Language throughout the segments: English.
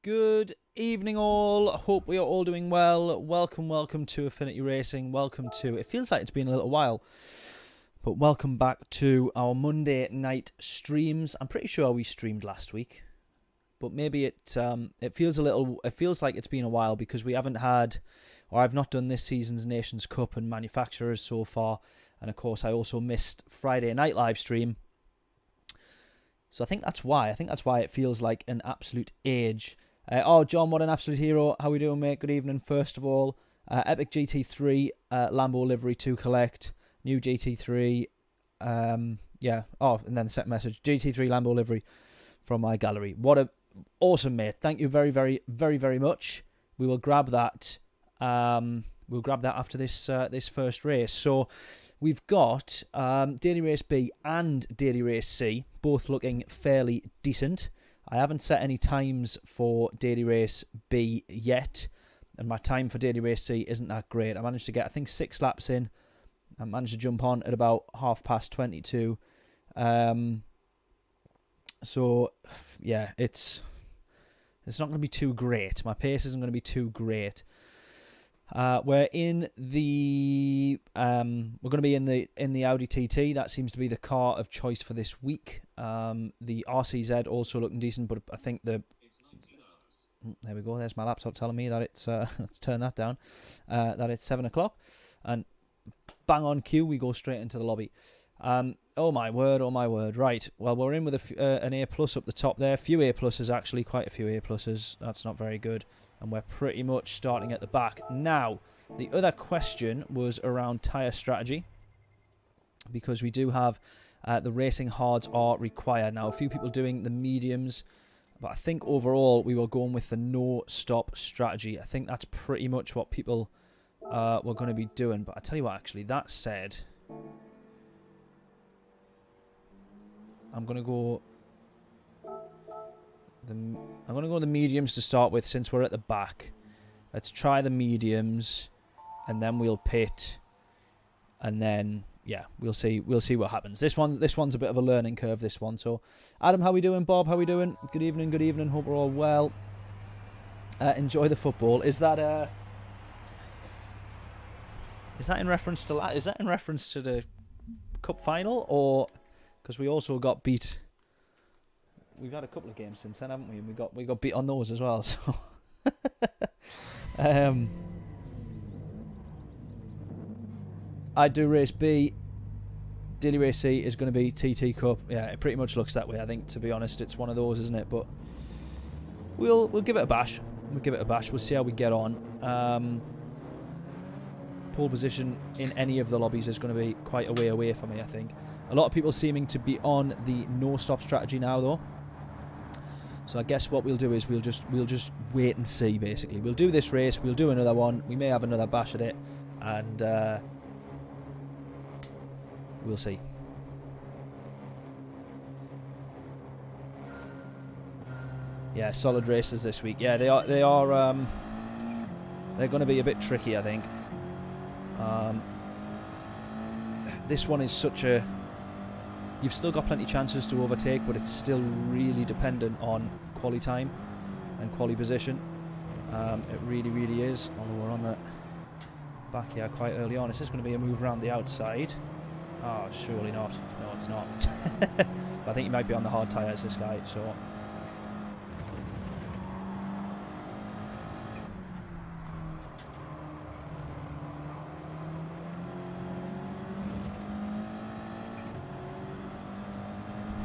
Good evening all, hope we are all doing well. Welcome to Affinity Racing, welcome to, it feels like it's been a little while, but welcome back to our Monday night streams. I'm pretty sure we streamed last week, but maybe it feels like it's been a while because we haven't had, or I've not done this season's Nations Cup and Manufacturers so far, and of course I also missed Friday night live stream. So I think that's why it feels like an absolute age. Oh, John, what an absolute hero. How we doing, mate? Good evening, first of all. Epic GT3, Lambo livery to collect. New GT3. Yeah. Oh, and then the second message. GT3 Lambo livery from my gallery. What a awesome, mate. Thank you very, very, very, very much. We will grab that. We'll grab that after this first race. So we've got Daily Race B and Daily Race C, both looking fairly decent. I haven't set any times for Daily Race B yet, and my time for Daily Race C isn't that great. I managed to get, I think, 6 laps in. I managed to jump on at about 22:30. So, yeah, it's not going to be too great. My pace isn't going to be too great. We're in the we're going to be in the Audi TT. That seems to be the car of choice for this week. The RCZ also looking decent, but I think there we go. There's my laptop telling me that it's let's turn that down. That it's 7 o'clock, and bang on cue we go straight into the lobby. Oh my word! Right. Well, we're in with an A+ up the top there. Few A+, actually, quite a few A+. That's not very good. And we're pretty much starting at the back. Now, the other question was around tyre strategy, because we do have the racing hards are required. Now, a few people doing the mediums, but I think overall we were going with the no-stop strategy. I think that's pretty much what people were going to be doing. But I tell you what, actually, that said, I'm going to go the mediums to start with, since we're at the back. Let's try the mediums, and then we'll pit, and then yeah, we'll see what happens. This one's a bit of a learning curve, this one. So, Adam, how we doing? Bob, how we doing? Good evening. Hope we're all well. Enjoy the football. Is that in reference to the cup final, or because we also got beat? We've had a couple of games since then, haven't we? And we got beat on those as well. So, I do race B. Daily Race C is going to be TT Cup. Yeah, it pretty much looks that way. I think, to be honest, it's one of those, isn't it? But we'll give it a bash. We'll see how we get on. Pole position in any of the lobbies is going to be quite a way away for me, I think. A lot of people seeming to be on the no-stop strategy now, though. So I guess what we'll do is we'll just wait and see, basically. We'll do this race, we'll do another one, we may have another bash at it, and we'll see. Yeah, solid races this week. Yeah, they are they're going to be a bit tricky, I think. This one is such a... You've still got plenty of chances to overtake, but it's still really dependent on quali time and quali position. It really is. Although we're on the back here quite early on. Is this going to be a move around the outside? Oh, surely not. No, it's not. I think he might be on the hard tyres, this guy, so...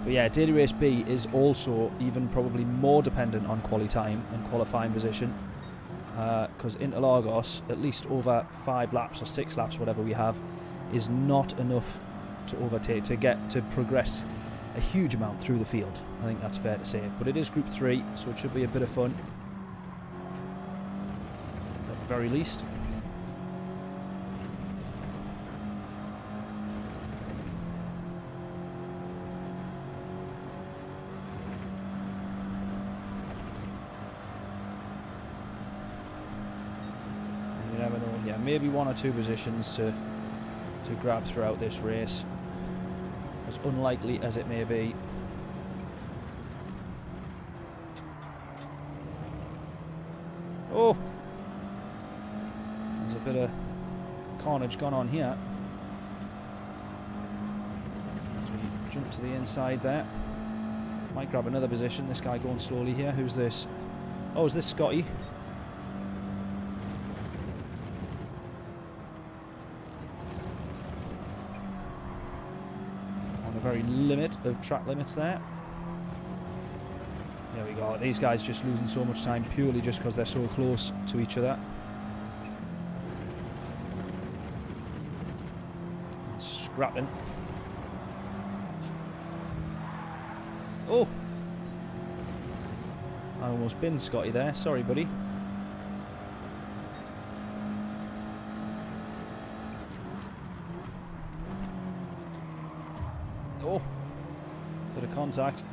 But yeah, Daily Race B is also even probably more dependent on quali time and qualifying position, because Interlagos, at least over 5 laps or 6 laps, whatever we have, is not enough to overtake, to progress a huge amount through the field. I think that's fair to say. But it is Group 3, so it should be a bit of fun, at the very least. Maybe 1 or 2 positions to grab throughout this race, as unlikely as it may be. Oh! There's a bit of carnage gone on here. As we jump to the inside there. Might grab another position. This guy going slowly here. Who's this? Oh, is this Scotty? On the very limit of track limits there. There we go. These guys just losing so much time purely just because they're so close to each other. Scrapping. Oh! I almost binned Scotty there. Sorry, buddy. Oh! Bit of contact.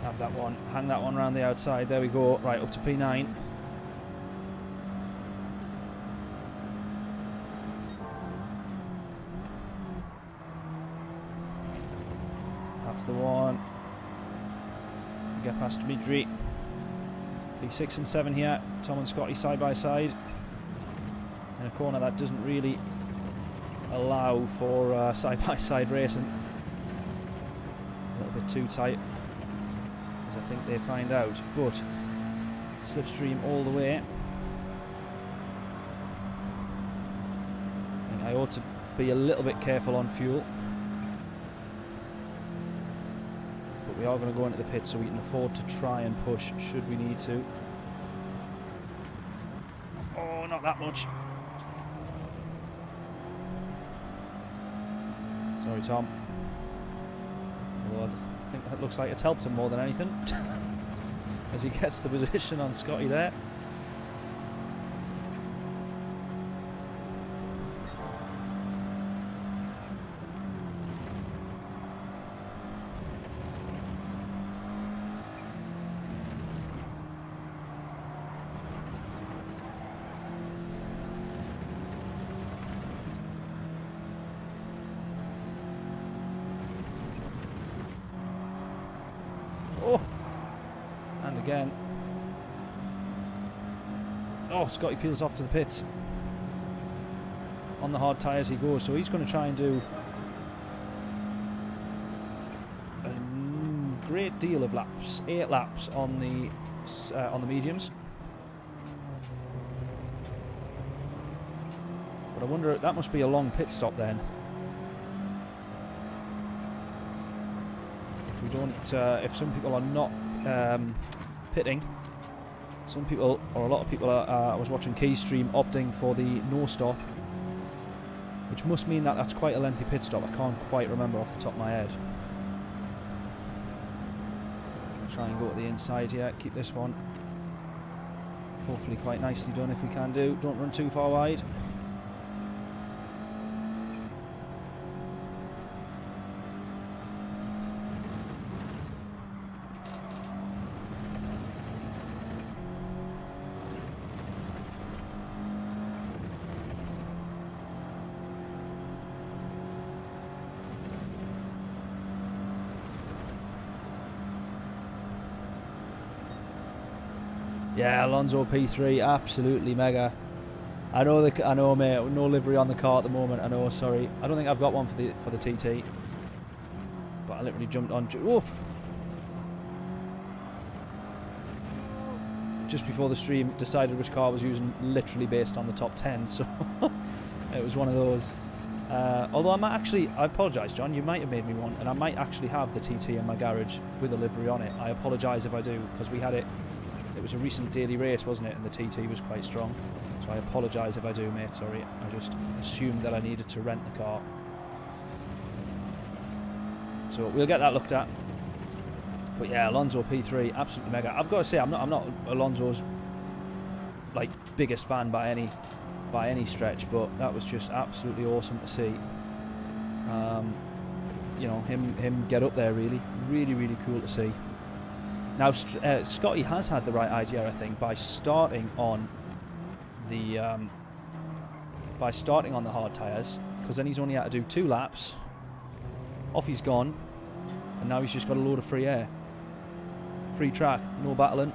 Have that one, hang that one around the outside. There we go. Right, up to P9. That's the one. Get past Dimitri. P6 and 7 here. Tom and Scotty side by side. In a corner that doesn't really allow for side by side racing. A little bit too tight, as I think they find out, but slipstream all the way. I think I ought to be a little bit careful on fuel, but we are going to go into the pit so we can afford to try and push should we need to. Oh, not that much. Sorry, Tom. Lord. I think that looks like it's helped him more than anything as he gets the position on Scotty there. Oh, and again. Oh, Scotty peels off to the pits. On the hard tyres he goes, so he's going to try and do a great deal of laps, 8 laps on the mediums. But I wonder, that must be a long pit stop then. If some people are not pitting, some people, or a lot of people are, I was watching Keystream opting for the no stop, which must mean that that's quite a lengthy pit stop. I can't quite remember off the top of my head. I'll try and go to the inside here, keep this one hopefully quite nicely done if we can do. Don't run too far wide. Yeah, Alonso P3, absolutely mega. I know, mate. No livery on the car at the moment. I know. Sorry, I don't think I've got one for the TT. But I literally jumped on. Oh! Just before the stream, decided which car I was using, literally based on the top 10. So it was one of those. Although I might actually, I apologise, John. You might have made me one, and I might actually have the TT in my garage with a livery on it. I apologise if I do, because we had it. It was a recent daily race, wasn't it? And the TT was quite strong. So I apologise if I do, mate. Sorry. I just assumed that I needed to rent the car. So we'll get that looked at. But yeah, Alonso P3, absolutely mega. I've got to say, I'm not Alonso's like biggest fan by any stretch, but that was just absolutely awesome to see. You know, him get up there, really cool to see. Now, Scotty has had the right idea, I think, by starting on the hard tyres, because then he's only had to do 2 laps. Off he's gone, and now he's just got a load of free air, free track, no battling,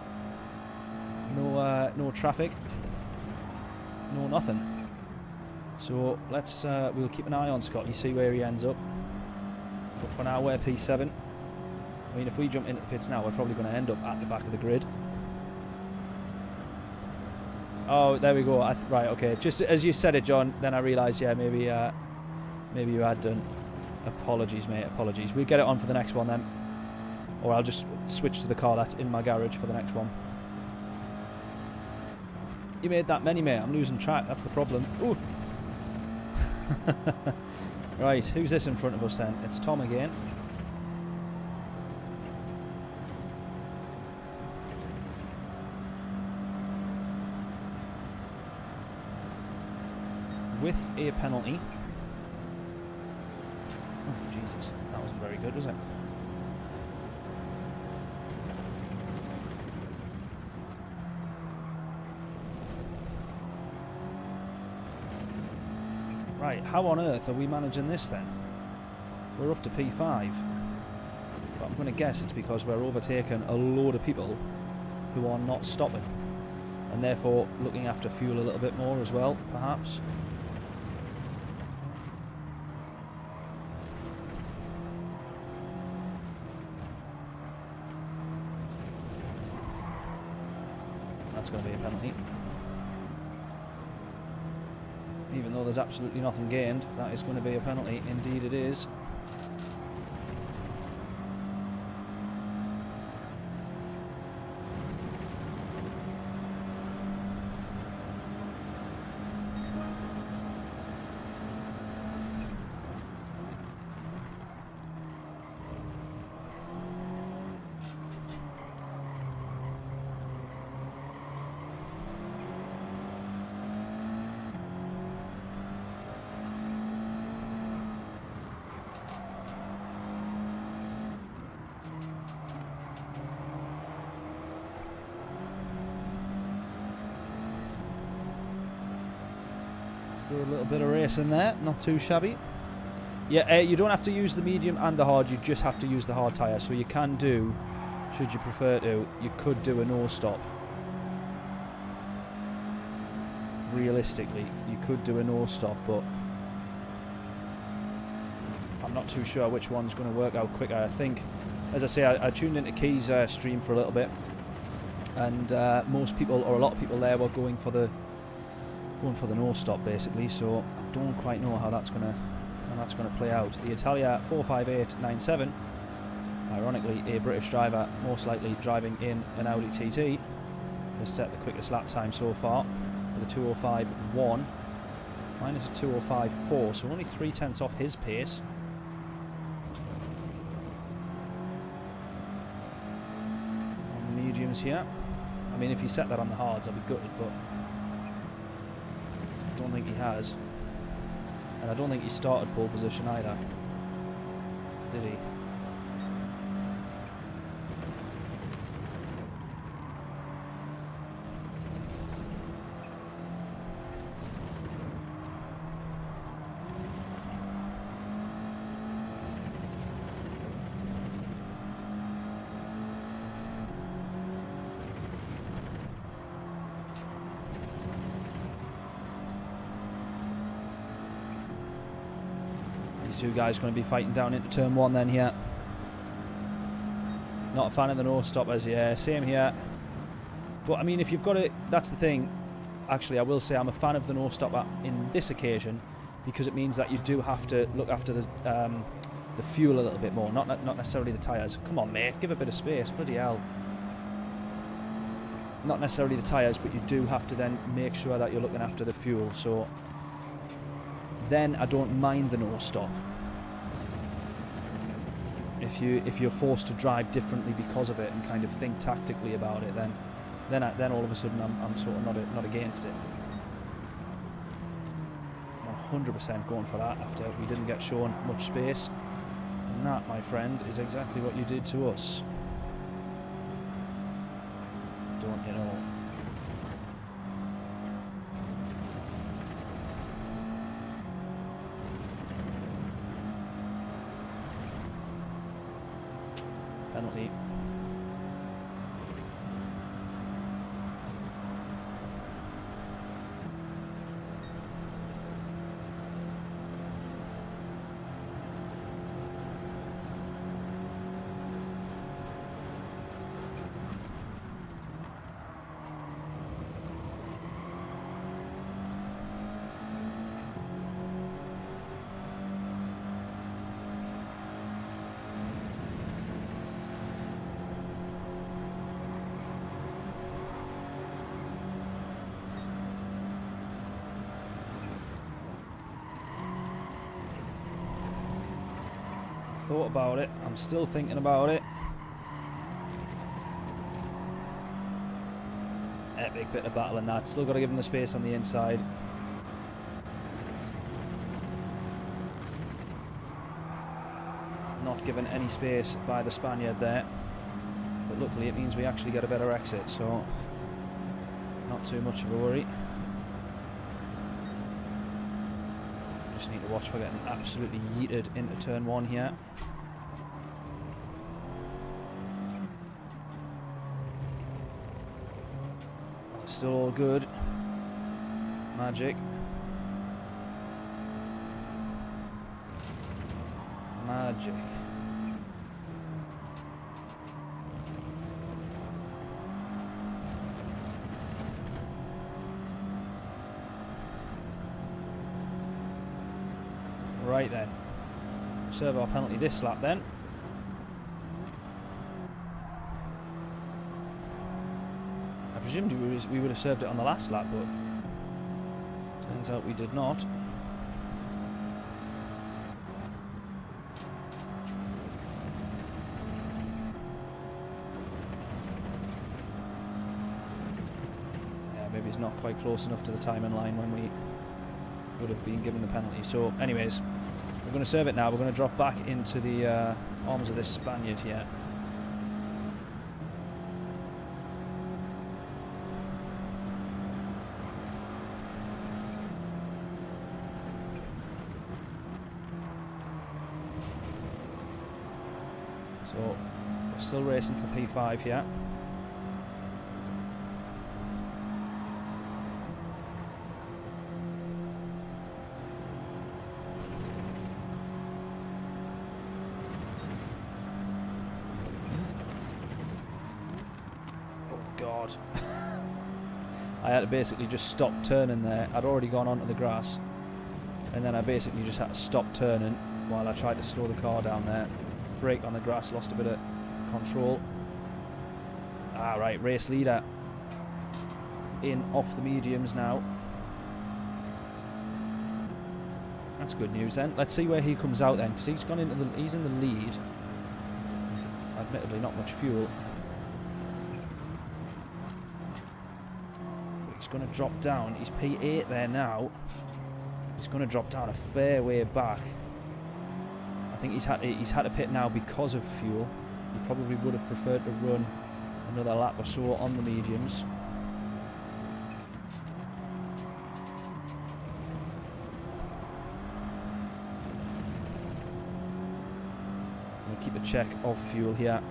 no traffic, no nothing. So let's we'll keep an eye on Scotty, see where he ends up. But for now, we're P7. I mean, if we jump into the pits now, we're probably going to end up at the back of the grid. Oh, there we go. Right, okay. Just as you said it, John, then I realised, yeah, maybe you had done. Apologies, mate. Apologies. We'll get it on for the next one then. Or I'll just switch to the car that's in my garage for the next one. You made that many, mate. I'm losing track. That's the problem. Ooh. Right, who's this in front of us then? It's Tom again. With a penalty. Oh, Jesus. That wasn't very good, was it? Right, how on earth are we managing this then? We're up to P5. But I'm going to guess it's because we're overtaking a load of people who are not stopping. And therefore looking after fuel a little bit more as well, perhaps. That's going to be a penalty. Even though there's absolutely nothing gained, that is going to be a penalty. Indeed it is. Do a little bit of racing there, not too shabby. Yeah, you don't have to use the medium and the hard, you just have to use the hard tyre. So you can do, should you prefer to, you could do a no stop. Realistically, you could do a no stop, but I'm not too sure which one's going to work out quicker. I think, as I say, I tuned into Key's stream for a little bit, and most people, or a lot of people there, were going for the no stop basically. So I don't quite know how that's gonna play out. The Italia 45897, ironically a British driver, most likely driving in an Audi TT, has set the quickest lap time so far with a 2:05.1. Mine is a 2:05.4, so only 0.3 off his pace. On the mediums here. I mean, if he set that on the hards, I'd be gutted, but I don't think he has. And I don't think he started pole position either. Did he? These two guys are going to be fighting down into turn 1 then here. Not a fan of the no stoppers, yeah, same here. But I mean, if you've got it, that's the thing. Actually, I will say I'm a fan of the no stopper in this occasion, because it means that you do have to look after the fuel a little bit more, not necessarily the tyres. Come on, mate, give a bit of space, bloody hell. Not necessarily the tyres, but you do have to then make sure that you're looking after the fuel. So then I don't mind the no stop. If you're forced to drive differently because of it and kind of think tactically about it, then all of a sudden I'm sort of not against it. 100% going for that after we didn't get shown much space, and that, my friend, is exactly what you did to us. don't you know? Penalty. Thought about it. I'm still thinking about it. Epic bit of battle in that. Still got to give him the space on the inside. Not given any space by the Spaniard there. But luckily it means we actually get a better exit, so not too much of a worry. Just need to watch for getting absolutely yeeted into turn 1 here. Still all good. Magic. Magic. Right then. Serve our penalty this lap then. I presumed we would have served it on the last lap, but turns out we did not. Yeah, maybe it's not quite close enough to the timing line when we would have been given the penalty. So anyways, we're going to serve it now. We're going to drop back into the arms of this Spaniard here. So we're still racing for P5 here. God. I had to basically just stop turning there. I'd already gone onto the grass, and then I basically just had to stop turning while I tried to slow the car down there. Brake on the grass, lost a bit of control. Right, race leader in off the mediums now. That's good news then. Let's see where he comes out then, because he's in the lead with admittedly not much fuel. He's going to drop down. He's P8 there now. He's going to drop down a fair way back. I think he's had to pit now because of fuel. He probably would have preferred to run another lap or so on the mediums. We'll keep a check of fuel here.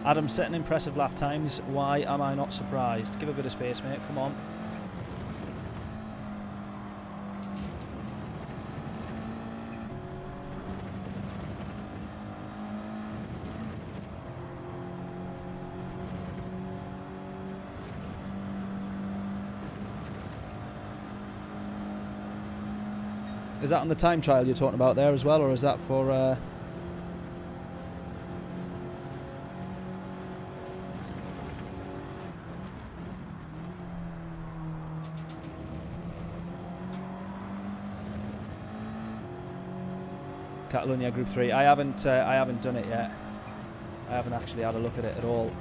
Adam's setting impressive lap times. Why am I not surprised? Give a bit of space, mate. Come on. Is that on the time trial you're talking about there as well, or is that for... Catalonia Group 3. I haven't done it yet. I haven't actually had a look at it at all.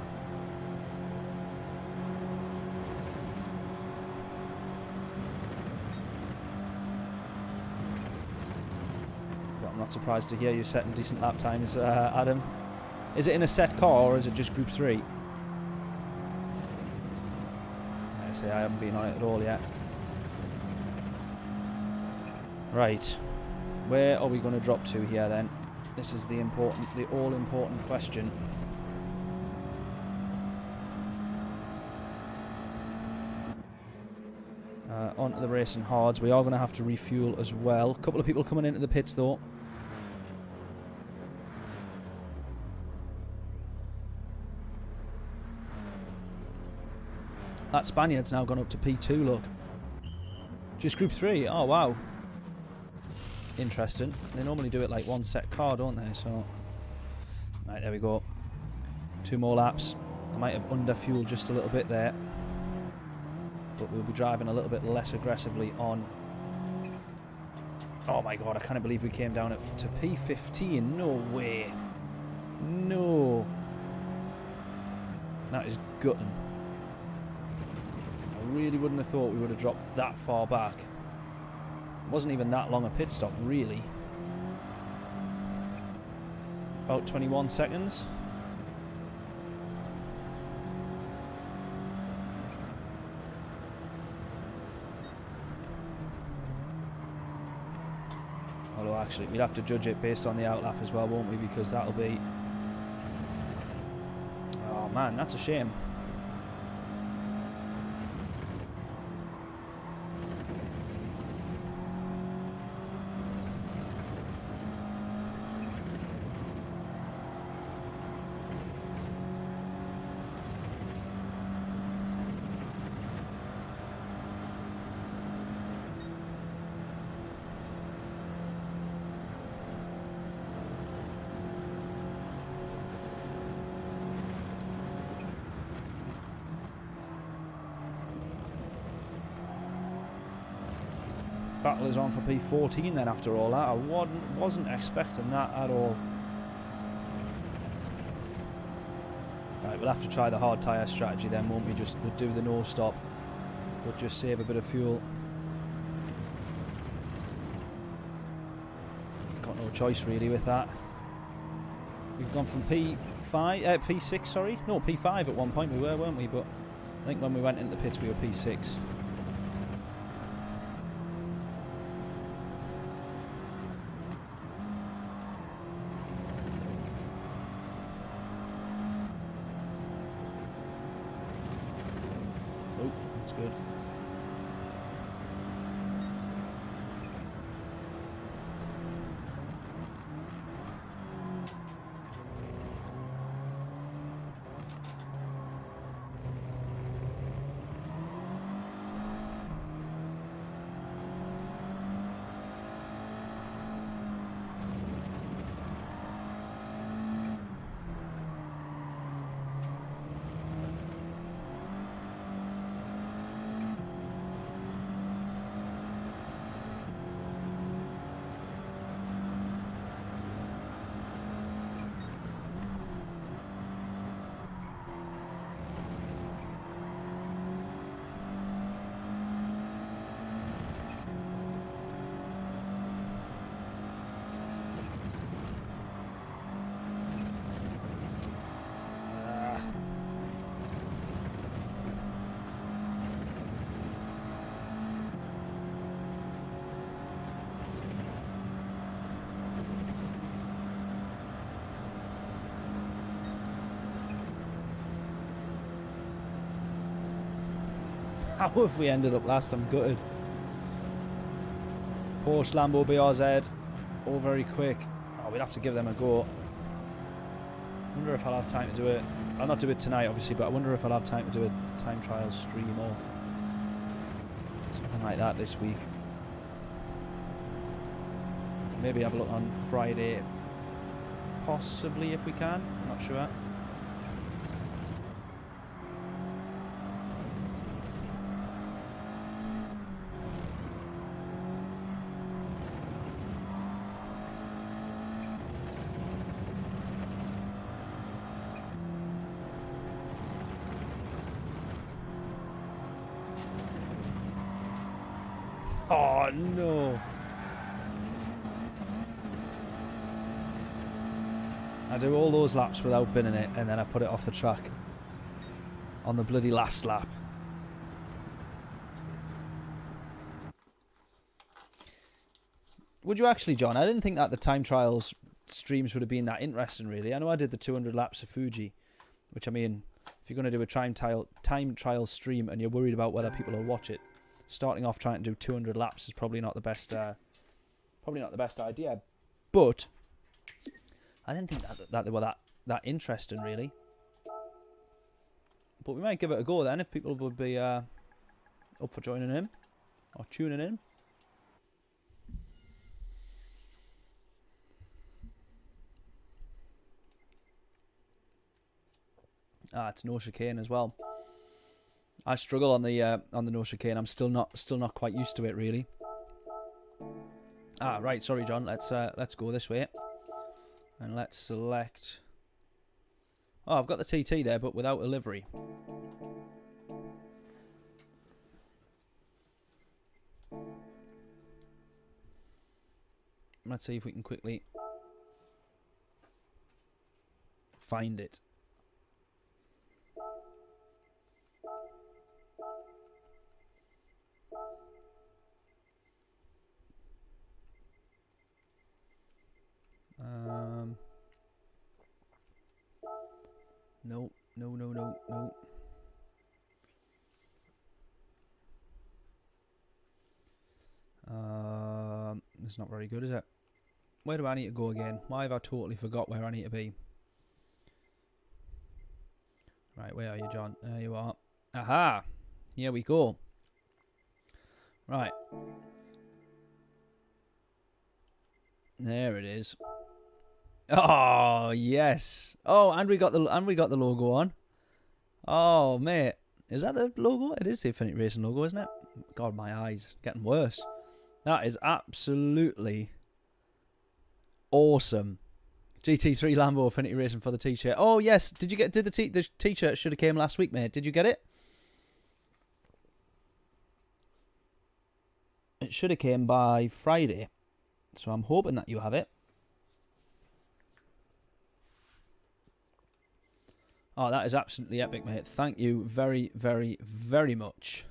I'm not surprised to hear you're setting decent lap times, Adam. Is it in a set car or is it just Group 3? I say I haven't been on it at all yet. Right. Where are we going to drop to here then? This is the all-important question. Onto the racing hards. We are going to have to refuel as well. A couple of people coming into the pits though. That Spaniard's now gone up to P2, look. Just Group 3. Oh, wow. Interesting. They normally do it like one set car, don't they? So, right, there we go. 2 more laps. I might have under-fueled just a little bit there. But we'll be driving a little bit less aggressively on. Oh my god, I can't believe we came down to P15. No way. No. That is gutting. I really wouldn't have thought we would have dropped that far back. It wasn't even that long a pit stop, really. About 21 seconds. Although actually, we'd have to judge it based on the outlap as well, won't we? Because that'll be... Oh man, that's a shame. Battle is on for P14 then after all that. I wasn't expecting that at all. Right, we'll have to try the hard tyre strategy then, won't we? Just do the no stop, but just save a bit of fuel. Got no choice really with that. We've gone from P6, sorry. No, P5 at one point we were, weren't we? But I think when we went into the pits we were P6. Good. How have we ended up last? I'm gutted. Porsche, Lambo, BRZ, all very quick. Oh, we'd have to give them a go. I wonder if I'll have time to do it. I'll not do it tonight, obviously, but I wonder if I'll have time to do a time trial stream or something like that this week. Maybe have a look on Friday, possibly if we can. I'm not sure. Oh no. I do all those laps without binning it, and then I put it off the track on the bloody last lap. Would you actually, John? I didn't think that the time trials streams would have been that interesting, really. I know I did the 200 laps of Fuji, which, I mean, if you're going to do a time trial stream and you're worried about whether people will watch it, starting off trying to do 200 laps is probably not the best idea. But I didn't think that they were that interesting, really. But we might give it a go then, if people would be up for joining in or tuning in. Ah, it's no chicane as well. I struggle on the no chicane. I'm still not quite used to it, really. Ah, right. Sorry, John. Let's go this way, and let's select. Oh, I've got the TT there, but without a livery. Let's see if we can quickly find it. No. It's not very good, is it? Where do I need to go again? Why have I totally forgot where I need to be? Right, where are you, John? There you are. Aha! Here we go. Right. There it is. Oh, yes. Oh, and we got the logo on. Oh, mate. Is that the logo? It is the Affinity Racing logo, isn't it? God, my eyes getting worse. That is absolutely awesome. GT3 Lambo Affinity Racing for the t-shirt. Oh, yes. Did you get the t-shirt should have came last week, mate. Did you get it? It should have came by Friday. So I'm hoping that you have it. Oh, that is absolutely epic, mate. Thank you very, very, very much.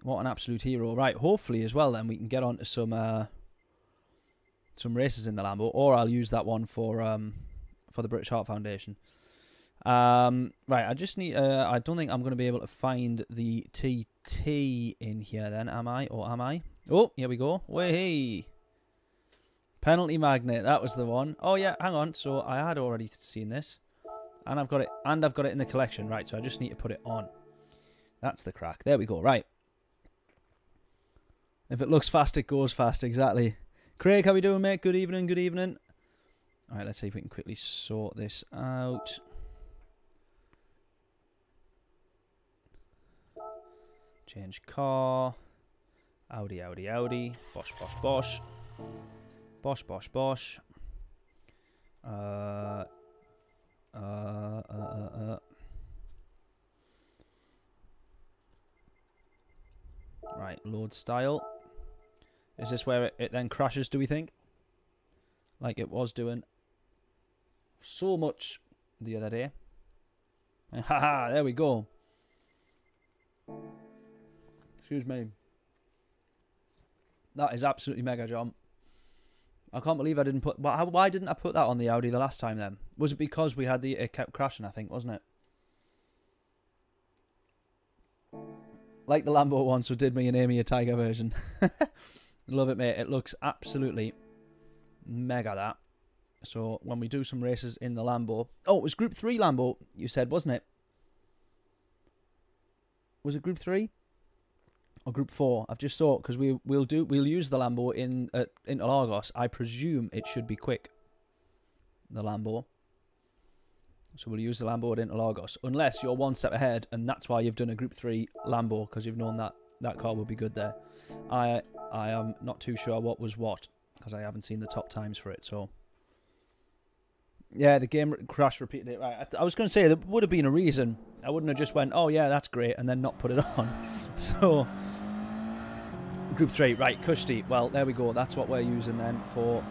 What an absolute hero. Right, hopefully as well then we can get on to some races in the Lambo, or I'll use that one for the British Heart Foundation. Right, I just need I don't think I'm going to be able to find the TT in here then, am I? Or am I? Oh, here we go. Way. Penalty magnet, that was the one. Oh yeah, hang on. So I had already seen this. And I've got it in the collection, right? So I just need to put it on. That's the crack. There we go. Right. If it looks fast, it goes fast. Exactly. Craig, how we doing, mate? Good evening. Good evening. All right, let's see if we can quickly sort this out. Change car. Audi, Audi, Audi. Bosch, Bosch, Bosch. Bosch, Bosch, Bosch. Right, load style. Is this where it then crashes, do we think? Like it was doing so much the other day. And haha, there we go. Excuse me. That is absolutely mega, John. I can't believe I didn't put... Why didn't I put that on the Audi the last time then? Was it because we had it kept crashing, I think, wasn't it? Like the Lambo one, so did me and Amy a Tiger version. Love it, mate. It looks absolutely mega, that. So when we do some races in the Lambo... Oh, it was Group 3 Lambo, you said, wasn't it? Was it Group 3? Or Group 4? I've just thought, because we'll use the Lambo in Interlagos. I presume it should be quick. The Lambo. So we'll use the Lambo at Interlagos. Unless you're one step ahead, and that's why you've done a Group 3 Lambo, because you've known that car would be good there. I am not too sure what was what, because I haven't seen the top times for it, so... Yeah, the game crash repeated it. Right, I was going to say, there would have been a reason. I wouldn't have just went, oh yeah, that's great, and then not put it on. So... Group 3, right, Kushti. Well, there we go. That's what we're using then for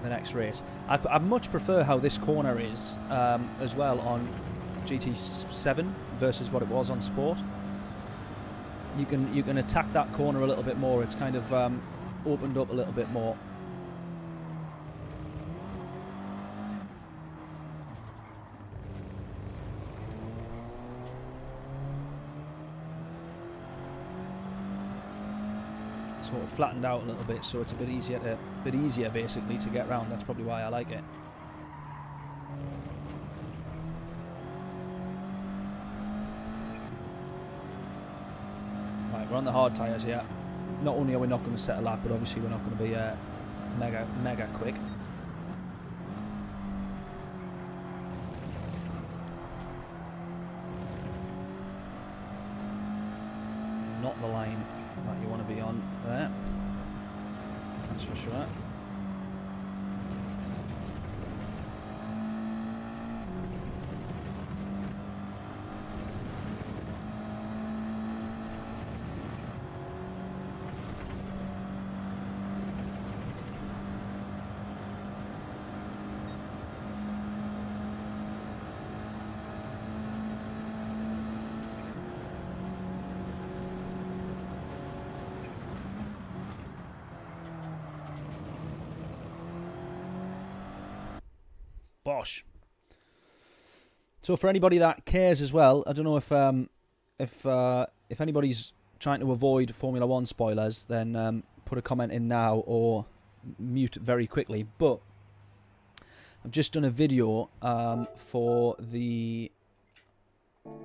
the next race. I much prefer how this corner is as well on GT7 versus what it was on Sport. You can attack that corner a little bit more. It's kind of opened up a little bit more. Sort of flattened out a little bit, so it's a bit easier basically to get around. That's probably why I like it. Right, we're on the hard tyres here. Not only are we not going to set a lap, but obviously we're not going to be mega quick. Not the line that you want to be on there, that's for sure. Bosh. So for anybody that cares as well, I don't know if anybody's trying to avoid Formula 1 spoilers, then put a comment in now or mute very quickly. But I've just done a video for the...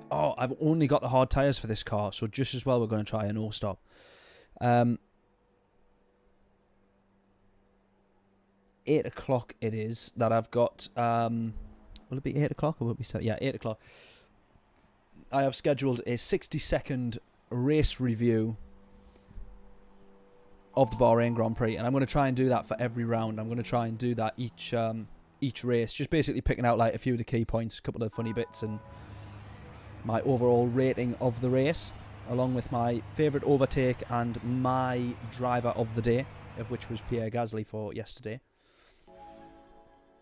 Oh, I've only got the hard tyres for this car, so just as well we're going to try a no-stop. 8 o'clock it is that I've got, will it be 8 o'clock or will it be 7? Yeah, 8 o'clock. I have scheduled a 60-second race review of the Bahrain Grand Prix, and I'm going to try and do that for every round. I'm going to try and do that each race, just basically picking out like a few of the key points, a couple of funny bits, and my overall rating of the race, along with my favourite overtake and my driver of the day, of which was Pierre Gasly for yesterday.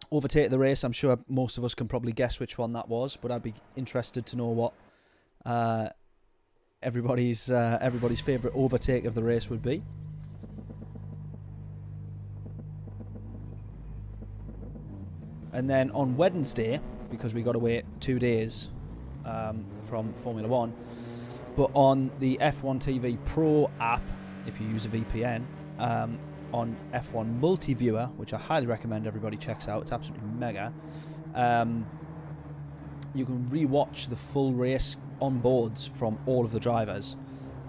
Overtake of the race, I'm sure most of us can probably guess which one that was, but I'd be interested to know what everybody's favourite overtake of the race would be. And then on Wednesday, because we got to wait 2 days from Formula 1, but on the F1 TV Pro app, if you use a VPN, on F1 Multi-Viewer, which I highly recommend everybody checks out, it's absolutely mega, you can re-watch the full race on boards from all of the drivers.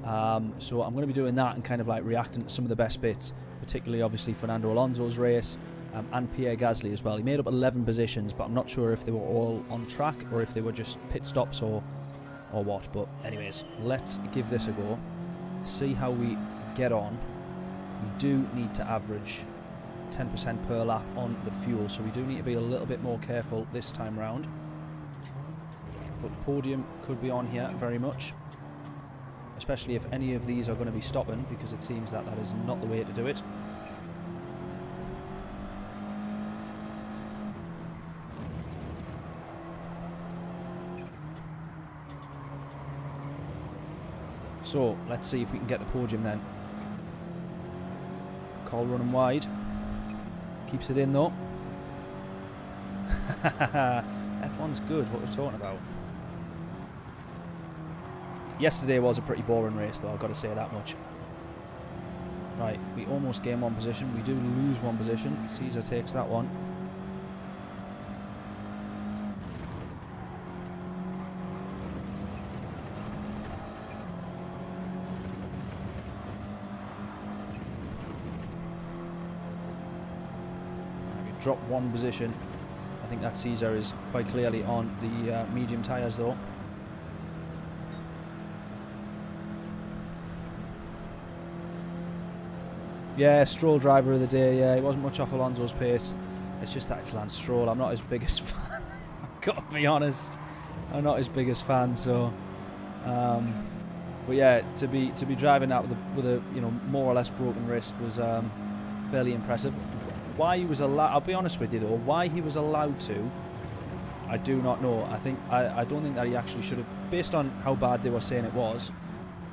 So I'm going to be doing that and kind of like reacting to some of the best bits, particularly obviously Fernando Alonso's race, and Pierre Gasly as well. He made up 11 positions, but I'm not sure if they were all on track or if they were just pit stops or what. But anyways, let's give this a go, see how we get on. We do need to average 10% per lap on the fuel, so we do need to be a little bit more careful this time round. But the podium could be on here very much, especially if any of these are going to be stopping, because it seems that that is not the way to do it. So let's see if we can get the podium then. Cole running wide. Keeps it in though. F1's good, what we're talking about. Yesterday was a pretty boring race though, I've got to say that much. Right, we almost gain one position. We do lose one position. Caesar takes that one. Drop one position. I think that Caesar is quite clearly on the medium tyres though. Yeah, Stroll driver of the day. Yeah, he wasn't much off Alonso's pace. It's just that it's Lance Stroll. I'm not his biggest fan. I've got to be honest. I'm not his biggest fan. So, but yeah, to be driving that with a more or less broken wrist was fairly impressive. Why he was allowed, I'll be honest with you though, why he was allowed to, I do not know. I don't think that he actually should have, based on how bad they were saying it was,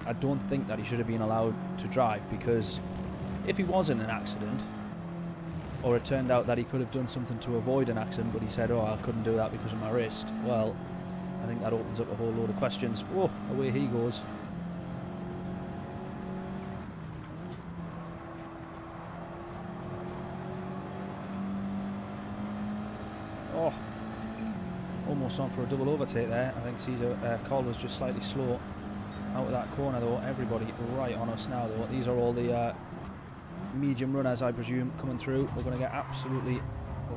I don't think that he should have been allowed to drive, because if he was in an accident, or it turned out that he could have done something to avoid an accident, but he said, oh, I couldn't do that because of my wrist, well, I think that opens up a whole load of questions. Whoa, away he goes. Oh, almost on for a double overtake there. I think Caesar Cole was just slightly slow out of that corner though. Everybody right on us now though. These are all the medium runners, I presume, coming through. We're going to get absolutely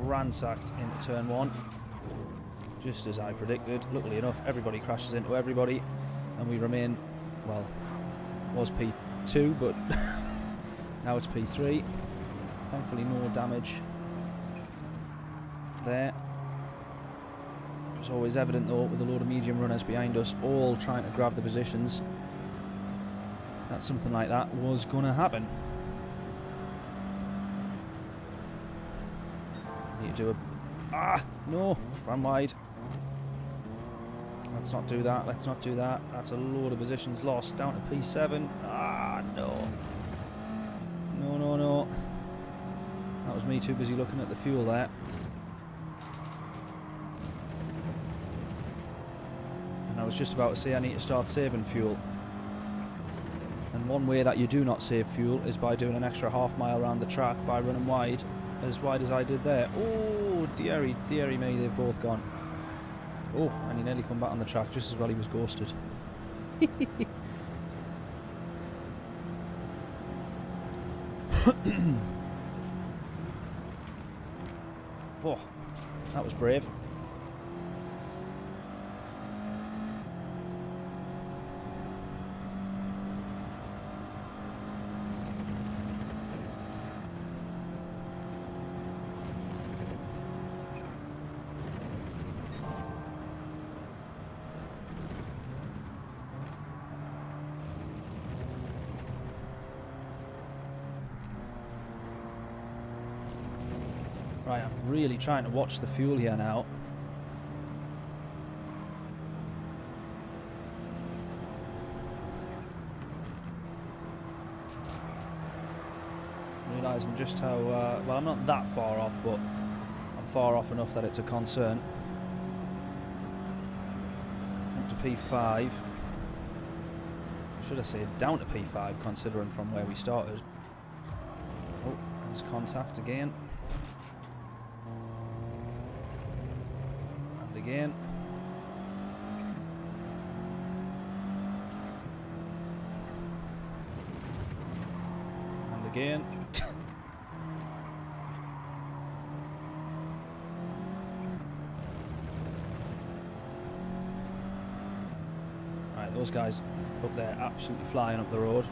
ransacked into turn 1, just as I predicted. Luckily enough, everybody crashes into everybody, and we remain, well, was P2, but now it's P3. Thankfully no damage there. It was always evident though, with a load of medium runners behind us all trying to grab the positions, that something like that was going to happen. Need to do a... no! Ran wide. Let's not do that, let's not do that. That's a load of positions lost. Down to P7. No. No. That was me too busy looking at the fuel there. And I was just about to say I need to start saving fuel. And one way that you do not save fuel is by doing an extra half mile around the track by running wide as I did there. Oh, dearie me, they've both gone. Oh, and he nearly come back on the track just as well he was ghosted. Oh, that was brave. Right, I'm really trying to watch the fuel here now. Realising just how, well, I'm not that far off, but I'm far off enough that it's a concern. Up to P5. Should I say down to P5, considering from where we started. Oh, there's contact again. Again. And again. Right, those guys up there absolutely flying up the road.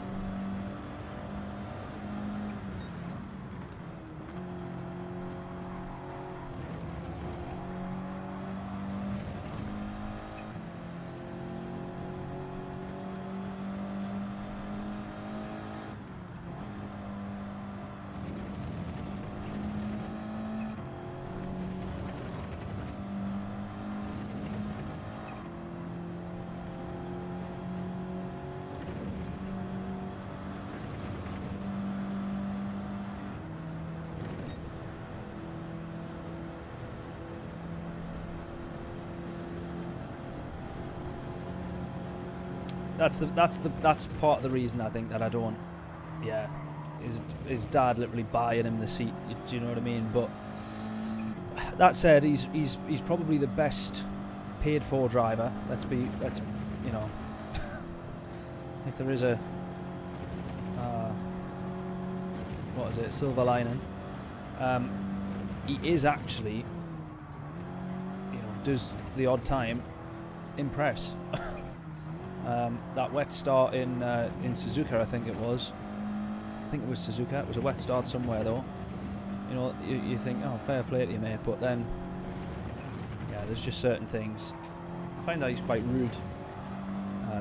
That's part of the reason I think that I don't. Yeah, his dad literally buying him the seat. Do you know what I mean? But that said, he's probably the best paid for driver. Let's you know, if there is a what is it, silver lining, he is actually, you know, does the odd time impress. That wet start in Suzuka, I think it was. I think it was Suzuka. It was a wet start somewhere though. You know, you think, oh, fair play to you, mate. But then, yeah, there's just certain things. I find that he's quite rude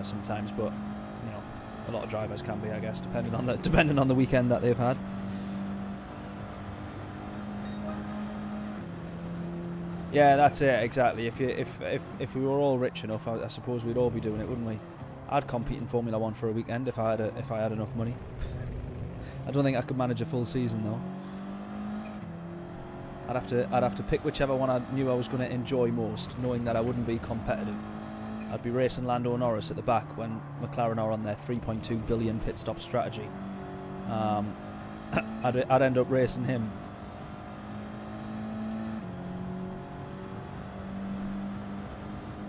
sometimes, but you know, a lot of drivers can be, I guess, depending on the weekend that they've had. Yeah, that's it, exactly. If we were all rich enough, I suppose we'd all be doing it, wouldn't we? I'd compete in Formula 1 for a weekend if I had enough money. I don't think I could manage a full season though. I'd have to pick whichever one I knew I was going to enjoy most, knowing that I wouldn't be competitive. I'd be racing Lando Norris at the back when McLaren are on their 3.2 billion pit stop strategy. I'd end up racing him.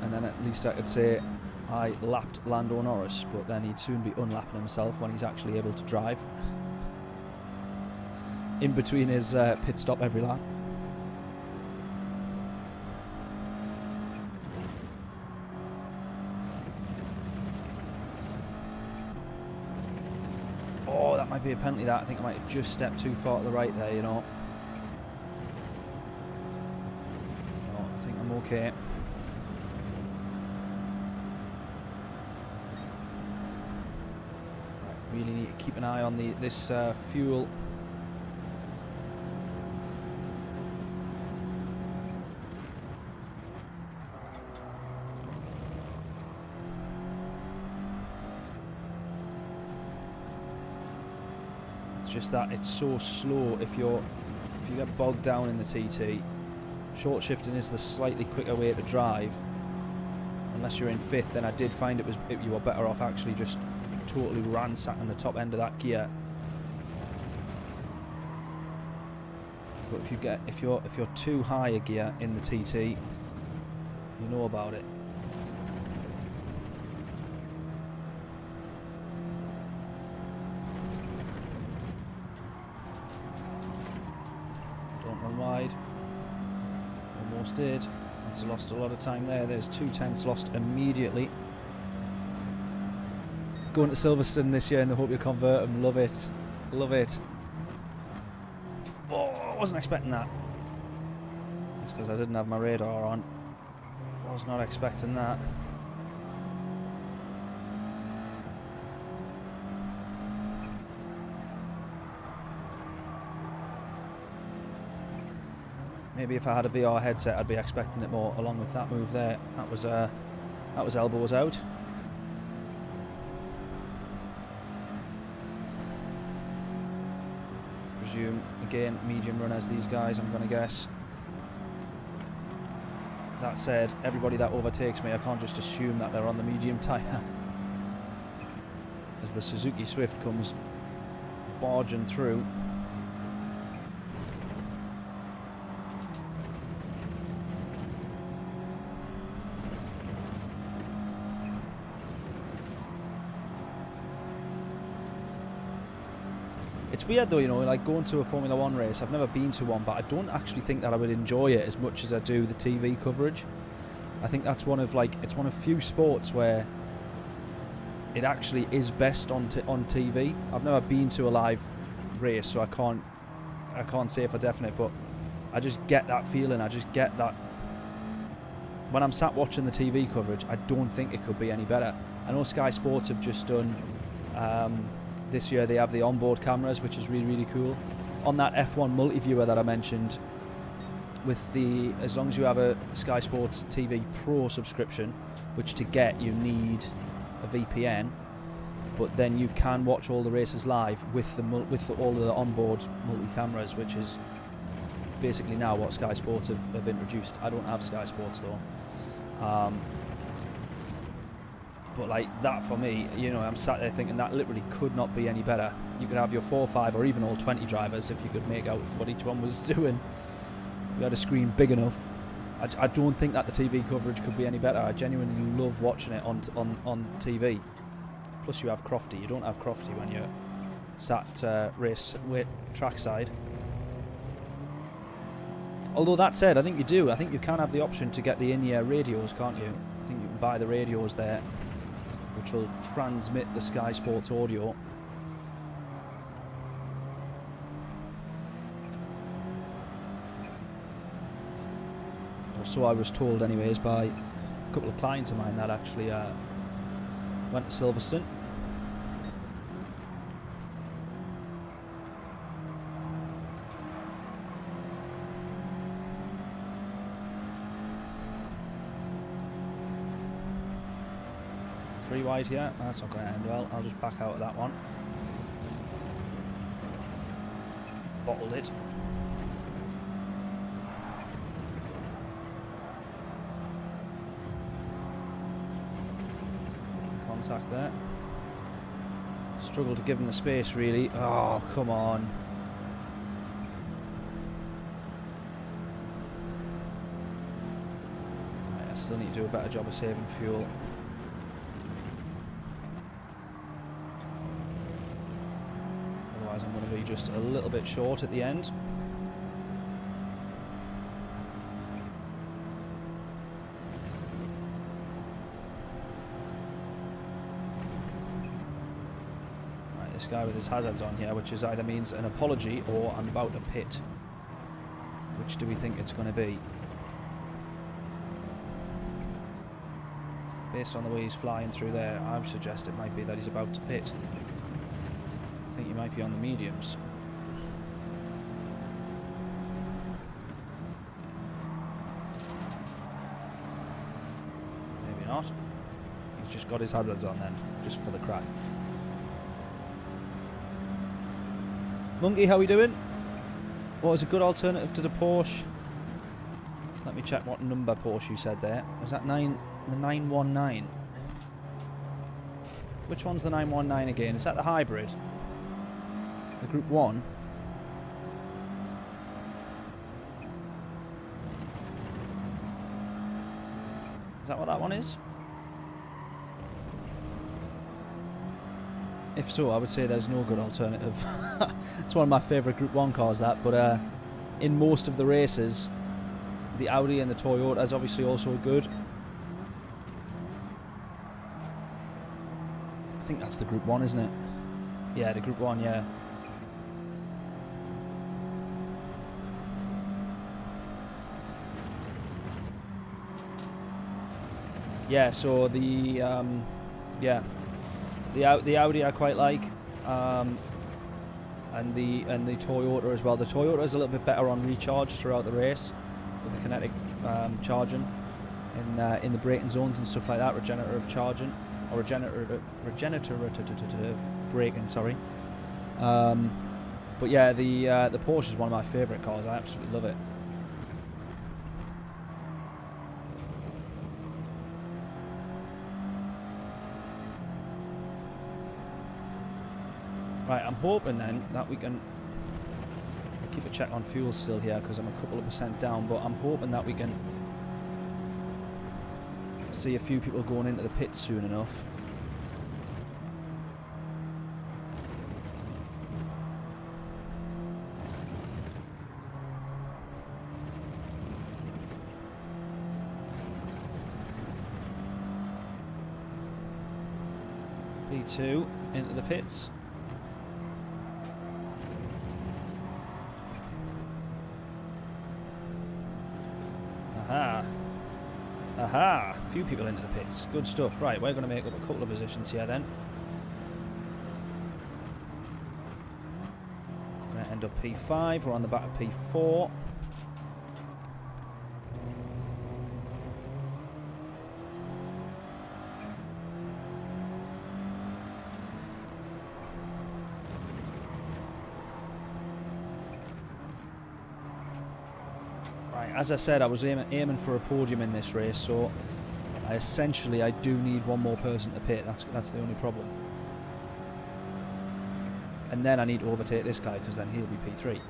And then at least I could say I lapped Lando Norris, but then he'd soon be unlapping himself when he's actually able to drive. In between his pit stop every lap. Oh, that might be a penalty. That I think I might have just stepped too far to the right there, you know. Oh, I think I'm okay. Really need to keep an eye on this fuel. It's just that it's so slow. If you get bogged down in the TT, short shifting is the slightly quicker way to drive. Unless you're in fifth, then I did find you were better off actually just totally ransacking the top end of that gear. But if you're too high a gear in the TT, you know about it. Don't run wide. Almost did. That's lost a lot of time there. There's 2/10 lost immediately. Going to Silverstone this year in the hope you convert them. Love it. Love it. Oh, I wasn't expecting that. It's because I didn't have my radar on. I was not expecting that. Maybe if I had a VR headset, I'd be expecting it more. Along with that move there, that was elbows out. Presume again medium runners, these guys, I'm going to guess. That said, everybody that overtakes me, I can't just assume that they're on the medium tyre. As the Suzuki Swift comes barging through. It's weird though, you know, like going to a Formula 1 race. I've never been to one, but I don't actually think that I would enjoy it as much as I do the TV coverage. I think that's one of few sports where it actually is best on TV. I've never been to a live race, so I can't say for definite, but I just get that feeling. I just get that when I'm sat watching the TV coverage. I don't think it could be any better. I know Sky Sports have just done. This year they have the onboard cameras, which is really, really cool. On that F1 multi-viewer that I mentioned, as long as you have a Sky Sports TV Pro subscription, which to get you need a VPN, but then you can watch all the races live with all of the onboard multi-cameras, which is basically now what Sky Sports have introduced. I don't have Sky Sports though. But like that for me, you know, I'm sat there thinking that literally could not be any better. You could have your 4, 5 or even all 20 drivers if you could make out what each one was doing. You had a screen big enough. I don't think that the TV coverage could be any better. I genuinely love watching it on TV. Plus you have Crofty. You don't have Crofty when you're sat trackside. Although that said, I think you do. I think you can have the option to get the in-ear radios, can't you? I think you can buy the radios there, which will transmit the Sky Sports audio. Or so I was told anyways by a couple of clients of mine that actually went to Silverstone. 3 wide here. That's not going to end well. I'll just back out of that one. Bottled it. Contact there. Struggle to give him the space, really. Oh, come on. Right, I still need to do a better job of saving fuel. Otherwise I'm going to be just a little bit short at the end. This guy with his hazards on here, which is either means an apology or I'm about to pit. Which do we think it's going to be? Based on the way he's flying through there, I would suggest it might be that he's about to pit. I think he might be on the mediums. Maybe not. He's just got his hazards on then, just for the crack. Monkey, how we doing? What is a good alternative to the Porsche? Let me check what number Porsche you said there. Is that the 919? Which one's the 919 again? Is that the hybrid? The Group 1? Is that what that one is? If so, I would say there's no good alternative. It's one of my favourite Group 1 cars, that, but in most of the races, the Audi and the Toyota is obviously also good. I think that's the Group 1, isn't it? Yeah, the Group 1, yeah. Yeah, so the, yeah. The Audi I quite like, and the Toyota as well. The Toyota is a little bit better on recharge throughout the race with the kinetic charging in the braking zones and stuff like that, regenerative charging or regenerative braking. Sorry, but yeah, the Porsche is one of my favourite cars. I absolutely love it. Right, I'm hoping then that we can keep a check on fuel still here because I'm a couple of percent down, but I'm hoping that we can see a few people going into the pits soon enough. P2 into the pits. Aha. Aha. A few people into the pits. Good stuff. Right, we're going to make up a couple of positions here then. Going to end up P5. We're on the back of P4. As I said, I was aiming for a podium in this race, so I do need one more person to pit. That's the only problem. And then I need to overtake this guy because then he'll be P3.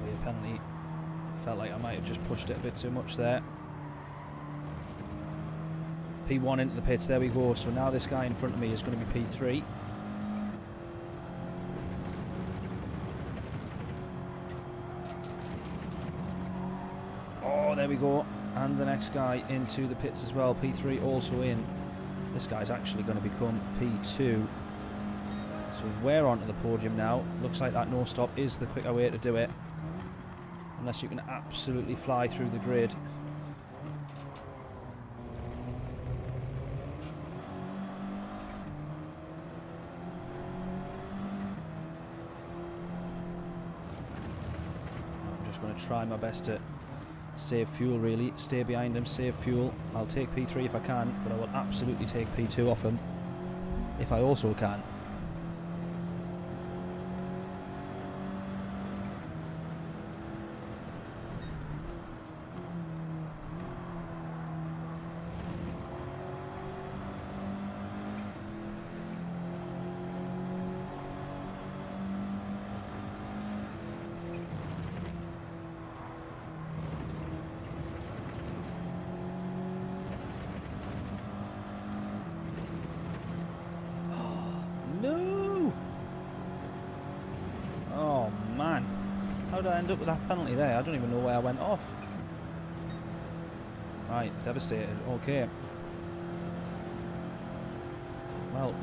Won't be a penalty. Felt like I might have just pushed it a bit too much there. P1 into the pits, there we go. So now this guy in front of me is going to be P3. Oh, there we go. And the next guy into the pits as well, P3 also in. This guy's actually going to become P2. So we're onto the podium now. Looks like that no stop is the quicker way to do it. Unless you can absolutely fly through the grid. I'm just going to try my best to save fuel, really. Stay behind him, save fuel. I'll take P3 if I can, but I will absolutely take P2 off him if I also can. No! Oh man, how did I end up with that penalty there? I don't even know where I went off. Right, devastated. Okay. Well.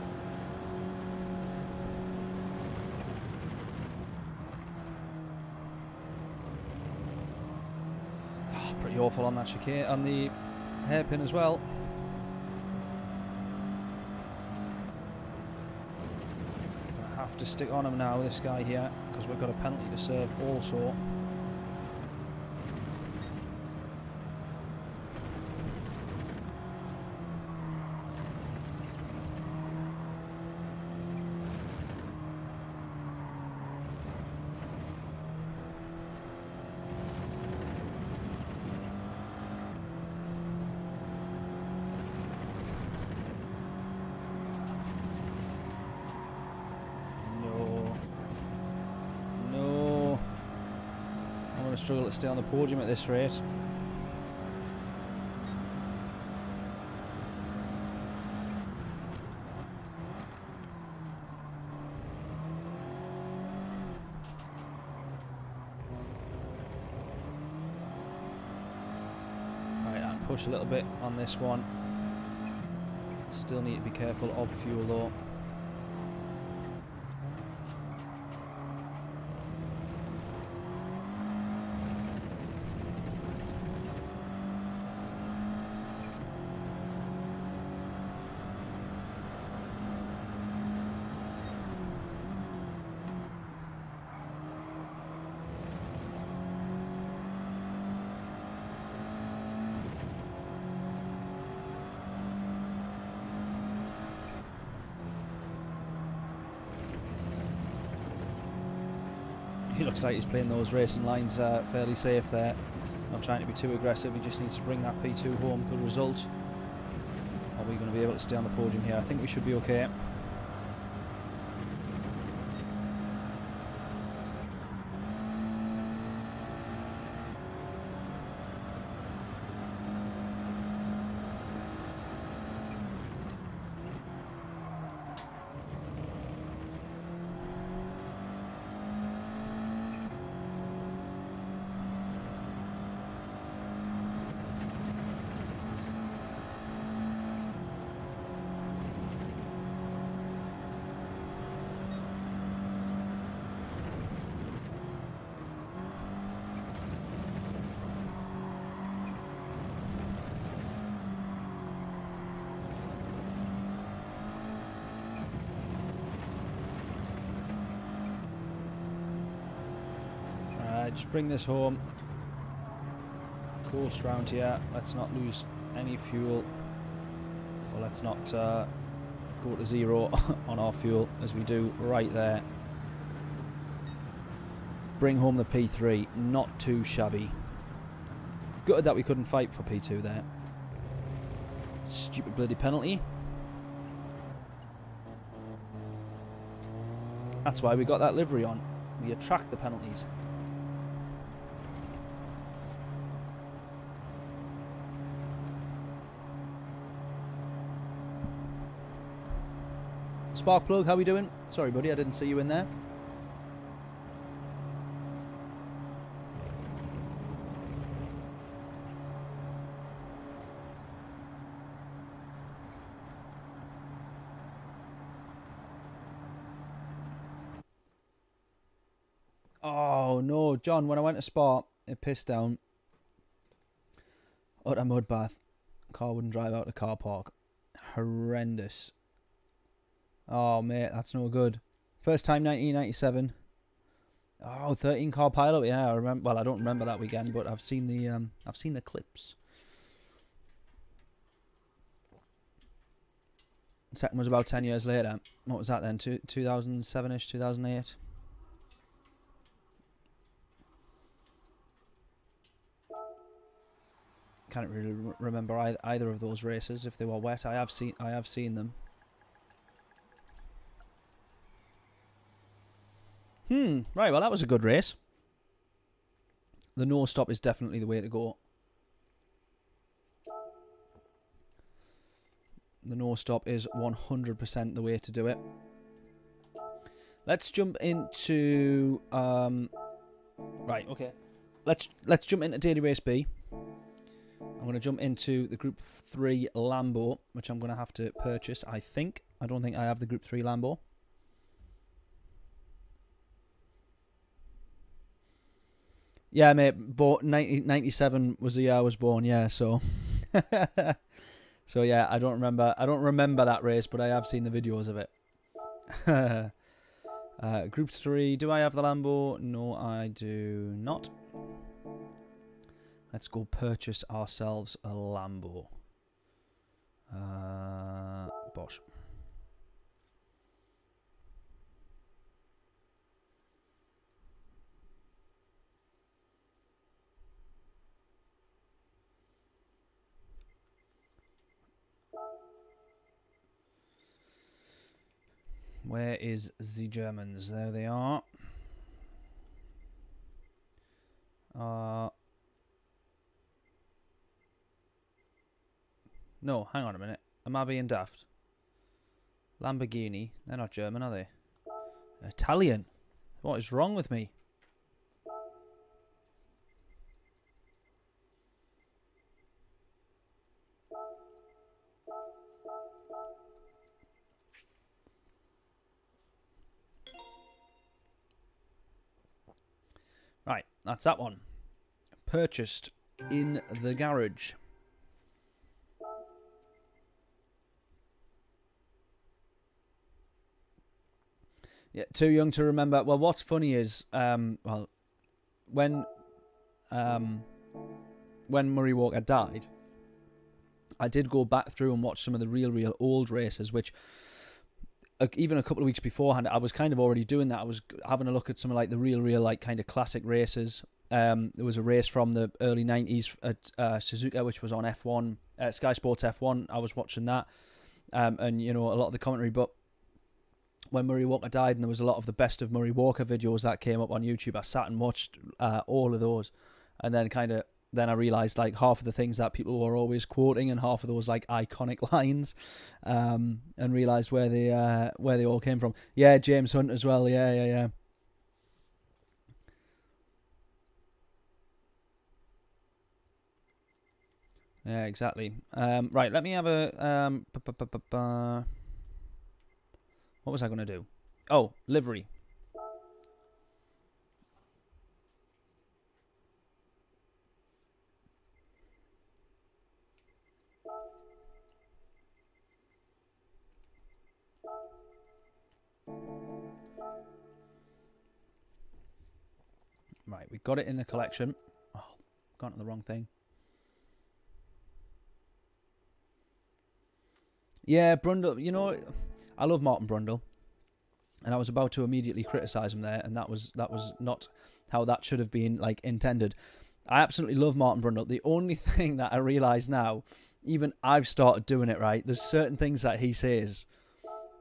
Oh, pretty awful on that chicane, on the hairpin as well. Have to stick on him now, this guy here, because we've got a penalty to serve also. Struggle to stay on the podium at this rate. Right, and push a little bit on this one. Still need to be careful of fuel though. He looks like he's playing those racing lines fairly safe there. Not trying to be too aggressive, he just needs to bring that P2 home. Good result. Are we going to be able to stay on the podium here? I think we should be okay. Just bring this home. Course round here. Let's not lose any fuel. Or let's not go to zero on our fuel as we do right there. Bring home the P3. Not too shabby. Gutted that we couldn't fight for P2 there. Stupid bloody penalty. That's why we got that livery on. We attract the penalties. Sparkplug, how we doing? Sorry, buddy, I didn't see you in there. Oh, no, John, when I went to Spa, it pissed down. Utter mud bath. Car wouldn't drive out the car park. Horrendous. Oh, mate, that's no good. First time 1997. Oh, 13 car pilot. Yeah, I remember. Well, I don't remember that weekend, but I've seen the clips. Second was about 10 years later. What was that then? 2007ish, 2008. Can't really remember either of those races if they were wet. I have seen them. Right, well that was a good race. The no stop is definitely the way to go. The no stop is 100% the way to do it. Let's jump into right, okay. Let's jump into Daily Race B. I'm going to jump into the Group 3 Lambo, which I'm going to have to purchase, I think. I don't think I have the Group 3 Lambo. Yeah, mate, 97 was the year I was born, yeah, so... So, yeah, I don't remember that race, but I have seen the videos of it. Group 3, do I have the Lambo? No, I do not. Let's go purchase ourselves a Lambo. Bosh. Where is the Germans? There they are. No, hang on a minute. Am I being daft? Lamborghini. They're not German, are they? Italian. What is wrong with me? Right, that's that one. Purchased in the garage. Yeah, too young to remember. Well, what's funny is, well, when Murray Walker died, I did go back through and watch some of the real old races, which even a couple of weeks beforehand, I was kind of already doing that. I was having a look at some of like the real like kind of classic races. There was a race from the early 90s at Suzuka, which was on F1, Sky Sports F1. I was watching that, and you know, a lot of the commentary, but when Murray Walker died and there was a lot of the best of Murray Walker videos that came up on YouTube, I sat and watched all of those, and then I realised like half of the things that people were always quoting and half of those like iconic lines, and realised where they all came from. Yeah, James Hunt as well. Yeah. Yeah, exactly. Right, let me have a what was I going to do? Oh, livery. Right, we got it in the collection. Oh, gone to the wrong thing. Yeah, Brundle, you know, I love Martin Brundle, and I was about to immediately criticise him there, and that was not how that should have been like intended. I absolutely love Martin Brundle. The only thing that I realise now, even I've started doing it right. There's certain things that he says,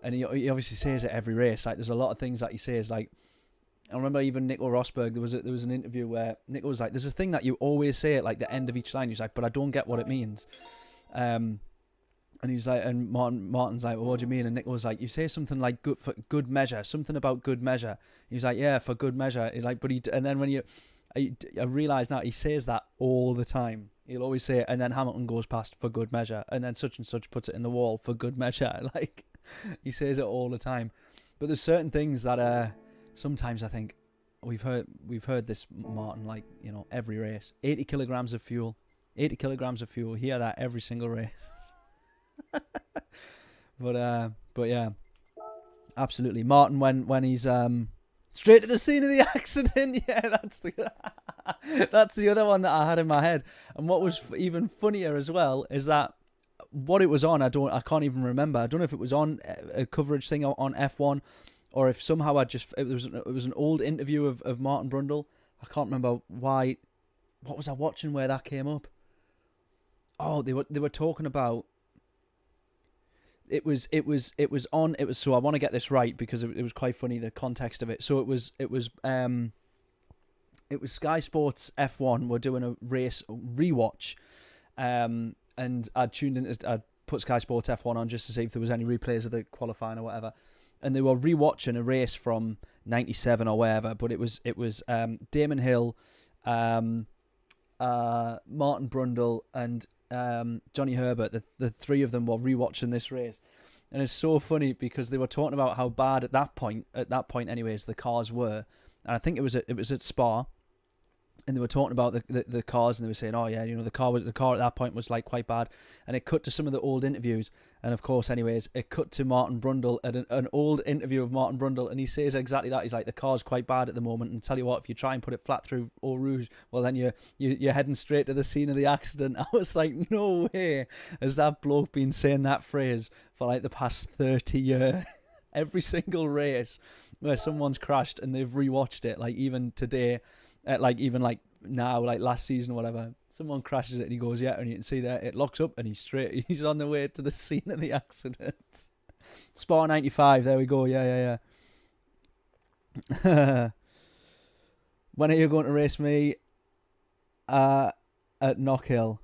and he obviously says it every race. Like there's a lot of things that he says. Like I remember even Nico Rosberg. There was an interview where Nico was like, "There's a thing that you always say at like the end of each line." He's like, "But I don't get what it means." And he's like, and Martin's like, well, what do you mean? And Nick was like, you say something like good for good measure, something about good measure. He's like, yeah, for good measure. He's like, but and then when I realise now he says that all the time. He'll always say it, and then Hamilton goes past for good measure, and then such and such puts it in the wall for good measure. Like, he says it all the time. But there's certain things that sometimes I think we've heard this, Martin, like, you know, every race, 80 kilograms of fuel, 80 kilograms of fuel. Hear that every single race. but yeah, absolutely. Martin, when he's straight to the scene of the accident. Yeah, that's the other one that I had in my head. And what was even funnier as well is that what it was on, I can't even remember. I don't know if it was on a coverage thing on F1, or if somehow it was an old interview of Martin Brundle. I can't remember why. What was I watching where that came up? Oh, they were talking about. It was so I want to get this right because it was quite funny, the context of it. So it was Sky Sports F1 were doing a race rewatch, and I'd put Sky Sports F1 on just to see if there was any replays of the qualifying or whatever, and they were rewatching a race from '97 or wherever, but it was Damon Hill, Martin Brundle, and Johnny Herbert. The three of them were rewatching this race, and it's so funny because they were talking about how bad at that point anyways, the cars were, and I think it was at Spa, and they were talking about the cars, and they were saying, oh yeah, you know, the car at that point was like quite bad, and it cut to some of the old interviews, and of course, anyways, it cut to Martin Brundle at an old interview of Martin Brundle, and he says exactly that. He's like, the car's quite bad at the moment, and tell you what, if you try and put it flat through Eau Rouge, well then you're heading straight to the scene of the accident. I was like, no way has that bloke been saying that phrase for like the past 30 years. Every single race where someone's crashed and they've rewatched it, like even today, even now, like last season or whatever, someone crashes it and he goes, yeah, and you can see that it locks up and he's on the way to the scene of the accident. Spa 95, there we go, yeah. When are you going to race me at Knockhill?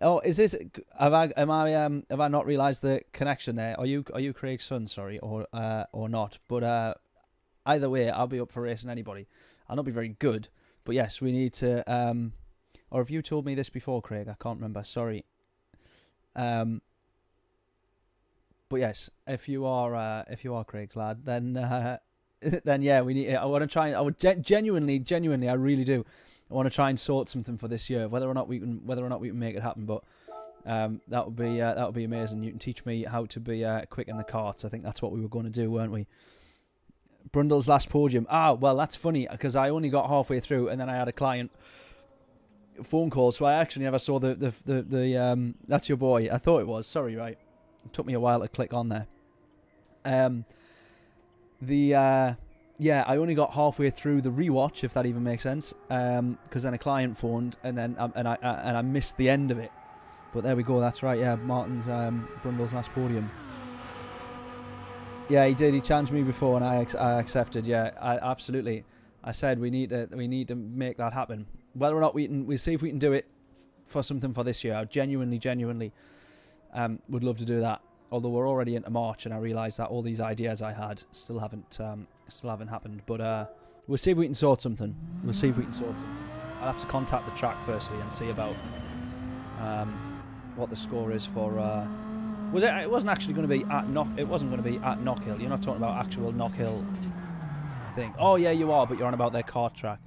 Oh, is this? Have I not realised the connection there? Are you Craig's son? Sorry, or not? But either way, I'll be up for racing anybody. I'll not be very good, but yes, we need to. Or have you told me this before, Craig? I can't remember. Sorry. But yes, if you are Craig's lad, then yeah, we need. I want to try. I would genuinely, I really do. I want to try and sort something for this year, whether or not we can make it happen. But that would be amazing. You can teach me how to be quick in the karts. I think that's what we were going to do, weren't we? Brundle's last podium. Ah, well, that's funny because I only got halfway through, and then I had a client phone call, so I actually never saw the that's your boy. I thought it was. Sorry, right? It took me a while to click on there. Yeah, I only got halfway through the rewatch, if that even makes sense. Because then a client phoned, and then I missed the end of it. But there we go. That's right. Yeah, Martin's Brundle's last podium. Yeah, he did. He challenged me before, and I accepted. Yeah, absolutely. I said we need to make that happen. Whether or not we'll see if we can do it for something for this year. I genuinely would love to do that. Although we're already into March, and I realise that all these ideas I had still haven't happened. But we'll see if we can sort something. I'll have to contact the track firstly and see about what the score is for. It wasn't actually going to be at It wasn't going to be at Knockhill. You're not talking about actual Knockhill thing. Oh yeah, you are, but you're on about their kart track.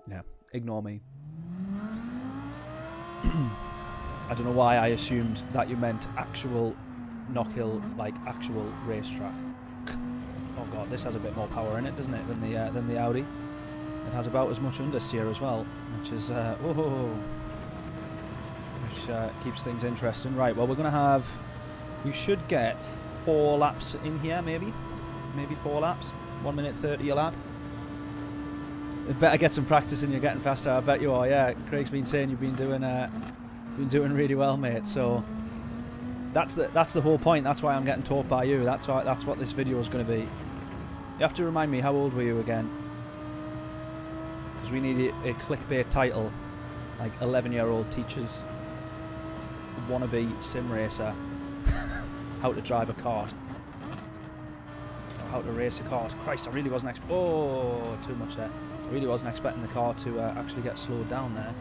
Yeah, ignore me. I don't know why I assumed that you meant actual Knockhill, like actual racetrack. Oh god, this has a bit more power in it, doesn't it, than the Audi? It has about as much understeer as well, which is which keeps things interesting. Right, well, we should get 4 laps in here, maybe 4 laps. 1 minute 30 a lap. You better get some practice and you're getting faster. I bet you are. Yeah, Craig's been saying you've been doing really well, mate. So that's the whole point. That's why I'm getting taught by you. That's what this video is going to be. You have to remind me, how old were you again? Because we need a clickbait title, like 11-year-old teachers. wannabe sim racer how to drive a kart. Or how to race a kart. Christ, I really wasn't oh, too much there. I really wasn't expecting the car to actually get slowed down there.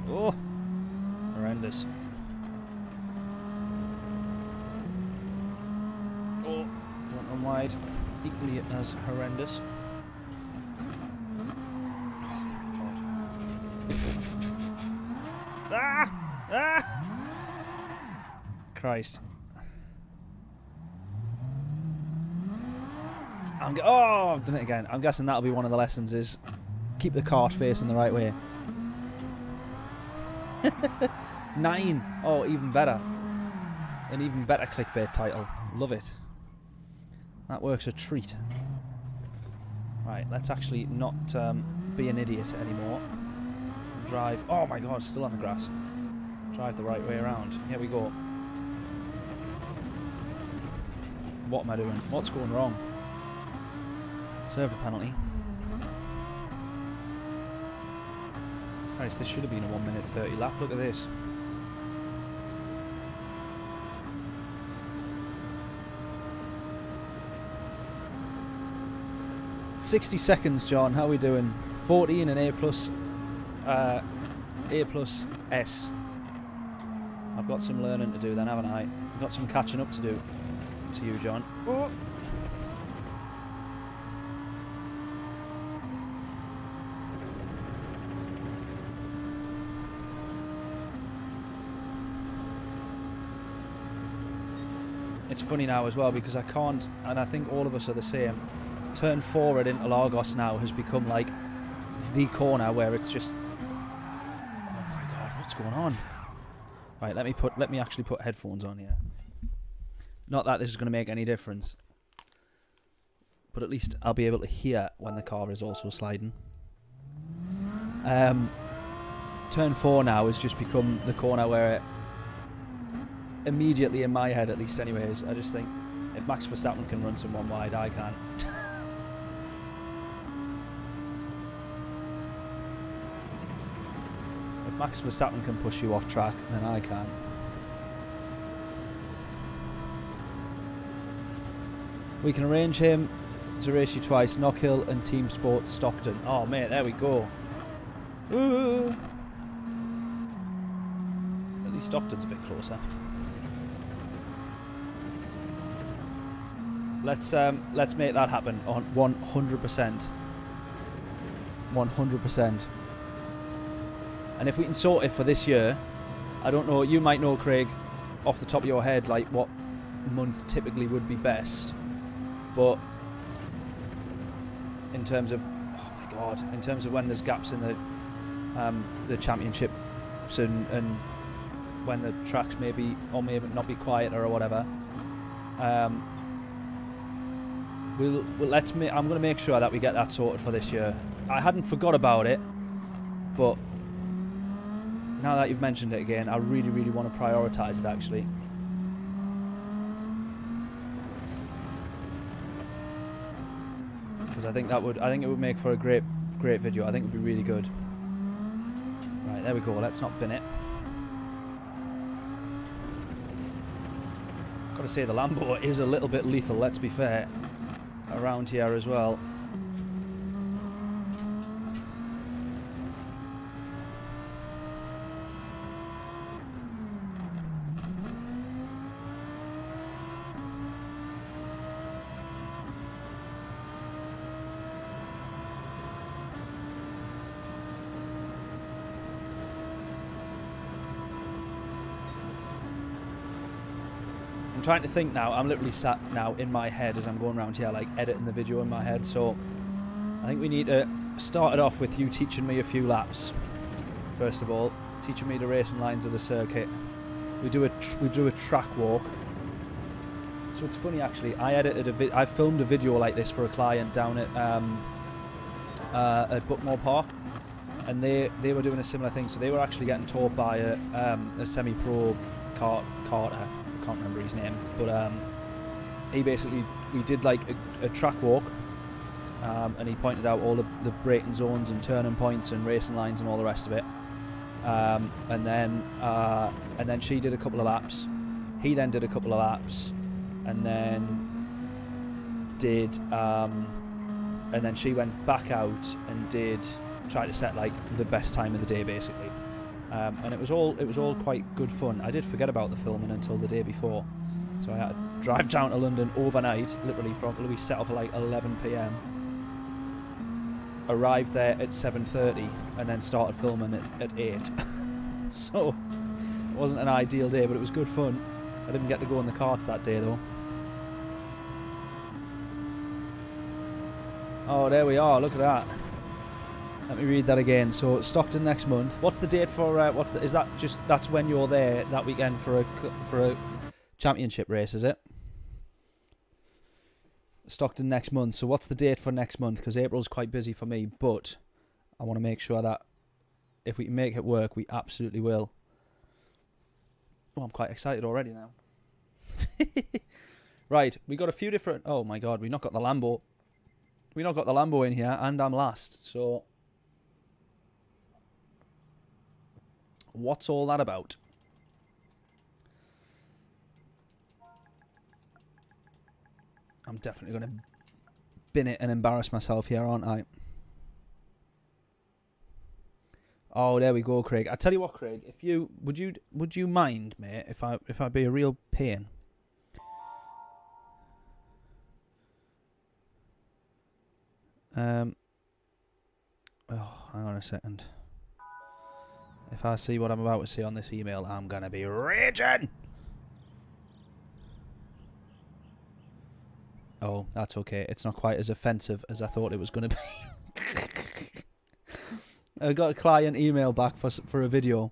Oh, horrendous. Oh, don't run wide. Equally as horrendous. Ah! Ah! Christ. Oh, I've done it again. I'm guessing that'll be one of the lessons is keep the cart facing the right way. 9. Oh, even better. An even better clickbait title. Love it. That works a treat. Right, let's actually not be an idiot anymore. Drive. Oh my god, still on the grass. Drive the right way around. Here we go. What am I doing? What's going wrong? Servo penalty. Christ, this should have been a 1 minute 30 lap. Look at this. $60 seconds, John. How are we doing? 14 and A plus S. I've got some learning to do then, haven't I? I've got some catching up to do to you, John. Oh. It's funny now as well because I can't, and I think all of us are the same, turn 4 at Interlagos now has become like the corner where it's just, oh my god, what's going on? Right, let me actually put headphones on here. Not that this is going to make any difference, but at least I'll be able to hear when the car is also sliding. Turn 4 now has just become the corner where immediately in my head, at least anyways, I just think if Max Verstappen can run someone wide, I can't. If Max Verstappen can push you off track, then I can. We can arrange him to race you twice, Knockhill and Team Sports Stockton. Oh mate, there we go. Ooh. At least Stockton's a bit closer. Let's make that happen on 100%. 100%. And if we can sort it for this year, I don't know, you might know, Craig, off the top of your head, like what month typically would be best. But in terms of, oh my god, in terms of when there's gaps in the championships and when the tracks may be or may not be quieter or whatever, I'm going to make sure that we get that sorted for this year. I hadn't forgot about it, but now that you've mentioned it again, I really, really want to prioritise it actually. Because I think it would make for a great video. I think it would be really good. Right, there we go. Let's not bin it. Got to say the Lambo is a little bit lethal. Let's be fair. Around here as well. Trying to think now. I'm literally sat now in my head as I'm going around here, like editing the video in my head. So I think we need to start it off with you teaching me a few laps. First of all, teaching me the racing lines of the circuit. We do a track walk. So it's funny actually. I filmed a video like this for a client down at Buckmore Park, and they were doing a similar thing. So they were actually getting taught by a semi-pro Carter. I can't remember his name, but he basically, we did like a track walk, and he pointed out all the braking zones and turning points and racing lines and all the rest of it. And then she did a couple of laps. He then did a couple of laps, and then she went back out and try to set like the best time of the day basically. And it was all quite good fun. I did forget about the filming until the day before, so I had to drive down to London overnight, literally we set off at like 11 p.m. arrived there at 7:30 and then started filming at 8. So it wasn't an ideal day, but it was good fun. I didn't get to go in the karts that day though. Oh, there we are, look at that. Let me read that again. So Stockton next month. What's the date for? Is that just that's when you're there that weekend for a championship race? Is it? Stockton next month. So what's the date for next month? Because April's quite busy for me, but I want to make sure that if we can make it work, we absolutely will. Oh, I'm quite excited already now. Right, we got a few different. Oh my God, we not got the Lambo. We not got the Lambo in here, and I'm last. So. What's all that about? I'm definitely going to bin it and embarrass myself here, aren't I? Oh, there we go, Craig. I tell you what, Craig. If you would you mind, mate, if I be a real pain? Oh, hang on a second. If I see what I'm about to see on this email, I'm going to be raging! Oh, that's okay. It's not quite as offensive as I thought it was going to be. I got a client email back for a video.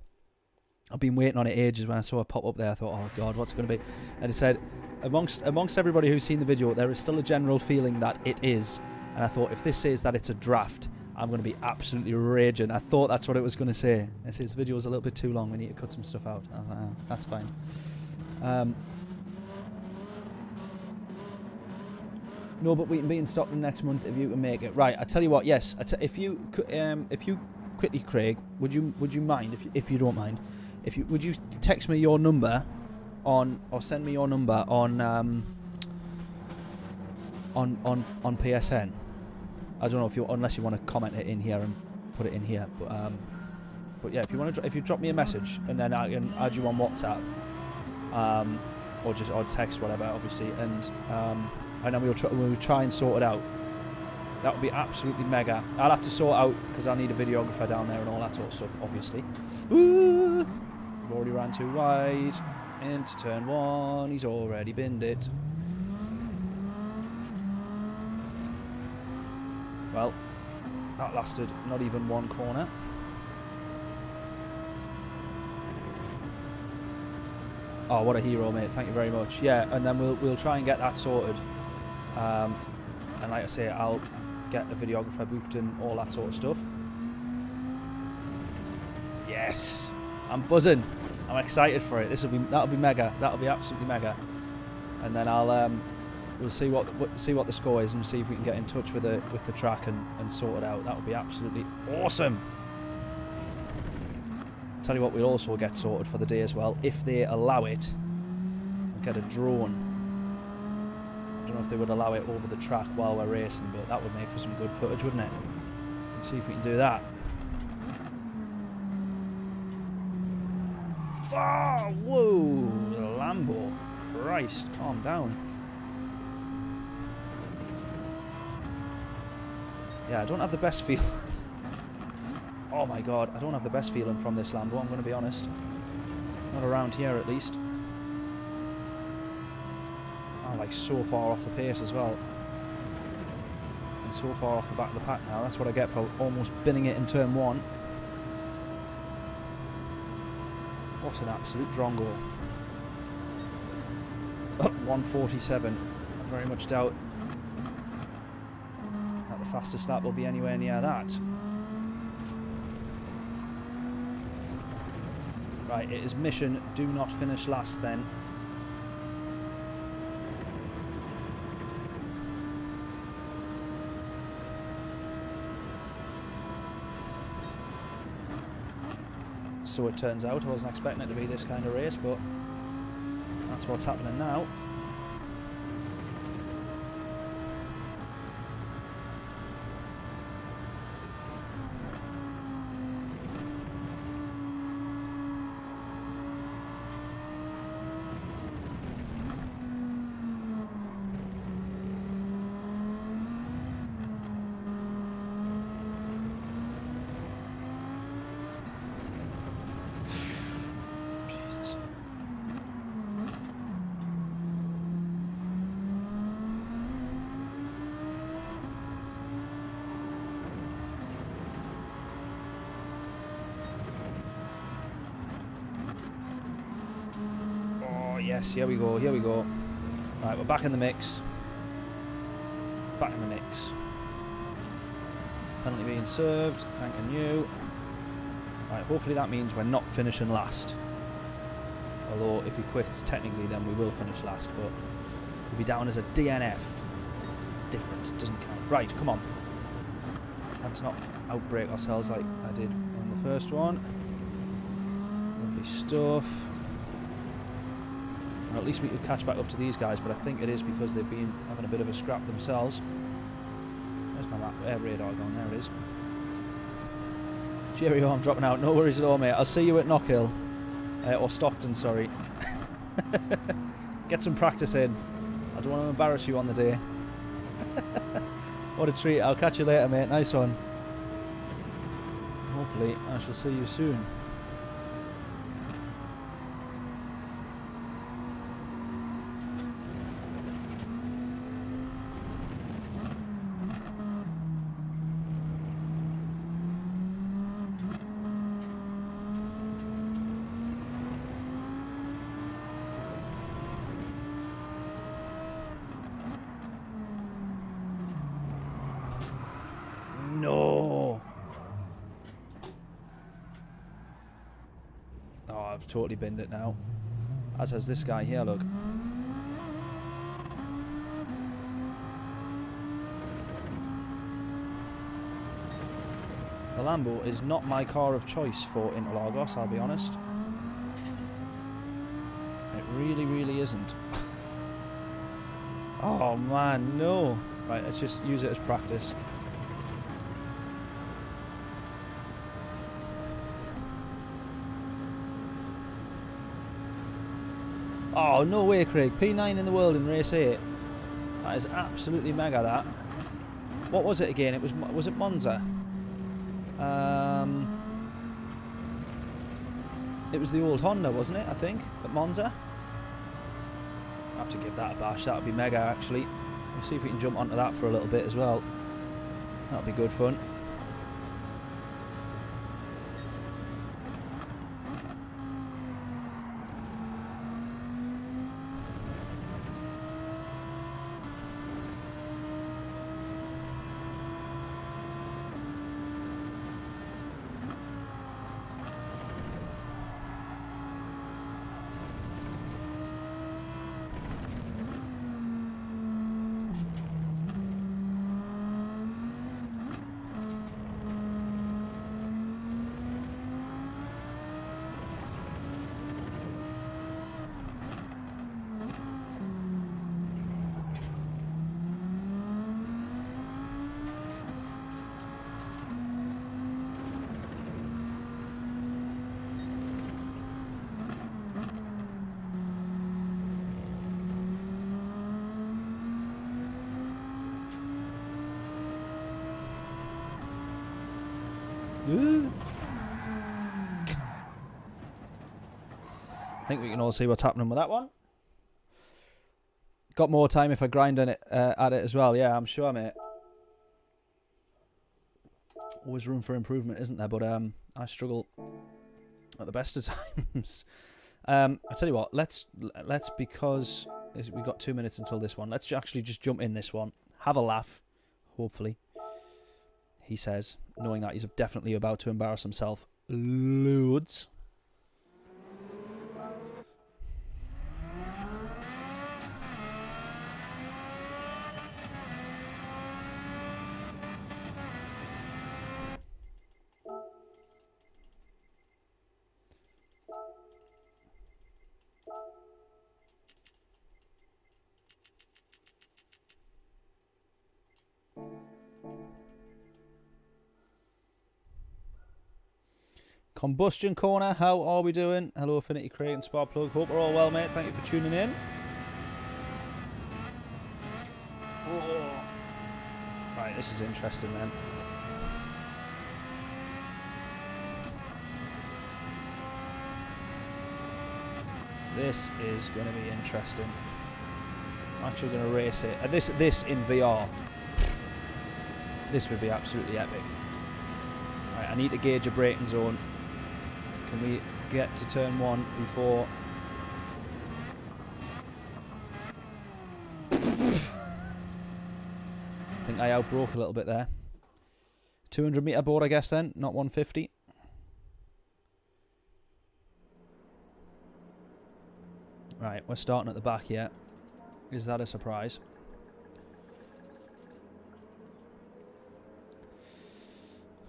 I've been waiting on it ages. When I saw it pop up there, I thought, oh God, what's it going to be? And it said, amongst everybody who's seen the video, there is still a general feeling that it is. And I thought, if this says that it's a draft, I'm going to be absolutely raging. I thought that's what it was going to say. It says, this video is a little bit too long. We need to cut some stuff out. I was like, oh, that's fine. No, but we can be in Stockton next month if you can make it. Right, I tell you what. Yes, if you quickly, Craig, would you mind if you don't mind, would you text me your number or send me your number on PSN? I don't know if unless you want to comment it in here and put it in here, but yeah, if you drop me a message and then I can add you on WhatsApp, or text, whatever, obviously, and then we'll try and sort it out. That would be absolutely mega. I'll have to sort out because I need a videographer down there and all that sort of stuff, obviously. Ooh, I've already ran too wide into turn 1. He's already binned it. Well, that lasted not even one corner. Oh, what a hero, mate! Thank you very much. Yeah, and then we'll try and get that sorted. And like I say, I'll get a videographer booked and all that sort of stuff. Yes, I'm buzzing. I'm excited for it. That'll be mega. That'll be absolutely mega. And then we'll see what the score is and see if we can get in touch with the track and sort it out. That would be absolutely awesome. Tell you what, we'll also get sorted for the day as well if they allow it. We'll get a drone. I don't know if they would allow it over the track while we're racing, but that would make for some good footage, wouldn't it? Let's see if we can do that. Oh, whoa, the Lambo. Christ, calm down. Yeah, I don't have the best feel. Oh my God, I don't have the best feeling from this Lambo, I'm going to be honest. Not around here, at least. I'm like so far off the pace as well. And so far off the back of the pack now. That's what I get for almost binning it in turn 1. What an absolute drongo. 147. I very much doubt that the fastest lap will be anywhere near that. Right, it is mission do not finish last then. So it turns out. I wasn't expecting it to be this kind of race, but that's what's happening now. Yes, here we go, here we go. Right, we're back in the mix. Back in the mix. Penalty being served, thanking you. Right, hopefully that means we're not finishing last. Although, if we quit, technically then we will finish last, but we'll be down as a DNF. It's different, it doesn't count. Right, come on. Let's not outbreak ourselves like I did in the first one. Lovely stuff. At least we could catch back up to these guys, but I think it is because they've been having a bit of a scrap themselves. Where's my map? Radar gone? There it is. Cheerio, I'm dropping out. No worries at all, mate. I'll see you at Knockhill. Or Stockton, sorry. Get some practice in. I don't want to embarrass you on the day. What a treat. I'll catch you later, mate. Nice one. Hopefully, I shall see you soon. No! Oh, I've totally binned it now. As has this guy here, look. The Lambo is not my car of choice for Interlagos, I'll be honest. It really, really isn't. Oh man, no. Right, let's just use it as practice. Oh, no way, Craig. P9 in the world in race 8. That is absolutely mega, that. What was it again? Was it Monza? It was the old Honda, wasn't it, I think, at Monza? I'll have to give that a bash. That would be mega, actually. We'll see if we can jump onto that for a little bit as well. That'll be good fun. I think we can all see what's happening with that one. Got more time if I grind on it, at it as well. Yeah, I'm sure, mate. Always room for improvement, isn't there? But I struggle at the best of times. I tell you what, let's because we've got 2 minutes until this one. Let's actually just jump in this one, have a laugh, hopefully. He says, knowing that he's definitely about to embarrass himself loads. Combustion corner, how are we doing? Hello, Affinity, Craig and Sparkplug. Hope we're all well, mate. Thank you for tuning in. Oh. Right, this is interesting then. This is going to be interesting. I'm actually going to race it. And this in VR. This would be absolutely epic. Right, I need to gauge a braking zone. Can we get to turn 1 before... I think I outbroke a little bit there. 200 metre board, I guess, then, not 150. Right, we're starting at the back here. Is that a surprise?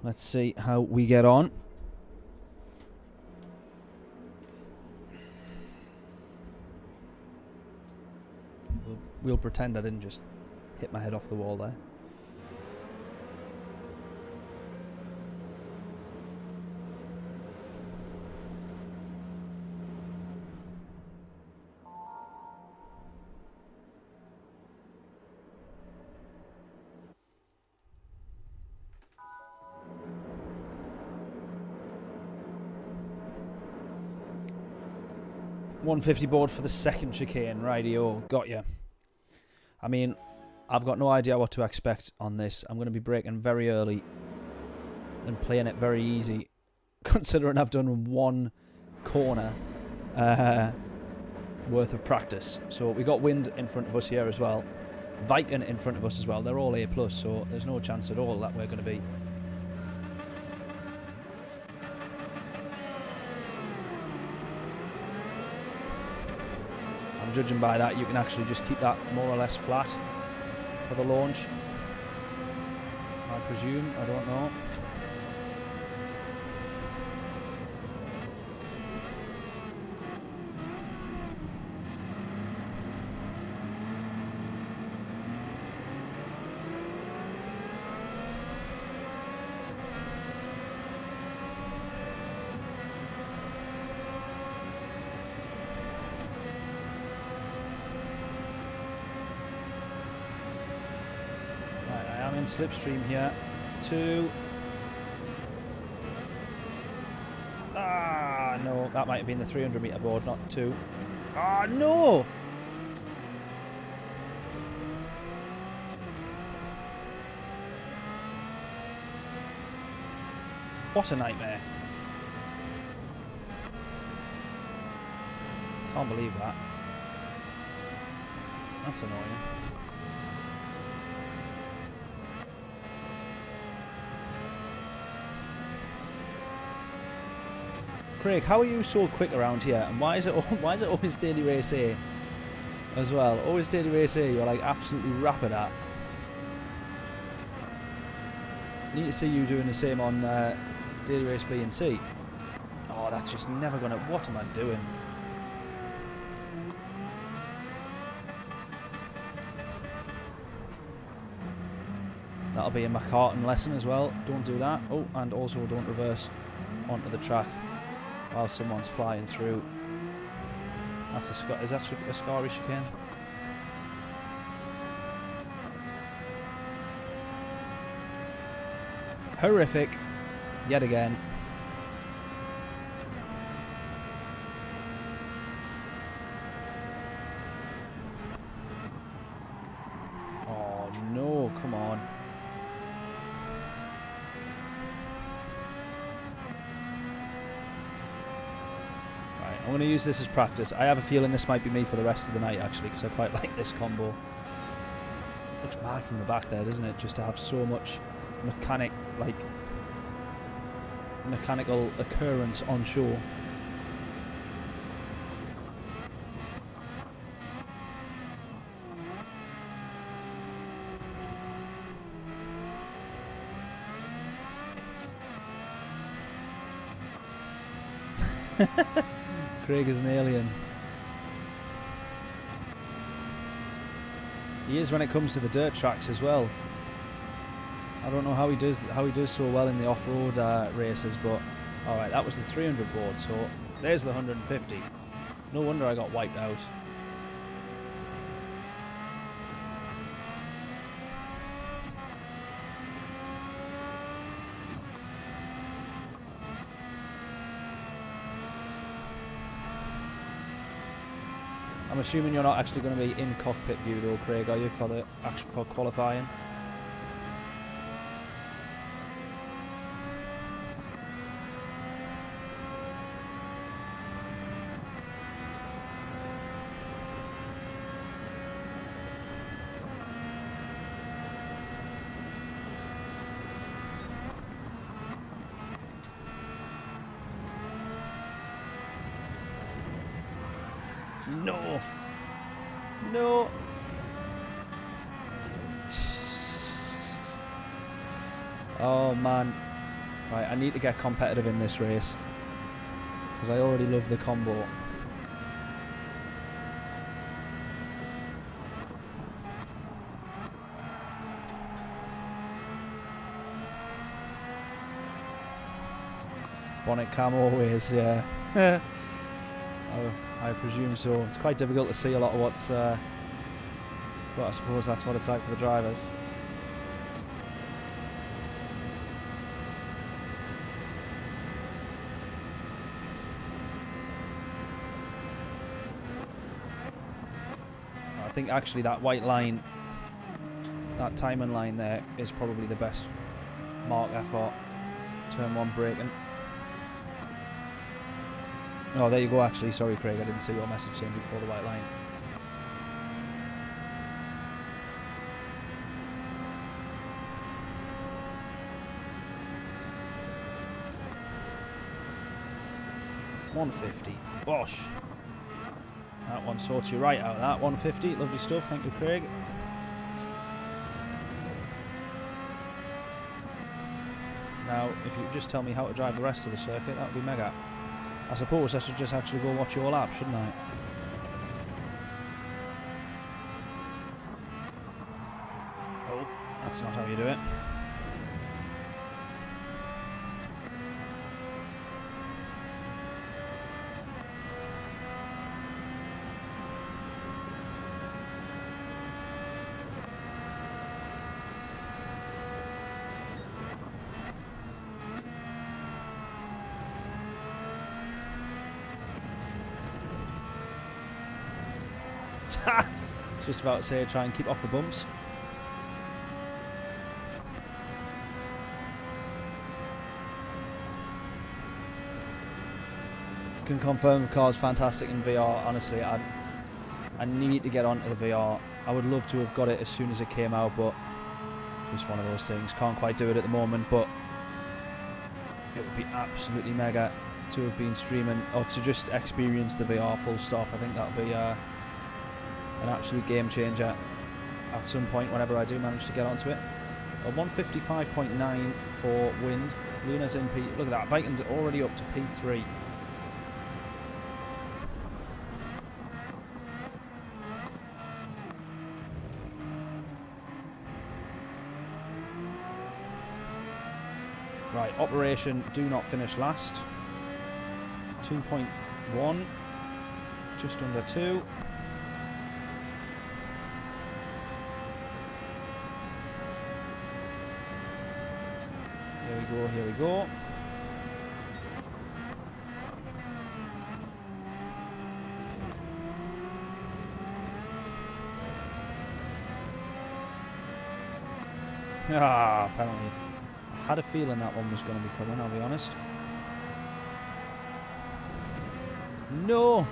Let's see how we get on. We'll pretend I didn't just hit my head off the wall there. $150 board for the second chicane, rightio, got you. I mean, I've got no idea what to expect on this. I'm going to be braking very early and playing it very easy, considering I've done one corner worth of practice. So we got wind in front of us here as well. Viking in front of us as well. They're all A+, so there's no chance at all that we're going to be. Judging by that, you can actually just keep that more or less flat for the launch, I presume. I don't know. Slipstream here. 2. Ah, no, that might have been the 300 metre board, not 2. Ah, no! What a nightmare. Can't believe that. That's annoying. Craig, how are you so quick around here? And why is it always Daily Race A as well? Always Daily Race A, you're like absolutely rapid at. Need to see you doing the same on Daily Race B and C. Oh, that's just never gonna... What am I doing? That'll be in my karting lesson as well. Don't do that. Oh, and also don't reverse onto the track while someone's flying through. That's a is that a Scary chicane? Horrific, yet again. Oh no, come on. I'm going to use this as practice. I have a feeling this might be me for the rest of the night, actually, because I quite like this combo. Looks mad from the back there, doesn't it? Just to have so much mechanical occurrence on shore. Craig is an alien. He is when it comes to the dirt tracks as well. I don't know how he does so well in the off-road races, but Alright, that was the 300 board, so there's the 150. No wonder I got wiped out. I'm assuming you're not actually going to be in cockpit view though, Craig, are you, for qualifying? No! No! Oh man. Right, I need to get competitive in this race. Because I already love the combo. Bonnet cam always, yeah. Oh, I presume so. It's quite difficult to see a lot of what's... but I suppose that's what it's like for the drivers. I think actually that white line, that timing line there, is probably the best marker for turn 1 braking. Oh, there you go, actually. Sorry, Craig, I didn't see your message saying before the white line. $150. Bosh. That one sorts you right out. That $150. Lovely stuff. Thank you, Craig. Now, if you just tell me how to drive the rest of the circuit, that would be mega. I suppose I should just actually go watch your lap, shouldn't I? Oh, that's not how you do it. Just about to say try and keep off the bumps. Can confirm the car's fantastic in VR. Honestly, I need to get onto the VR. I would love to have got it as soon as it came out, but just one of those things. Can't quite do it at the moment, but it would be absolutely mega to have been streaming or to just experience the VR full stop. I think that would be an absolute game changer at some point whenever I do manage to get onto it. A 155.9 for wind. Luna's in P. Look at that. Viking's already up to P3. Right, operation do not finish last. 2.1. Just under 2. Here we go. Ah, penalty. I had a feeling that one was going to be coming, I'll be honest. No!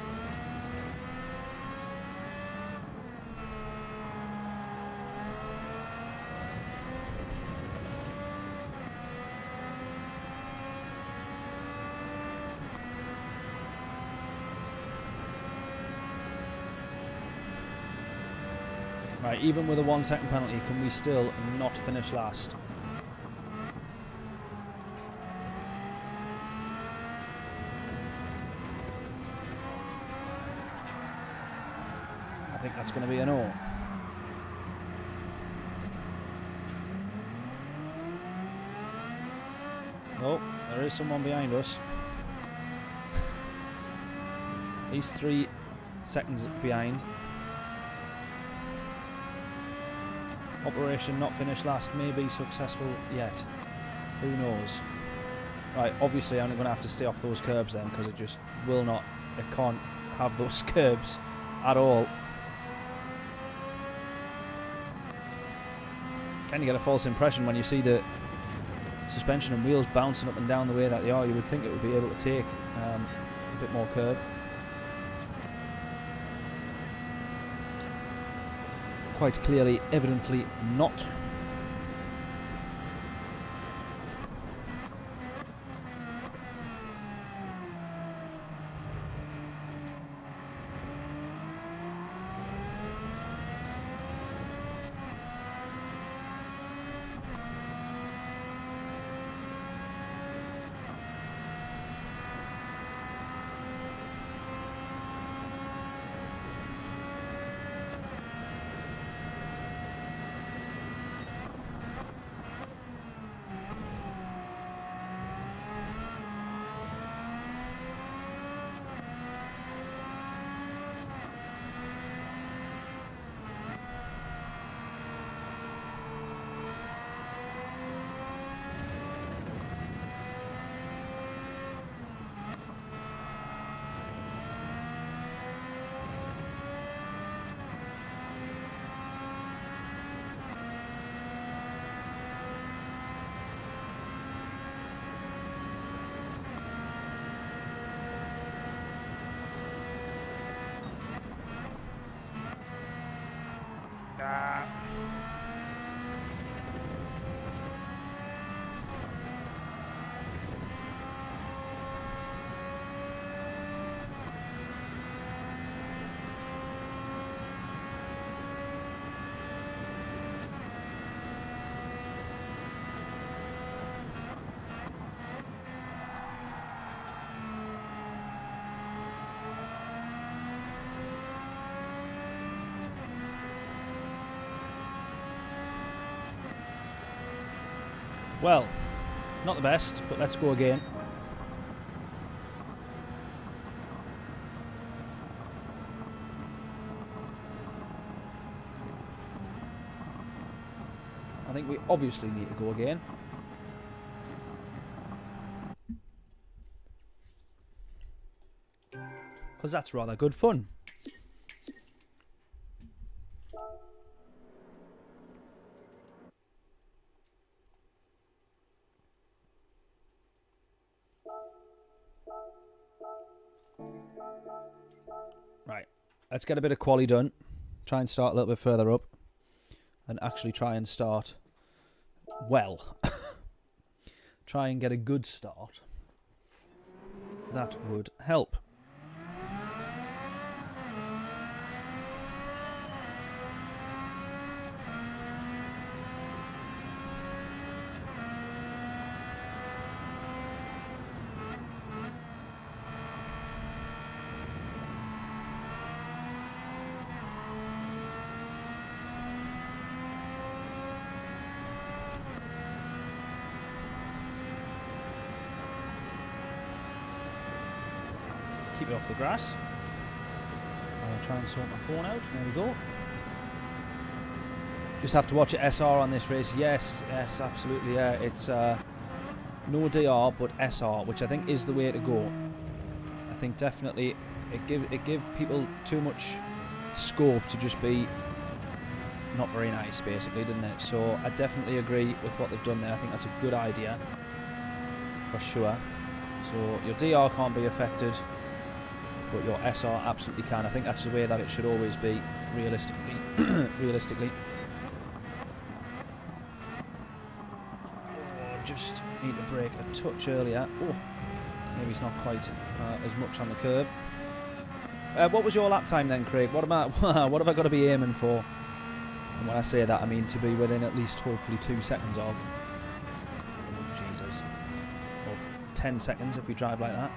Right, even with a 1 second penalty, can we still not finish last? I think that's going to be a no. Oh, there is someone behind us. He's 3 seconds behind. Operation not finished last may be successful yet. Who knows? Right, obviously I'm going to have to stay off those curbs then, because it just will not, it can't have those curbs at all. Can you get a false impression when you see the suspension and wheels bouncing up and down the way that they are? You would think it would be able to take a bit more curb. Quite clearly, evidently not. Well, not the best, but let's go again. I think we obviously need to go again. Because that's rather good fun. Right, let's get a bit of quali done. Try and start a little bit further up. And actually try and start well. Try and get a good start. That would help. Keep it off the grass. I'll try and sort my phone out. There we go. Just have to watch it SR on this race. Yes, yes, absolutely. Yeah, it's no DR but SR, which I think is the way to go. I think definitely it give people too much scope to just be not very nice, basically, didn't it? So I definitely agree with what they've done there. I think that's a good idea for sure. So your DR can't be affected, but your SR absolutely can. I think that's the way that it should always be, realistically. Realistically. Oh, just need to brake a touch earlier. Oh, maybe it's not quite as much on the curb. What was your lap time then, Craig? What have I got to be aiming for? And when I say that, I mean to be within at least, hopefully, 2 seconds of. Oh, Jesus. Or 10 seconds if we drive like that.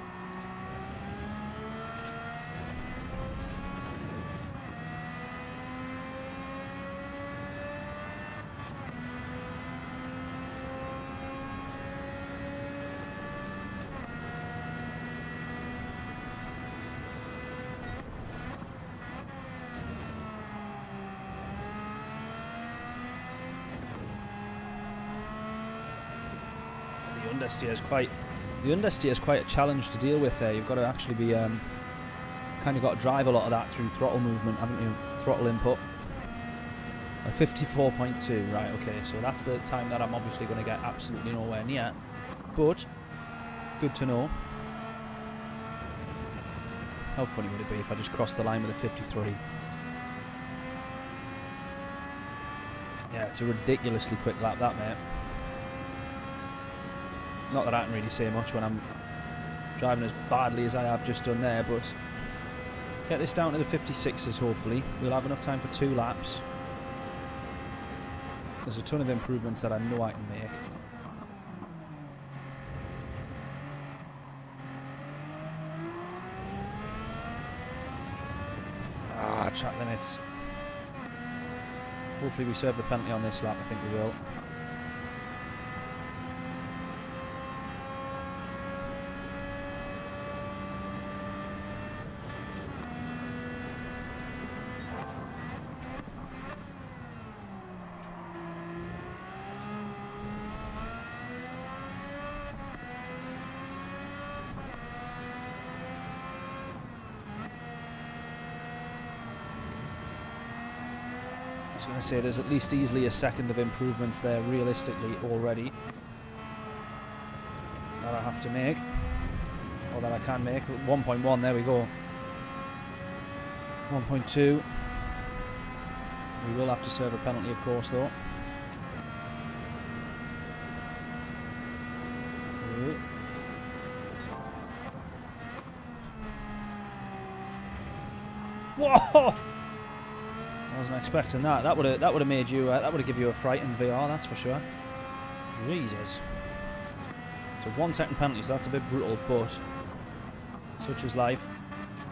understeer is quite a challenge to deal with there. You've got to actually be kind of got to drive a lot of that through throttle movement, haven't you? Throttle input. A 54.2, right? Okay, so that's the time that I'm obviously going to get absolutely nowhere near, but good to know. How funny would it be if I just crossed the line with a 53? Yeah, it's a ridiculously quick lap, that, mate. Not that I can really say much when I'm driving as badly as I have just done there, but get this down to the 56s, hopefully. We'll have enough time for 2 laps. There's a ton of improvements that I know I can make. Track limits. Hopefully we serve the penalty on this lap. I think we will. I was going to say there's at least easily a second of improvements there realistically already that I have to make, or that I can make. 1.1, there we go. 1.2. We will have to serve a penalty, of course, though. Whoa! I wasn't expecting that. That would have made you. That would have given you a fright in VR. That's for sure. Jesus. So 1 second penalty. So that's a bit brutal, but such is life.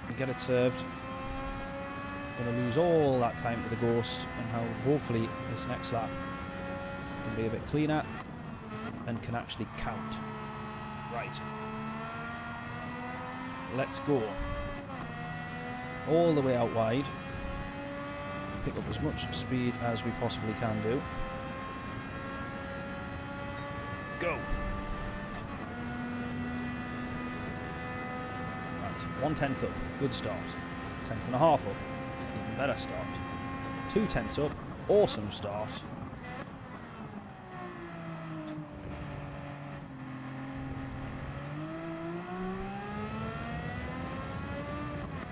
We get it served. Going to lose all that time to the ghost, and how hopefully this next lap can be a bit cleaner and can actually count. Right. Let's go. All the way out wide. Pick up as much speed as we possibly can do. Go! Right, 1/10 up, good start. 1/10.5 up, even better start. 2/10 up, awesome start.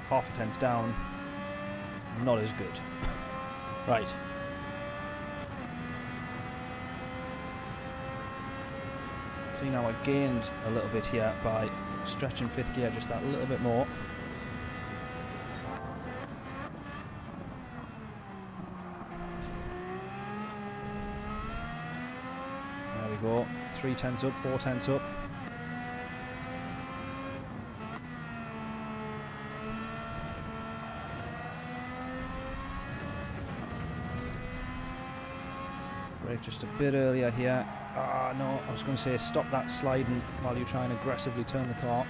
Half a tenth down, not as good. Right. See, now I gained a little bit here by stretching 5th gear just that little bit more. There we go. 3/10 up, 4/10 up. Just a bit earlier here. Ah, no, I was going to say stop that sliding while you try and aggressively turn the car.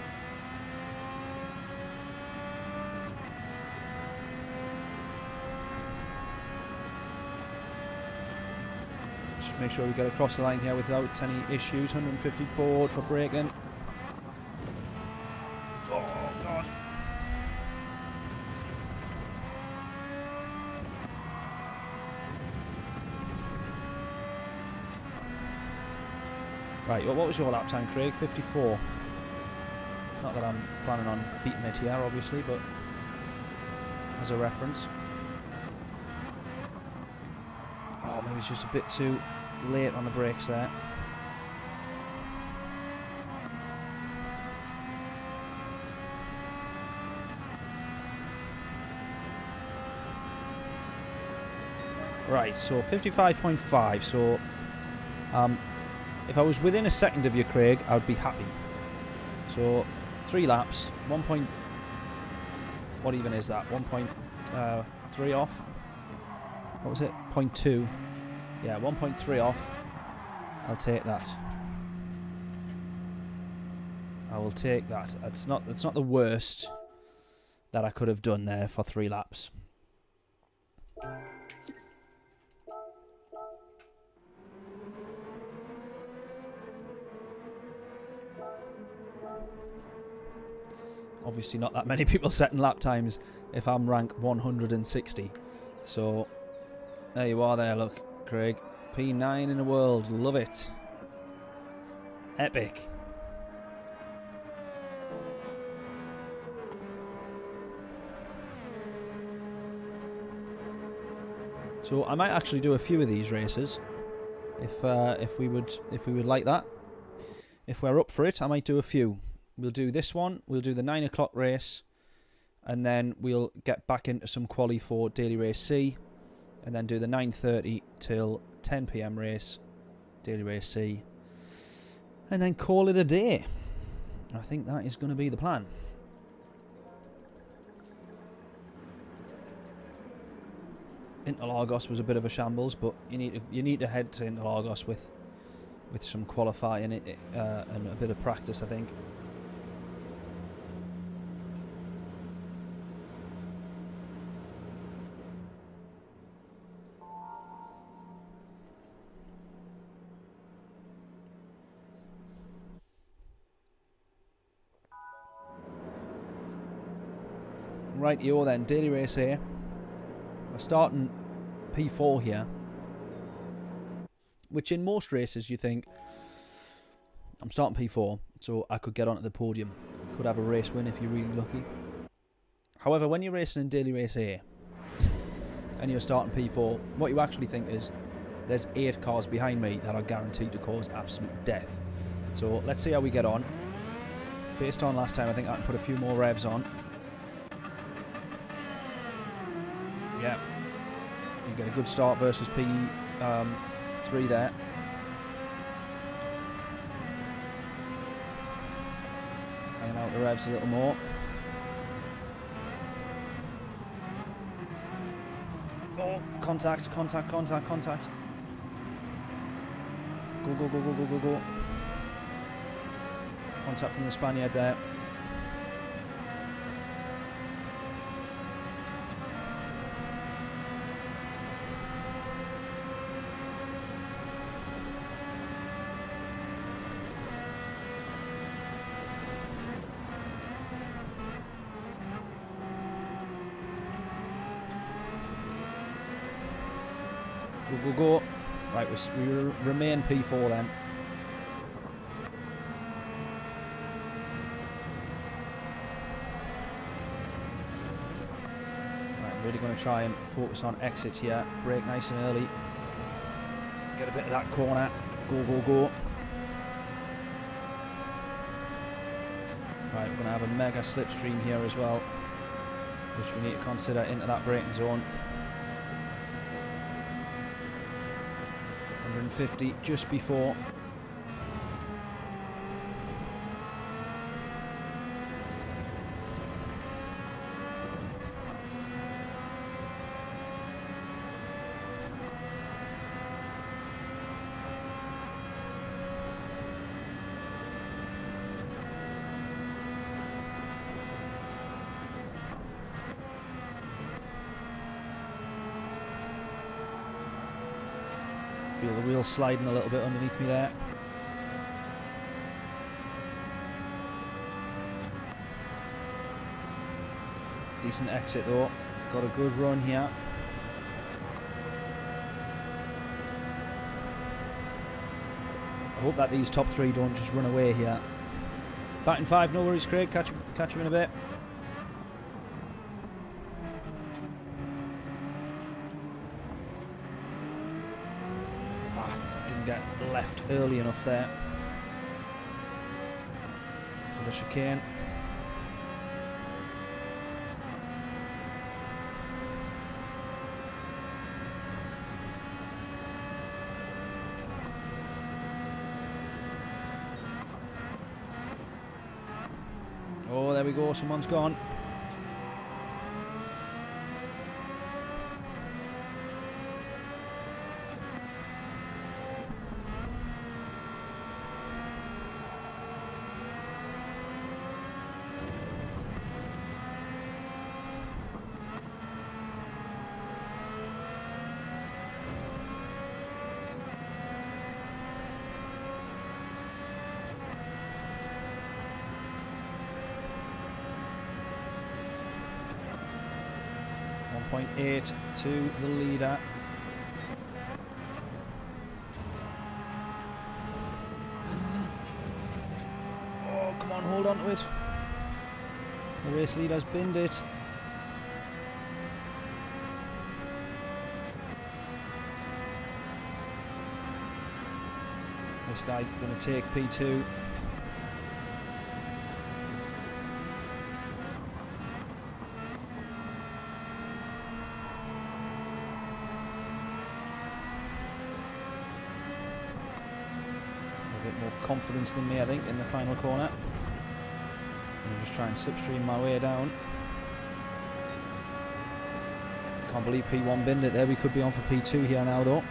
Just make sure we get across the line here without any issues. 150 board for braking. Oh, God. Right, well, what was your lap time, Craig? 54. Not that I'm planning on beating it here, obviously, but as a reference. Oh, maybe it's just a bit too late on the brakes there. Right, so 55.5, so if I was within a second of you, Craig, I would be happy. So 3 laps, 1 point, what even is that? 1.3 off? What was it? 0.2. Yeah, 1.3 off. I'll take that. I will take that. It's not the worst that I could have done there for 3 laps. obviously not that many people setting lap times if I'm rank 160. So there you are there, look, Craig. P9 in the world. Love it. Epic. So I might actually do a few of these races if we would like that. If we're up for it, I might do a few. We'll do this one, we'll do the 9 o'clock race, and then we'll get back into some quali for Daily Race C, and then do the 9:30 till 10 PM race, Daily Race C, and then call it a day. I think that is going to be the plan. Interlagos was a bit of a shambles, but you need to head to Interlagos with some qualifying and a bit of practice, I think. Rightio then, Daily Race A. We're starting P4 here, which in most races you think, I'm starting P4, so I could get onto the podium. Could have a race win if you're really lucky. However, when you're racing in Daily Race A and you're starting P4, what you actually think is, there's 8 cars behind me that are guaranteed to cause absolute death. So let's see how we get on. Based on last time, I think I can put a few more revs on. Yeah, you get a good start versus P3 there. Hanging out the revs a little more. Oh, contact, contact, contact, contact. Go, go, go, go, go, go, go. Contact from the Spaniard there. Go, go, go. Right, we remain P4 then. Right, I'm really going to try and focus on exits here. Brake nice and early. Get a bit of that corner. Go, go, go. Right, we're going to have a mega slipstream here as well, which we need to consider into that braking zone. 150 just before. Feel the wheel sliding a little bit underneath me there. Decent exit though. Got a good run here. I hope that these top 3 don't just run away here. Back in 5, no worries, Craig. Catch you in a bit. Get left early enough there for the chicane. Oh, there we go, someone's gone. 1.8 to the leader. Oh, come on, hold on to it. The race leader's binned it. This guy going to take P2. A bit more confidence than me, I think, in the final corner. I'll just try and slipstream my way down. Can't believe P1 binned it there. We could be on for P2 here now, though.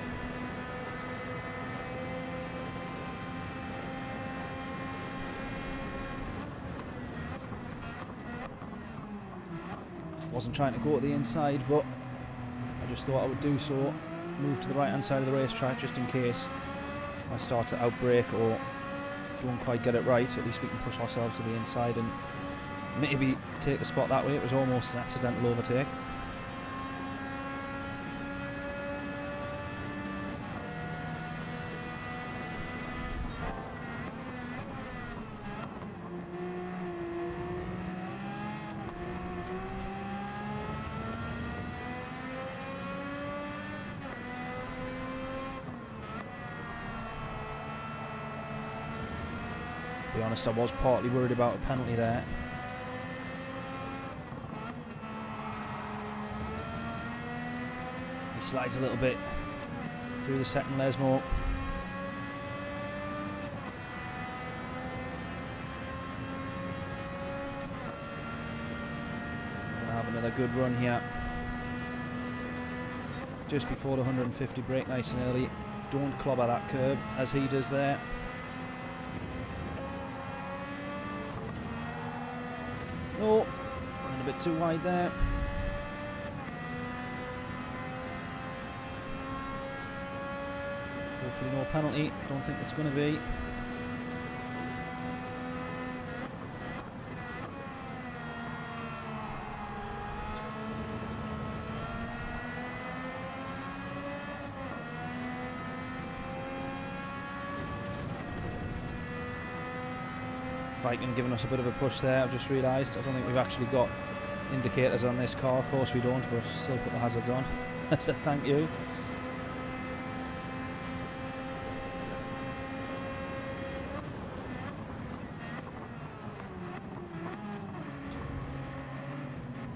Wasn't trying to go to the inside, but I just thought I would do so. Move to the right hand side of the racetrack just in case I start to outbrake or don't quite get it right. At least we can push ourselves to the inside and maybe take the spot that way. It was almost an accidental overtake. To be honest, I was partly worried about a penalty there. He slides a little bit through the second Lesmo. We'll have another good run here. Just before the 150, brake nice and early. Don't clobber that curb as he does there. Oh, running a bit too wide there. Hopefully no penalty. Don't think it's going to be. Viking giving us a bit of a push there. I've just realised I don't think we've actually got indicators on this car. Of course we don't, but still put the hazards on. So thank you.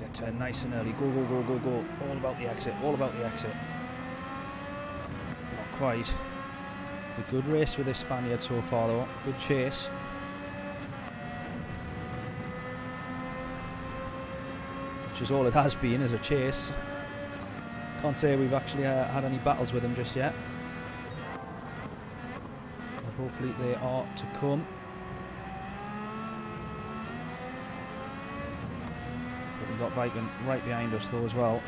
Get turned nice and early. Go, go, go, go, go. All about the exit. All about the exit. Not quite. It's a good race with this Spaniard so far though. Good chase. Which is all it has been, is a chase. Can't say we've actually had any battles with him just yet. But hopefully they are to come. But we've got Viking right behind us though as well.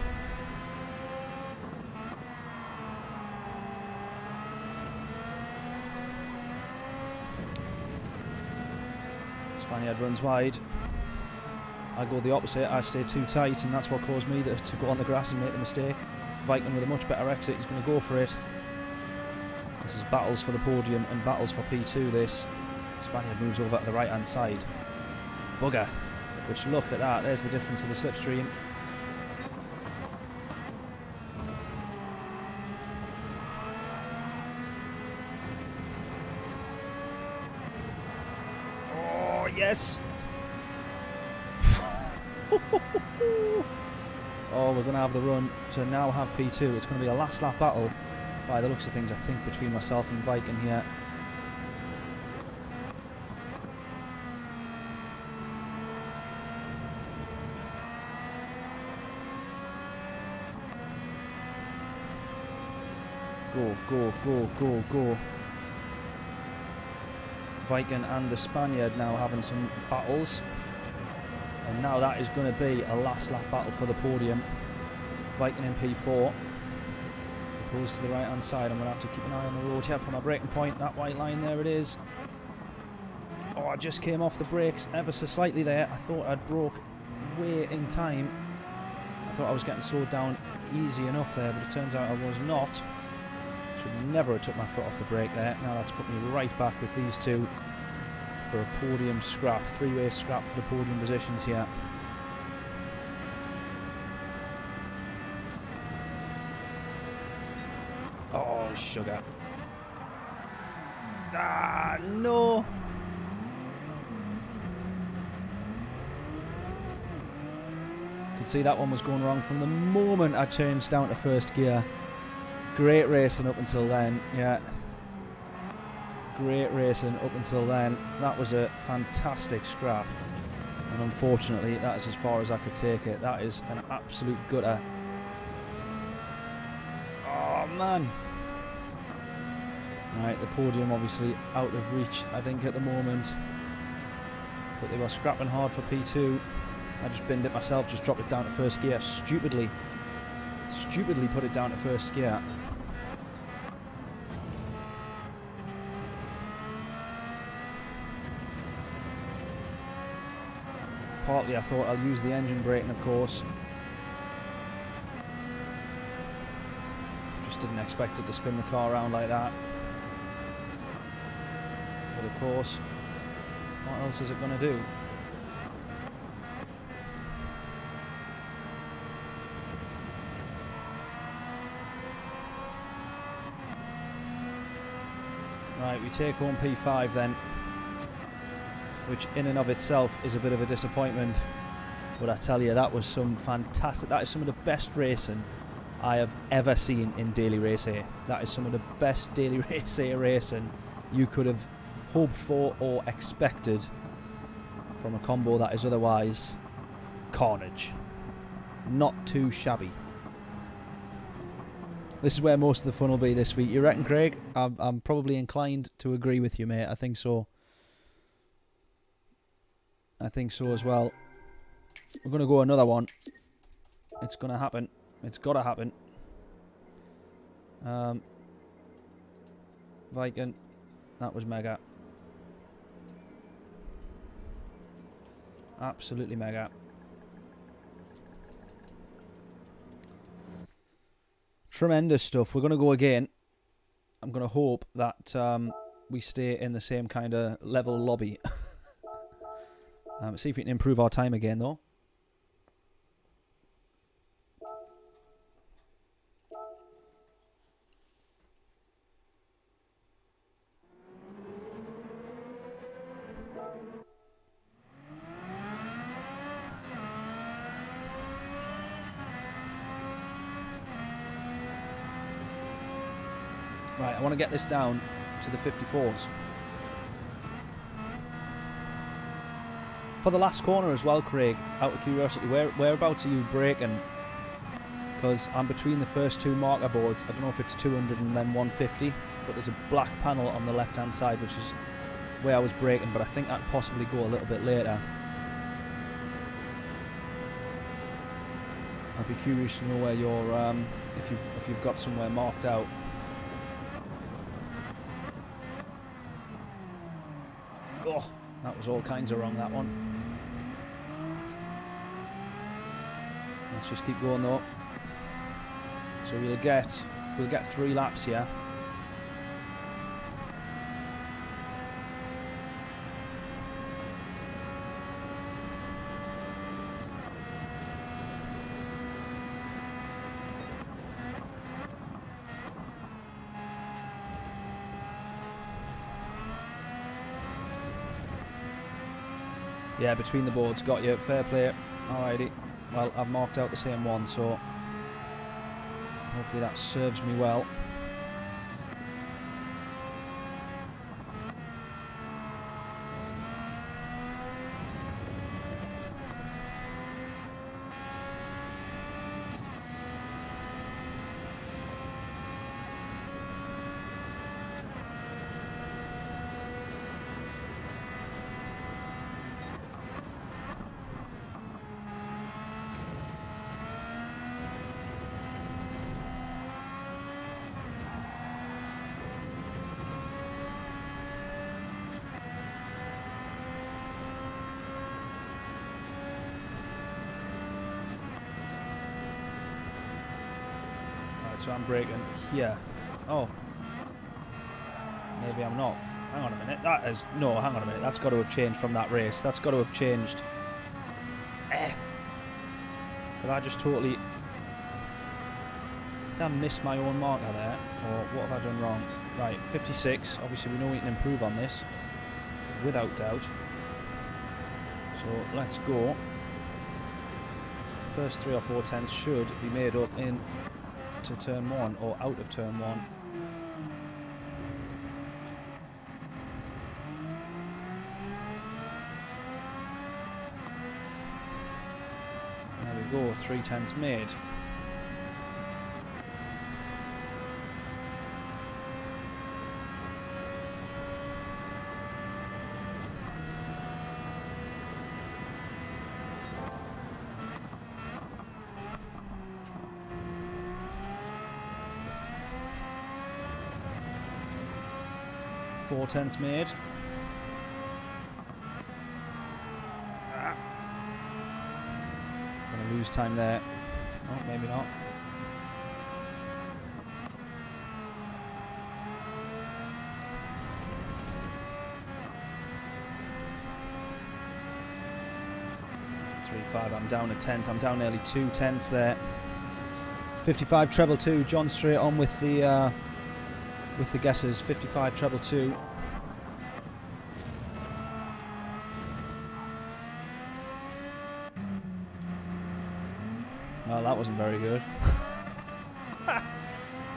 Spaniard runs wide. I go the opposite, I stay too tight, and that's what caused me to go on the grass and make the mistake. Viking with a much better exit, he's going to go for it. This is battles for the podium and battles for P2 this. Spaniard moves over to the right hand side. Bugger. Which, look at that, there's the difference of the slipstream. Oh, yes! Oh, we're going to have the run to now have P2. It's going to be a last lap battle by the looks of things, I think, between myself and Viking here. Go, go, go, go, go. Viking and the Spaniard now having some battles. And now that is going to be a last lap battle for the podium. Viking in P4. Pulls to the right hand side. I'm going to have to keep an eye on the road here for my braking point. That white line, there it is. Oh, I just came off the brakes ever so slightly there. I thought I'd broke way in time. I Thought I was getting slowed down easy enough there, but it turns out I was not. Should never have took my foot off the brake there. Now that's put me right back with these two for a podium scrap. Three-way scrap for the podium positions here. Oh, sugar. Ah, no. Could see that one was going wrong from the moment I changed down to first gear. Great racing up until then, yeah. Great racing up until then. That was a fantastic scrap. And unfortunately, that is as far as I could take it. That is an absolute gutter. Oh, man. Right, the podium obviously out of reach, I think, at the moment. But they were scrapping hard for P2. I just binned it myself, just dropped it down to first gear. Stupidly put it down to first gear. Partly I thought I'll use the engine braking, of course. Just didn't expect it to spin the car around like that. But of course, what else is it going to do? Right, we take home P5 then, which in and of itself is a bit of a disappointment. But I tell you, that was some fantastic, that is some of the best racing I have ever seen in Daily Race A. That is some of the best Daily Race A racing you could have hoped for or expected from a combo that is otherwise carnage. Not too shabby. This is where most of the fun will be this week. You reckon, Craig? I'm probably inclined to agree with you, mate. I think so. I think so as well. We're going to go another one. It's going to happen. It's got to happen. Viking. That was mega. Absolutely mega. Tremendous stuff. We're going to go again. I'm going to hope that we stay in the same kind of level lobby. See if we can improve our time again, though. Right, I want to get this down to the 54s. For the last corner as well, Craig, out of curiosity, whereabouts are you braking? Because I'm between the first two marker boards. I don't know if it's 200 and then 150, but there's a black panel on the left-hand side, which is where I was braking, but I think I'd possibly go a little bit later. I'd be curious to know where you're, if you've got somewhere marked out. Oh, that was all kinds of wrong, that one. Let's just keep going though. So we'll get 3 laps here. Yeah, between the boards, got you. Fair play. Alrighty. Well, I've marked out the same one, so hopefully that serves me well. so I'm braking here. Oh. Maybe I'm not. Hang on a minute. That is... No, hang on a minute. That's got to have changed from that race. That's got to have changed. Have I just totally... Did I miss my own marker there? Or what have I done wrong? Right, 56. Obviously, we know we can improve on this. Without doubt. So, let's go. First 3 or 4 tenths should be made up in to turn 1 or out of turn 1. There we go, 3 tenths made. Four tenths made. Gonna lose time there. Oh, maybe not. Three, 5. I'm down a tenth. I'm down nearly 2 tenths there. 55 treble 2. John straight on with the guesses. 55 treble 2. Well, that wasn't very good.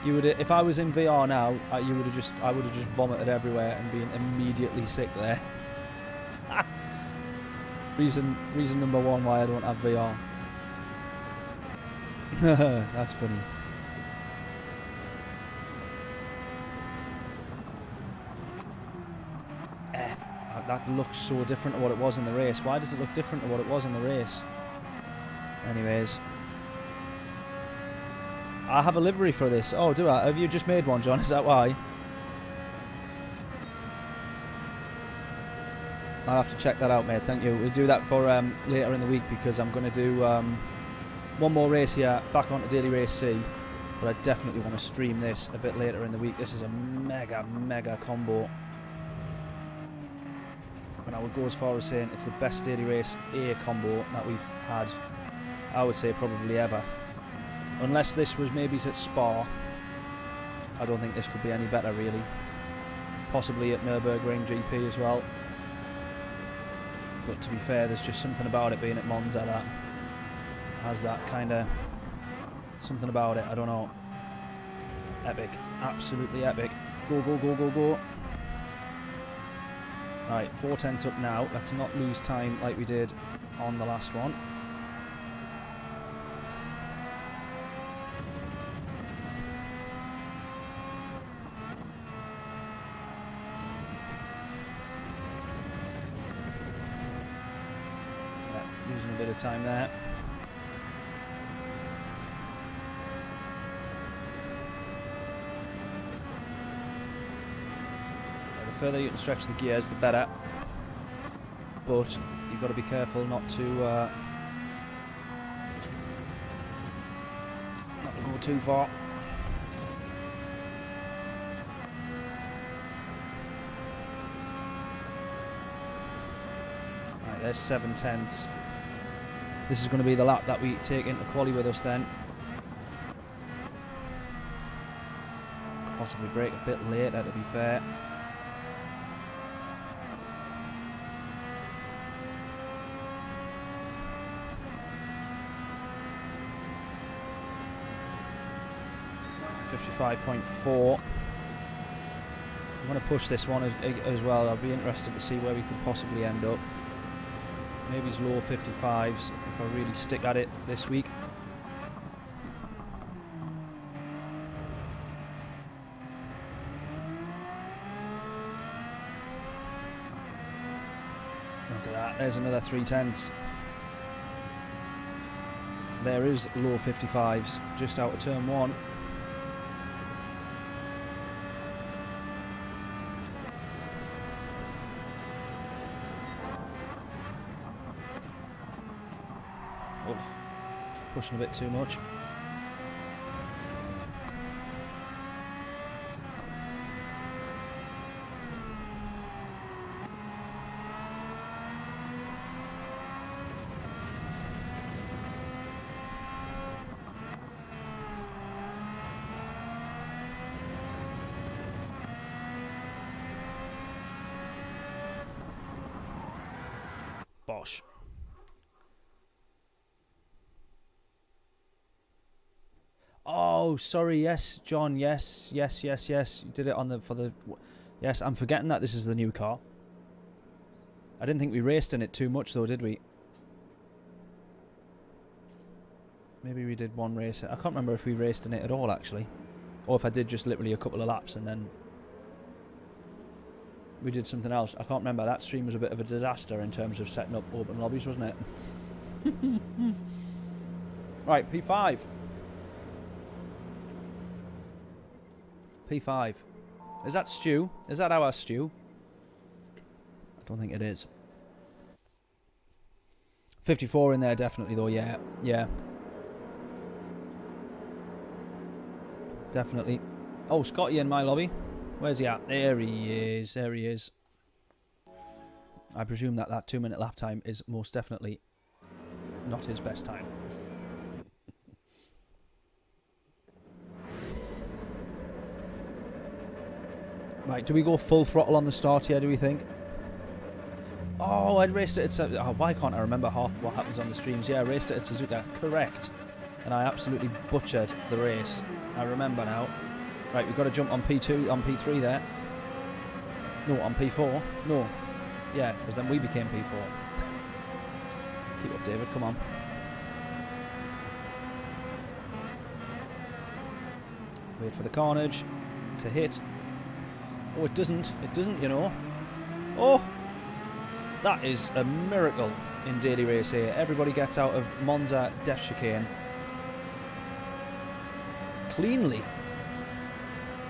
You would, if I was in VR now, I would have just vomited everywhere and been immediately sick there. reason number 1 why I don't have VR. That's funny. That looks so different to what it was in the race. Why does it look different to what it was in the race? Anyways. I have a livery for this. Oh, do I? Have you just made one, John? Is that why? I'll have to check that out, mate. Thank you. We'll do that for later in the week because I'm going to do one more race here, back onto Daily Race C. But I definitely want to stream this a bit later in the week. This is a mega combo. And I would go as far as saying it's the best Daily Race A combo that we've had, I would say, probably ever. Unless this was maybe at Spa, I don't think this could be any better, really. Possibly at Nürburgring GP as well. But to be fair, there's just something about it being at Monza that has that kind of... something about it, I don't know. Epic. Absolutely epic. Go, go, go, go, go. Right, 4 tenths up now. Let's not lose time like we did on the last one. Yeah, losing a bit of time there. The further you can stretch the gears, the better. But you've got to be careful not to go too far. Right, there's 7 tenths. This is going to be the lap that we take into quali with us then. Could possibly break a bit later, to be fair. .4. I'm going to push this one as well. I'll be interested to see where we could possibly end up. Maybe it's low 55s if I really stick at it this week. Look at that. There's another 3 tenths. There is low 55s just out of turn 1. Pushing a bit too much. gosh. Oh, sorry. Yes, John. Yes. You did it on the Yes, I'm forgetting that this is the new car. I didn't think we raced in it too much though, did we? Maybe we did one race. I can't remember if we raced in it at all, actually. Or if I did just literally a couple of laps and then we did something else. I can't remember. That stream was a bit of a disaster in terms of setting up open lobbies, wasn't it? Right, P5. P5. Is that Stu? Is that our Stu? I don't think it is. 54 in there definitely though, yeah. Yeah. Definitely. Oh, Scotty in my lobby. Where's he at? There he is. There he is. I presume that 2-minute lap time is most definitely not his best time. Right, do we go full throttle on the start here, do we think? Oh, I'd raced it at... Oh, why can't I remember half what happens on the streams? Yeah, I raced it at Suzuka. Correct. And I absolutely butchered the race. I remember now. Right, we've got to jump on P2, on P3 there. No, on P4. No. Yeah, because then we became P4. Keep up, David. Come on. Wait for the carnage to hit. Oh, it doesn't. It doesn't, you know. Oh! That is a miracle in daily race here. Everybody gets out of Monza Death Chicane cleanly.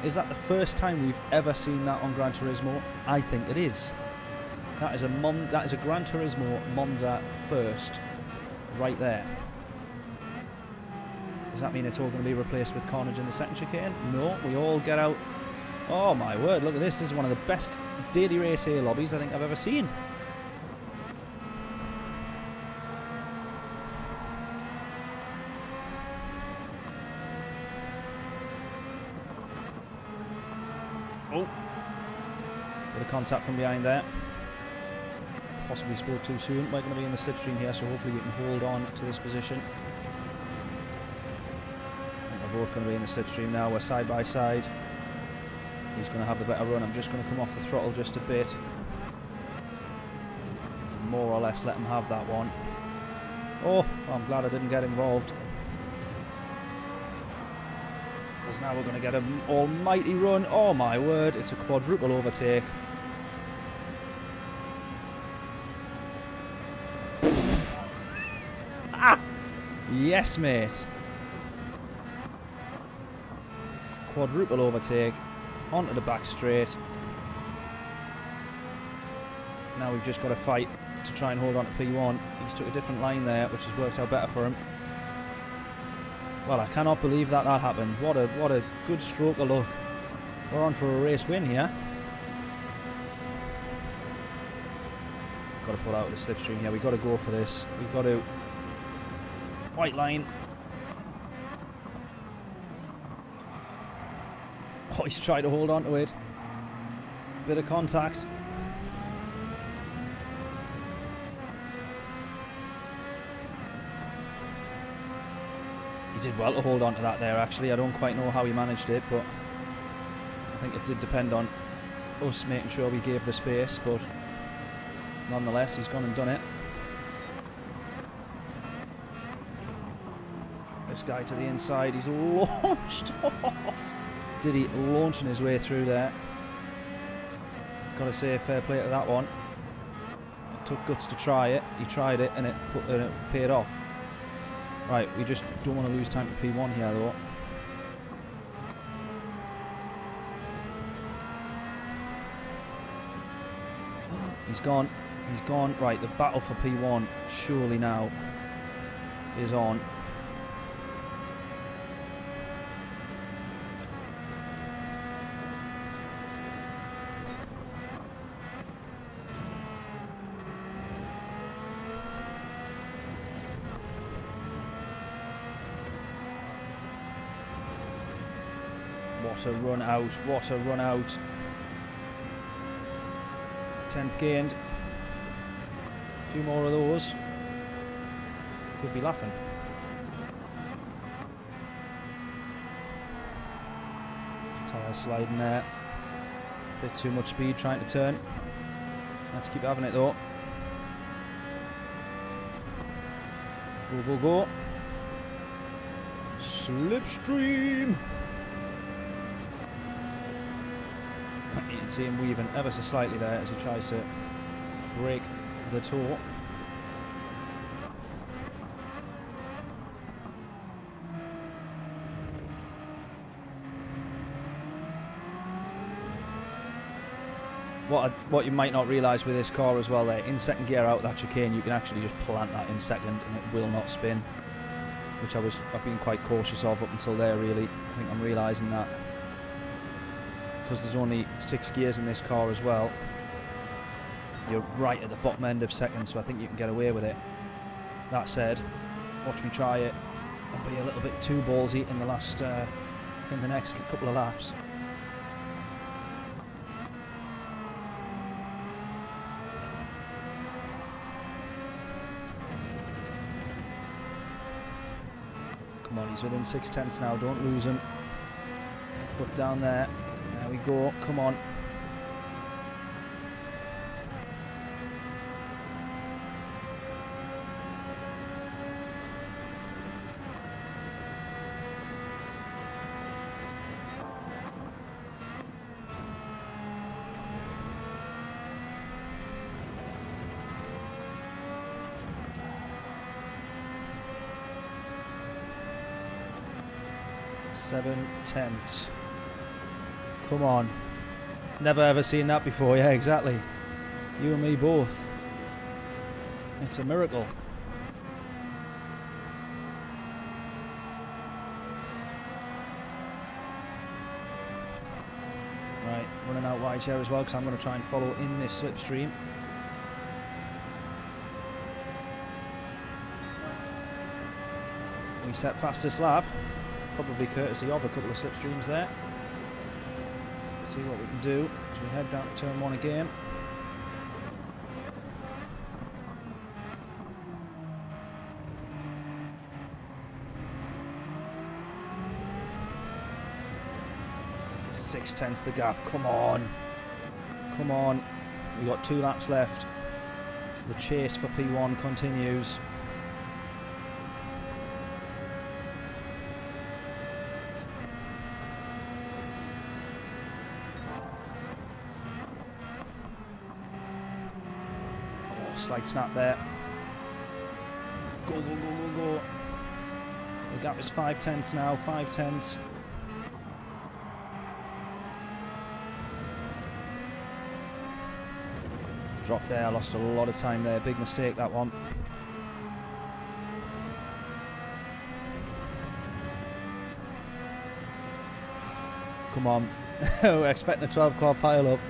Is that the first time we've ever seen that on Gran Turismo? I think it is. That is a Gran Turismo Monza first, right there. Does that mean it's all going to be replaced with carnage in the second chicane? No, we all get out. Oh my word! Look at this. This is one of the best daily race A lobbies I think I've ever seen. Oh, bit of contact from behind there. Possibly spoke too soon. We're going to be in the slipstream here, so hopefully we can hold on to this position. I think we're both going to be in the slipstream now. We're side by side. He's going to have the better run. I'm just going to come off the throttle just a bit. More or less let him have that one. Oh, I'm glad I didn't get involved. Because now we're going to get an almighty run. Oh my word, it's a quadruple overtake. Ah! Yes, mate. Quadruple overtake. Onto the back straight. Now we've just got to fight to try and hold on to P1. He's took a different line there, which has worked out better for him. Well, I cannot believe that happened. What a good stroke of luck. We're on for a race win here. Got to pull out of the slipstream here. We've got to go for this. We've got to... White line. Oh, he's trying to hold on to it. Bit of contact. He did well to hold on to that there, actually. I don't quite know how he managed it, but I think it did depend on us making sure we gave the space, but nonetheless, he's gone and done it. This guy to the inside, he's launched. Did he launching his way through there? Got to say fair play to that one. It took guts to try it. He tried it and it paid off. Right, we just don't want to lose time to P1 here though. He's gone. He's gone. Right, the battle for P1 surely now is on. What a run out, what a run out. 10th gained. A few more of those. Could be laughing. Tyre sliding there. Bit too much speed trying to turn. Let's keep having it though. Go, go, go. Slipstream. You can see him weaving ever so slightly there as he tries to break the toe. What you might not realise with this car as well there, in second gear out that chicane you can actually just plant that in second and it will not spin. Which I've been quite cautious of up until there really. I think I'm realising that. Because there's only 6 gears in this car as well. You're right at the bottom end of second, so I think you can get away with it. That said, watch me try it and be a little bit too ballsy in the next couple of laps. Come on, he's within 6/10 now, don't lose him. Foot down there. There we go, come on. Seven tenths. Come on. Never ever seen that before. Yeah, exactly. You and me both. It's a miracle. Right, running out wide here as well because I'm going to try and follow in this slipstream. We set fastest lap. Probably courtesy of a couple of slipstreams there. See what we can do as we head down to turn 1 again. Six tenths the gap. Come on. Come on. We've got 2 laps left. The chase for P1 continues. Slight snap there. Go, go, go, go, go. The gap is 5 tenths now, 5 tenths. Drop there, I lost a lot of time there. Big mistake, that one. Come on. We're expecting a 12 car pile up.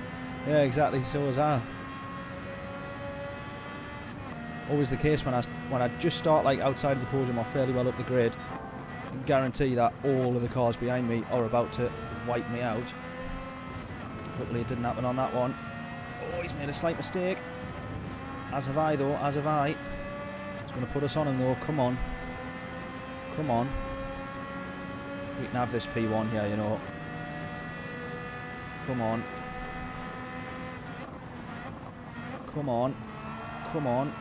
Yeah, exactly, so was I. Always the case when I just start like outside of the podium or fairly well up the grid. I can guarantee that all of the cars behind me are about to wipe me out. Luckily it didn't happen on that one. Oh, he's made a slight mistake. As have I though, as have I. It's going to put us on him though, come on. Come on. We can have this P1 here, you know. Come on. Come on. Come on.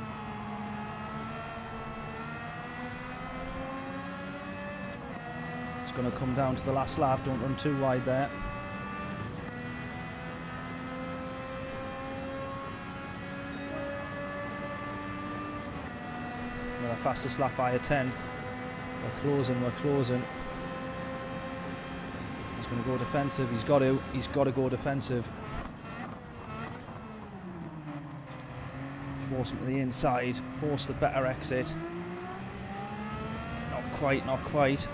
It's going to come down to the last lap. Don't run too wide there. Well, the fastest lap by a 10th. We're closing, we're closing. He's going to go defensive. He's got to go defensive. Force him to the inside. Force the better exit. Not quite, not quite.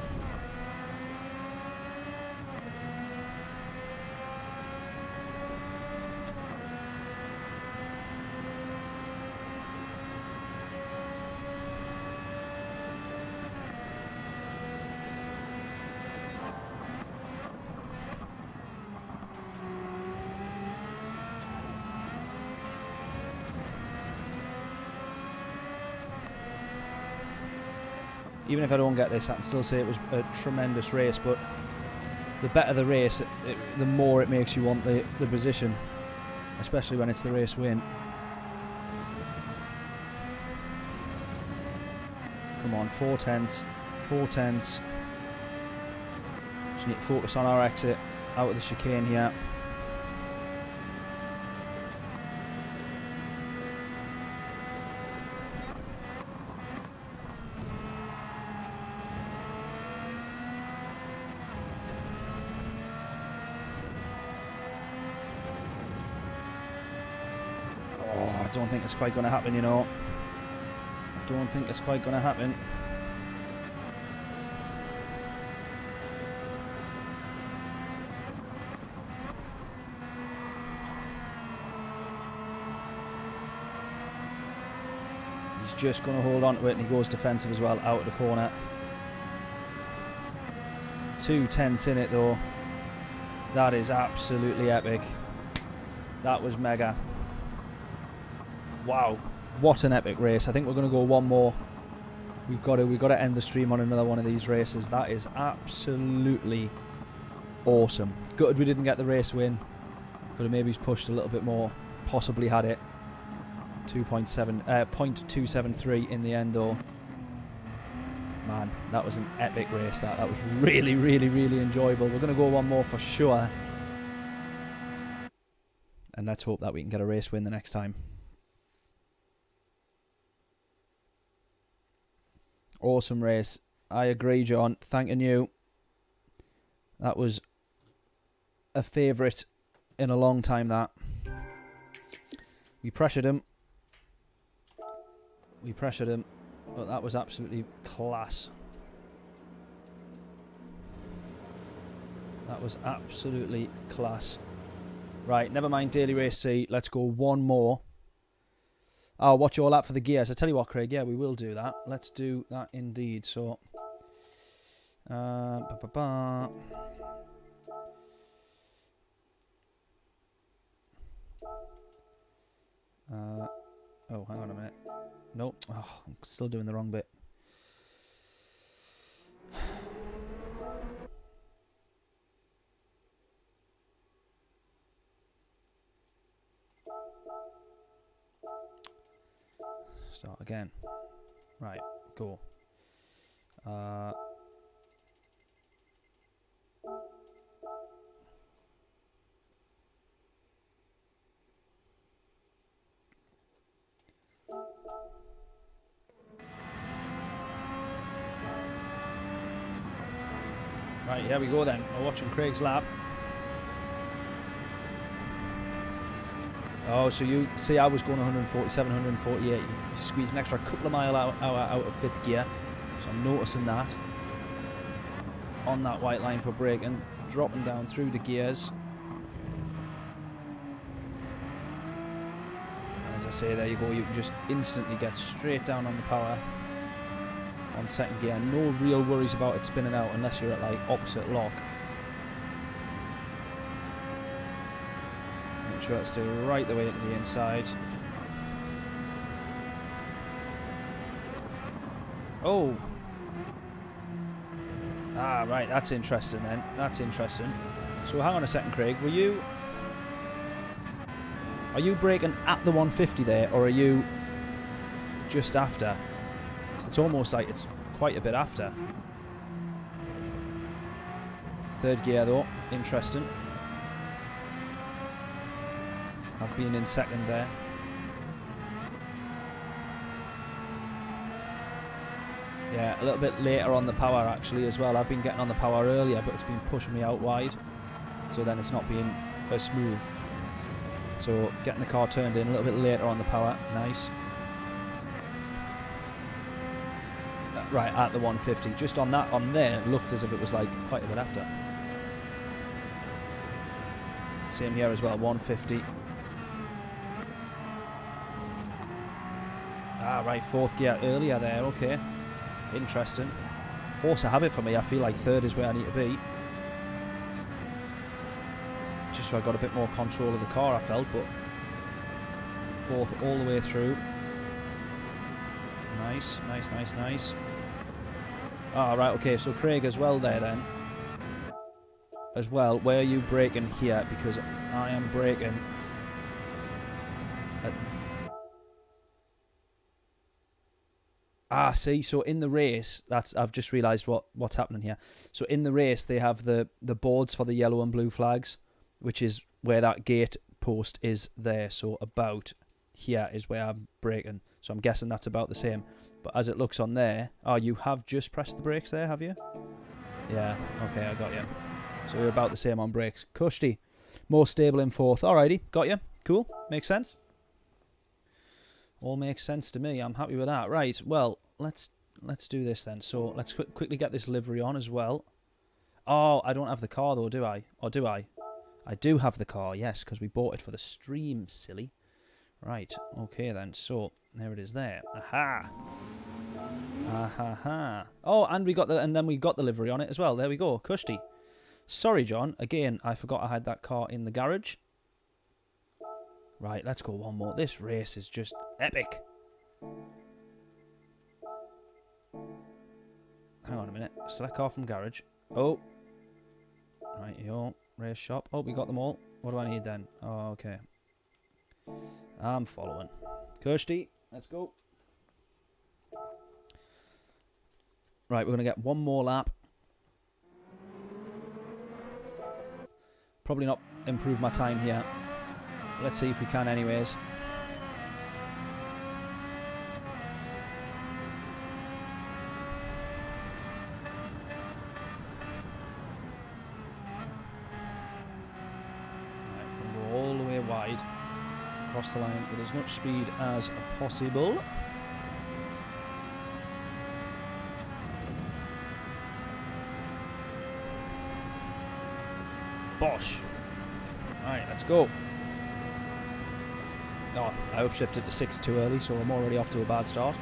Even if I don't get this, I can still say it was a tremendous race, but the better the race, the more it makes you want the position, especially when it's the race win. Come on, 4 tenths, 4 tenths. Just need to focus on our exit out of the chicane here. I don't think it's quite going to happen, you know. I don't think it's quite going to happen. He's just going to hold on to it, and he goes defensive as well, out of the corner. 2 tenths in it, though. That is absolutely epic. That was mega. Wow, what an epic race. I think we're going to go one more. We've got to end the stream on another one of these races. That is absolutely awesome. Gutted we didn't get the race win. Could have maybe pushed a little bit more. Possibly had it. 0.273 in the end, though. Man, that was an epic race. That was really, really, really enjoyable. We're going to go one more for sure. And let's hope that we can get a race win the next time. Awesome race. I agree, John. Thanking you. That was a favourite in a long time, that. We pressured him. We pressured him. But that was absolutely class. That was absolutely class. Right, never mind Daily Race C. Let's go one more. Oh, watch your lap for the gears. I tell you what, Craig, yeah, we will do that. Let's do that indeed. So, oh, hang on a minute. Nope. Oh, I'm still doing the wrong bit. Start again. Right, go. Right, here we go then. We're watching Craig's lap. Oh, so you see I was going 147, 148. You squeezed an extra couple of miles out of 5th gear. So I'm noticing that. On that white line for braking. Dropping down through the gears. As I say, there you go. You can just instantly get straight down on the power. On 2nd gear. No real worries about it spinning out unless you're at like opposite lock. Make sure to stay right the way to the inside. Oh! Ah, right, that's interesting then. That's interesting. So hang on a second, Craig. Are you braking at the 150 there, or are you just after? So it's almost like it's quite a bit after. 3rd gear though, interesting. I've been in 2nd there. Yeah, a little bit later on the power actually as well. I've been getting on the power earlier, but it's been pushing me out wide. So then it's not being as smooth. So getting the car turned in a little bit later on the power. Nice. Right, at the 150. Just on that, on there, it looked as if it was like quite a bit after. Same here as well, 150. Ah, right, 4th gear earlier there, okay. Interesting. Force of habit for me, I feel like 3rd is where I need to be. Just so I got a bit more control of the car, I felt, but 4th all the way through. Nice, nice, nice, nice. Oh, right, okay, so Craig as well there then. As well, where are you braking here? Because I am braking at... Ah, see, so in the race, I've just realised what's happening here. So in the race, they have the boards for the yellow and blue flags, which is where that gate post is there. So about here is where I'm braking. So I'm guessing that's about the same. But as it looks on there... Oh, you have just pressed the brakes there, have you? Yeah, okay, I got you. So you're about the same on brakes. Cushy. More stable in fourth. Alrighty, got you. Cool. Makes sense. All makes sense to me. I'm happy with that. Right, well, let's do this then. So let's quickly get this livery on as well. Oh, I don't have the car though, do I? Or do I? I do have the car, yes, because we bought it for the stream, silly. Right, okay then. So there it is there. Aha! Aha! Oh, and then we got the livery on it as well. There we go. Cushy. Sorry, John. Again, I forgot I had that car in the garage. Right, let's go one more. This race is just epic. Hang on a minute. Select car from garage. Oh. Right, yo. Race shop. Oh, we got them all. What do I need then? Oh, okay. I'm following. Kirsty, let's go. Right, we're going to get one more lap. Probably not improve my time here. Let's see if we can anyways. Right, we're going to go all the way wide. Across the line with as much speed as possible. Bosh. Alright, let's go. Oh, I upshifted to 6 too early, so I'm already off to a bad start.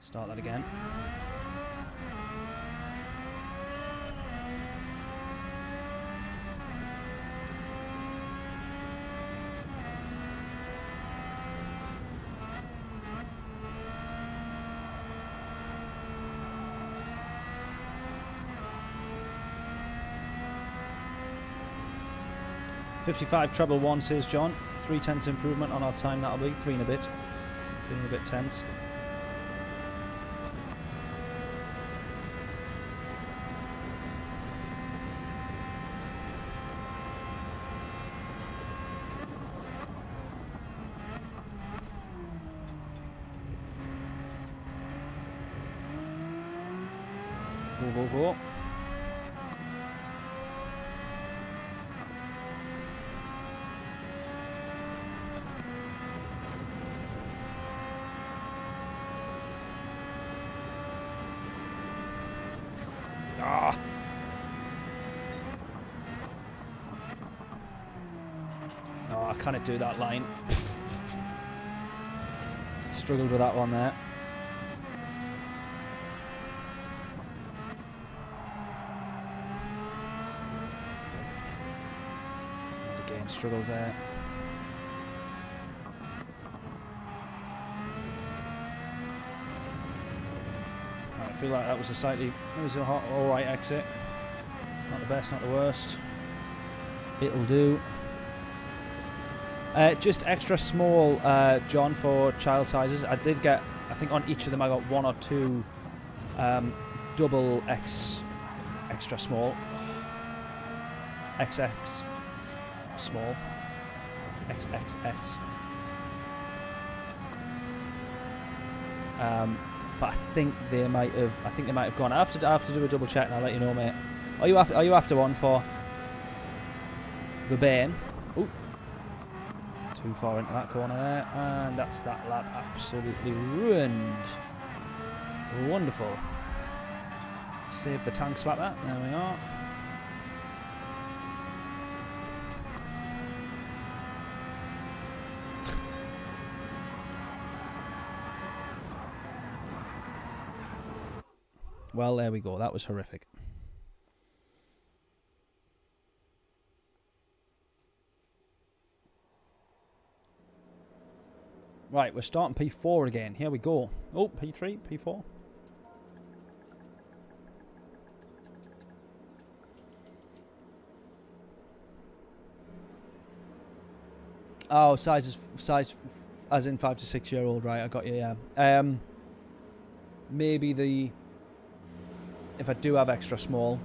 Start that again. .55 treble 1 says John. 3/10 improvement on our time, that'll be 3 and a bit. 3 and a bit tenths. Go, go, go. Ah. No, I can't do that line. Struggled with that one there. And again, struggled there. I feel like that was it was a alright exit. Not the best, not the worst. It'll do. Just extra small, John, for child sizes. I did get, I think on each of them I got 1 or 2 double X extra small. XX small. XXS. But I think they might have gone. I have to do a double check and I'll let you know, mate. Are you after one for the Bane? Ooh. Too far into that corner there, and that's that lap absolutely ruined. Wonderful. Save the tank slap that. There we are. Well, there we go. That was horrific. Right, we're starting P4 again. Here we go. Oh, P3, P4. Oh, size as in 5 to 6 year old, right? I got you. Yeah. Maybe if I do have extra small,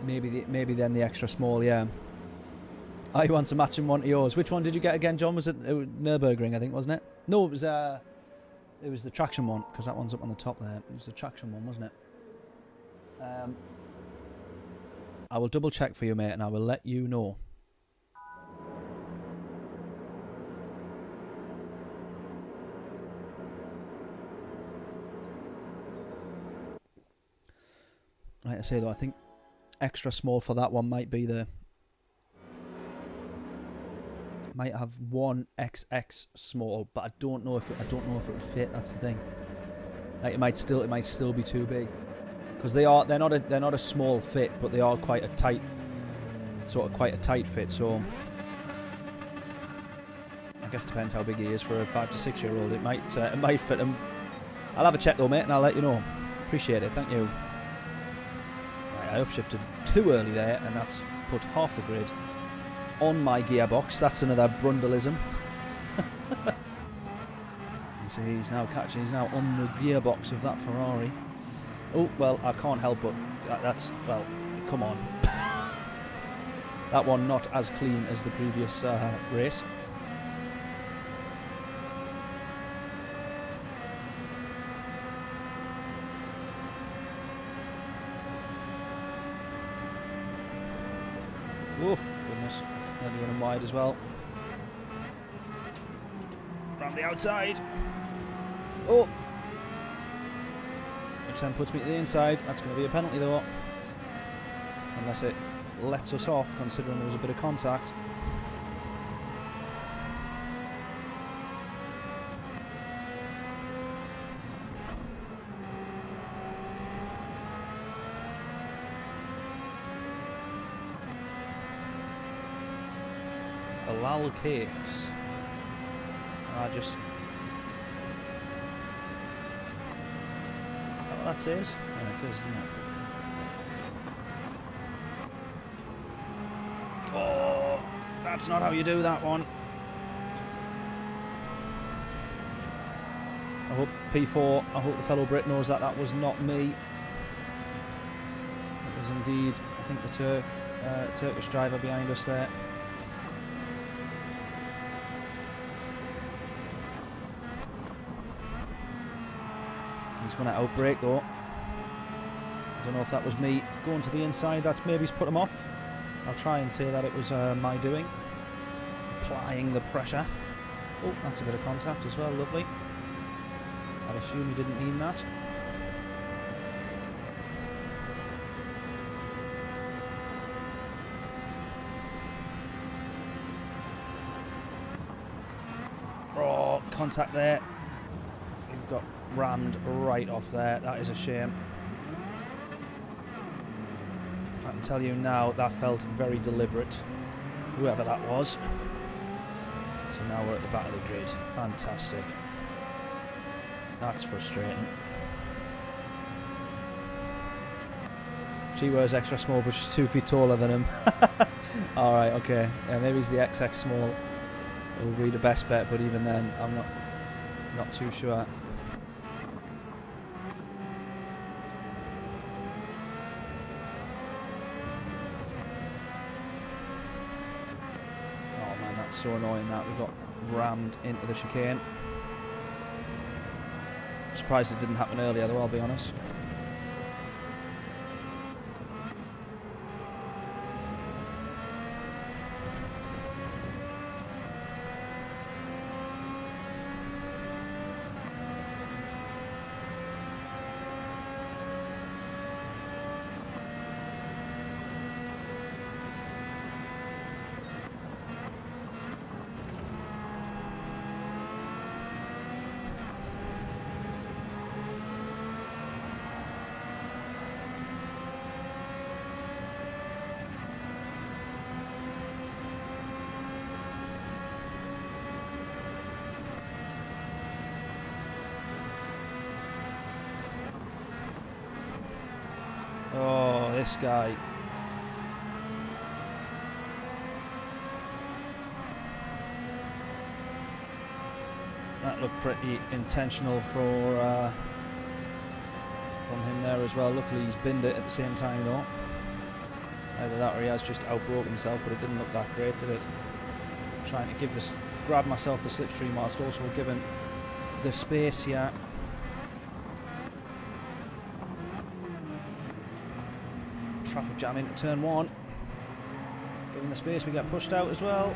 maybe then the extra small. Yeah. Oh, you want to match in one to yours? Which one did you get again, John? Was it Nürburgring? I think, wasn't it? No, it was the traction one, because that one's up on the top there. It was the traction one, wasn't it? I will double check for you, mate, and I will let you know. Like I say though, I think extra small for that one might be might have one XX small, but I don't know if it would fit. That's the thing. Like it might still be too big, because they're not a small fit, but they are quite a tight fit. So I guess it depends how big he is for a 5 to 6 year old. It might fit him. I'll have a check though, mate, and I'll let you know. Appreciate it. Thank you. I upshifted too early there, and that's put half the grid on my gearbox. That's another Brundleism. You see, he's now on the gearbox of that Ferrari. Oh, well, I can't help but well, come on. That one not as clean as the previous race. Oh, goodness. Nearly running wide as well. Round the outside. Oh! Which then puts me to the inside. That's going to be a penalty though. Unless it lets us off, considering there was a bit of contact. Halal cakes. I just... Is that what that says? Yeah, it does, doesn't it? Oh, that's not how you do that one. I hope P4, I hope the fellow Brit knows that that was not me. It was indeed, I think, the Turkish driver behind us there. He's going to outbrake though. I don't know if that was me going to the inside. That's maybe he's put him off. I'll try and say that it was my doing. Applying the pressure. Oh, that's a bit of contact as well. Lovely. I assume he didn't mean that. Oh, contact there. We've got rammed right off there. That is a shame. I can tell you now that felt very deliberate, whoever that was. So now we're at the back of the grid. Fantastic. That's frustrating. She wears extra small, but she's 2 feet taller than him. Alright, okay. Yeah, maybe he's the XX small. It will be the best bet, but even then, I'm not too sure. So annoying that we got rammed into the chicane. I'm surprised it didn't happen earlier though, I'll be honest. this guy. That looked pretty intentional for from him there as well. Luckily he's binned it at the same time though. Either that or he has just outbroke himself, but it didn't look that great, did it? I'm trying to grab myself the slipstream whilst also giving the space here. Traffic jam into turn 1. Given the space, we get pushed out as well.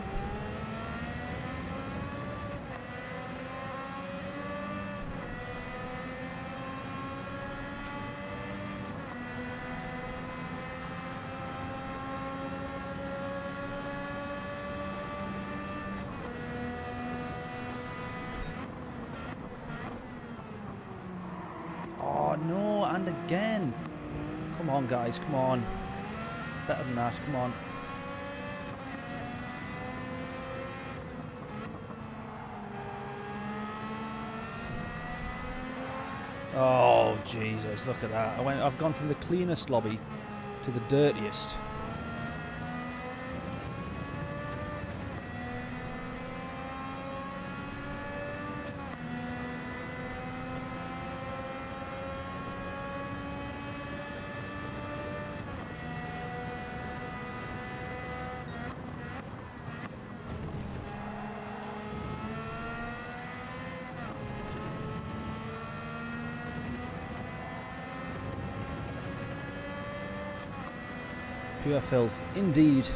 Oh no, and again. Come on guys, come on. Better than that, come on. Oh Jesus, look at that. I've gone from the cleanest lobby to the dirtiest. Pure filth, indeed.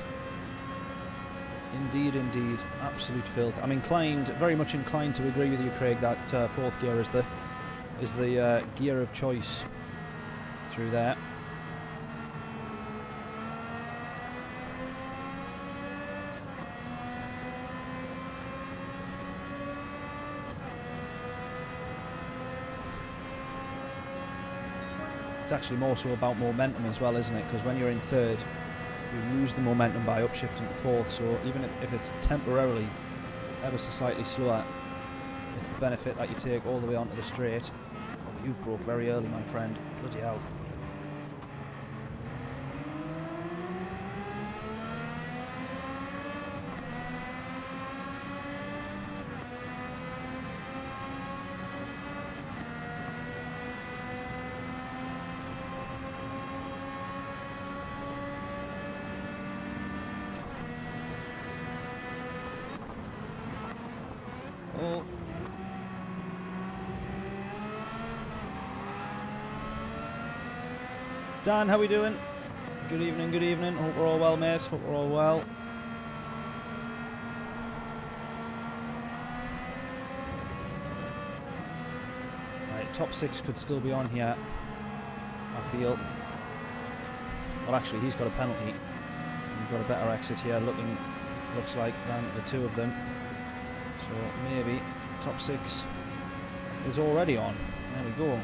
Indeed, indeed, absolute filth. I'm very much inclined to agree with you, Craig. That fourth gear is the gear of choice through there. It's actually more so about momentum as well, isn't it? Because when you're in third, you lose the momentum by upshifting to fourth. So even if it's temporarily ever so slightly slower, it's the benefit that you take all the way onto the straight. Oh, you've broke very early, my friend. Bloody hell. Oh. Dan, how we doing? Good evening, good evening. Hope we're all well, mate. Hope we're all well. Right, top 6 could still be on here, I feel. Well, actually, he's got a penalty. We've got a better exit here, looks like, than the two of them. So maybe top 6 is already on. There we go.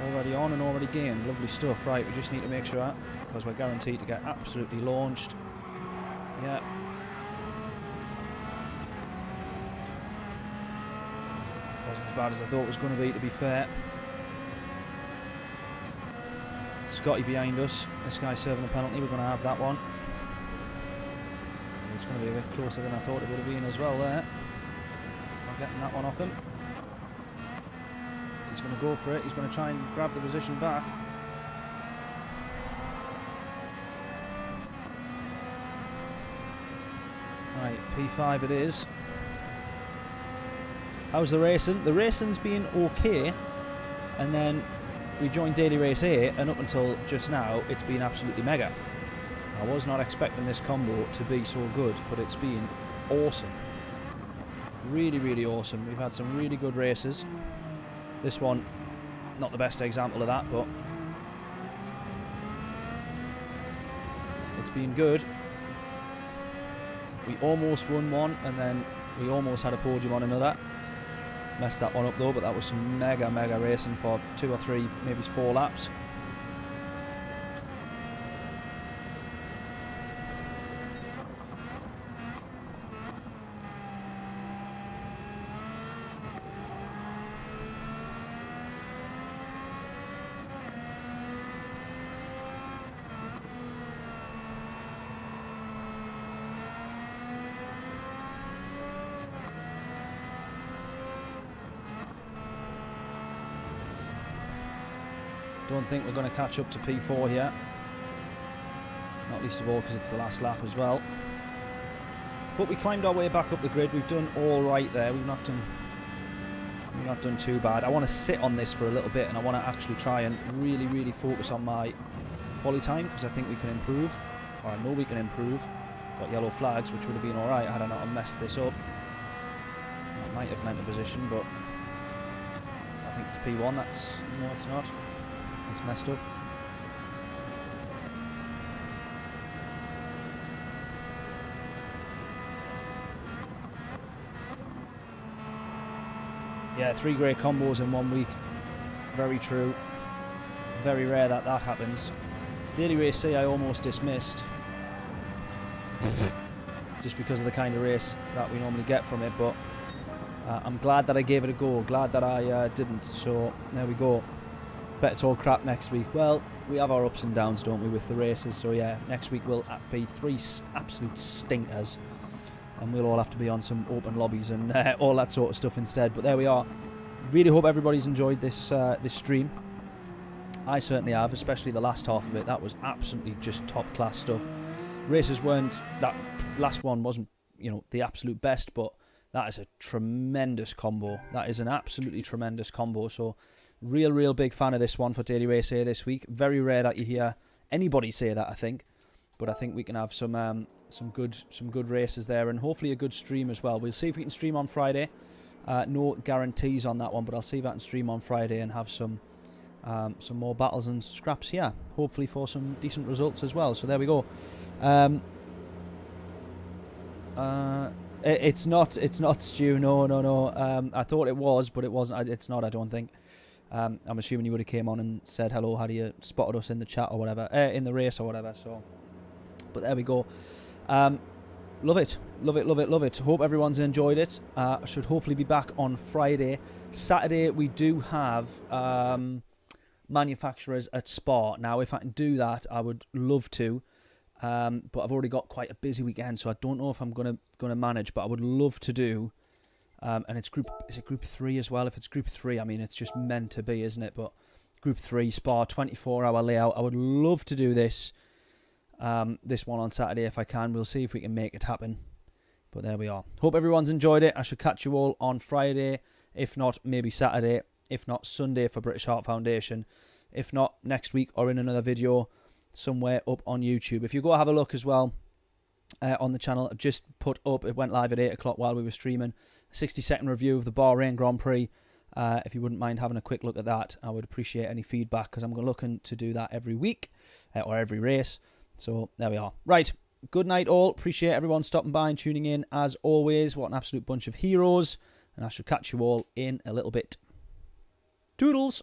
Already on and already gained. Lovely stuff. Right, we just need to make sure, because we're guaranteed to get absolutely launched. Yeah. Wasn't as bad as I thought it was going to be fair. Scotty behind us. This guy's serving a penalty. We're going to have that one. It's going to be a bit closer than I thought it would have been as well there. Not getting that one off him. He's going to go for it. He's going to try and grab the position back. Right, P5 it is. How's the racing? The racing's been okay. And then we joined Daily Race 8, and up until just now, it's been absolutely mega. I was not expecting this combo to be so good, but it's been awesome. Really, really awesome. We've had some really good races. This one, not the best example of that, but it's been good. We almost won one, and then we almost had a podium on another. Messed that one up though, but that was some mega racing for 2 or 3, maybe 4 laps. Don't think we're going to catch up to P4 here. Not least of all because it's the last lap as well. But we climbed our way back up the grid. We've done all right there. We've not done too bad. I want to sit on this for a little bit, and I want to actually try and really, really focus on my quali time, because I think we can improve. Or I know we can improve. Got yellow flags, which would have been alright had I not messed this up. I might have meant a position, but I think it's P1. That's... No, it's not. It's messed up. Yeah, 3 great combos in 1 week. Very true. Very rare that that happens. Daily Race C I almost dismissed. Just because of the kind of race that we normally get from it, but I'm glad that I gave it a go. Glad that I didn't. So there we go. Bet it's all crap next week. Well, we have our ups and downs, don't we, with the races. So yeah, next week will be 3 absolute stinkers. And we'll all have to be on some open lobbies and all that sort of stuff instead. But there we are. Really hope everybody's enjoyed this this stream. I certainly have, especially the last half of it. That was absolutely just top class stuff. Races weren't... That last one wasn't, you know, the absolute best, but that is a tremendous combo. That is an absolutely tremendous combo. So, real big fan of this one for Daily Race A this week. Very rare that you hear anybody say that, I think. But I think we can have some good races there, and hopefully a good stream as well. We'll see if we can stream on Friday. No guarantees on that one, but I'll see if I can stream on Friday and have some more battles and scraps here. Hopefully for some decent results as well. So there we go. It's not Stu. No. I thought it was, but it wasn't. It's not. I don't think. I'm assuming you would have came on and said hello. How do you spotted us in the chat or whatever, in the race or whatever. So. But there we go. Love it. Hope everyone's enjoyed it. Should hopefully be back on Friday. Saturday we do have manufacturers at Spa. Now, if I can do that, I would love to. But I've already got quite a busy weekend, so I don't know if I'm gonna manage. But I would love to do. And it's is it group 3 as well? If it's group 3, I mean, it's just meant to be, isn't it? But group 3 Spa 24-hour layout. I would love to do this. This one on Saturday if I can. We'll see if we can make it happen. But there we are. Hope everyone's enjoyed it. I should catch you all on Friday. If not, maybe Saturday. If not, Sunday for British Heart Foundation. If not, next week or in another video somewhere up on YouTube. If you go have a look as well on the channel, I've just put up, it went live at 8 o'clock while we were streaming, a 60-second review of the Bahrain Grand Prix. If you wouldn't mind having a quick look at that, I would appreciate any feedback, because I'm looking to do that every week or every race. So there we are. Right. Good night all. Appreciate everyone stopping by and tuning in as always. What an absolute bunch of heroes. And I shall catch you all in a little bit. Toodles.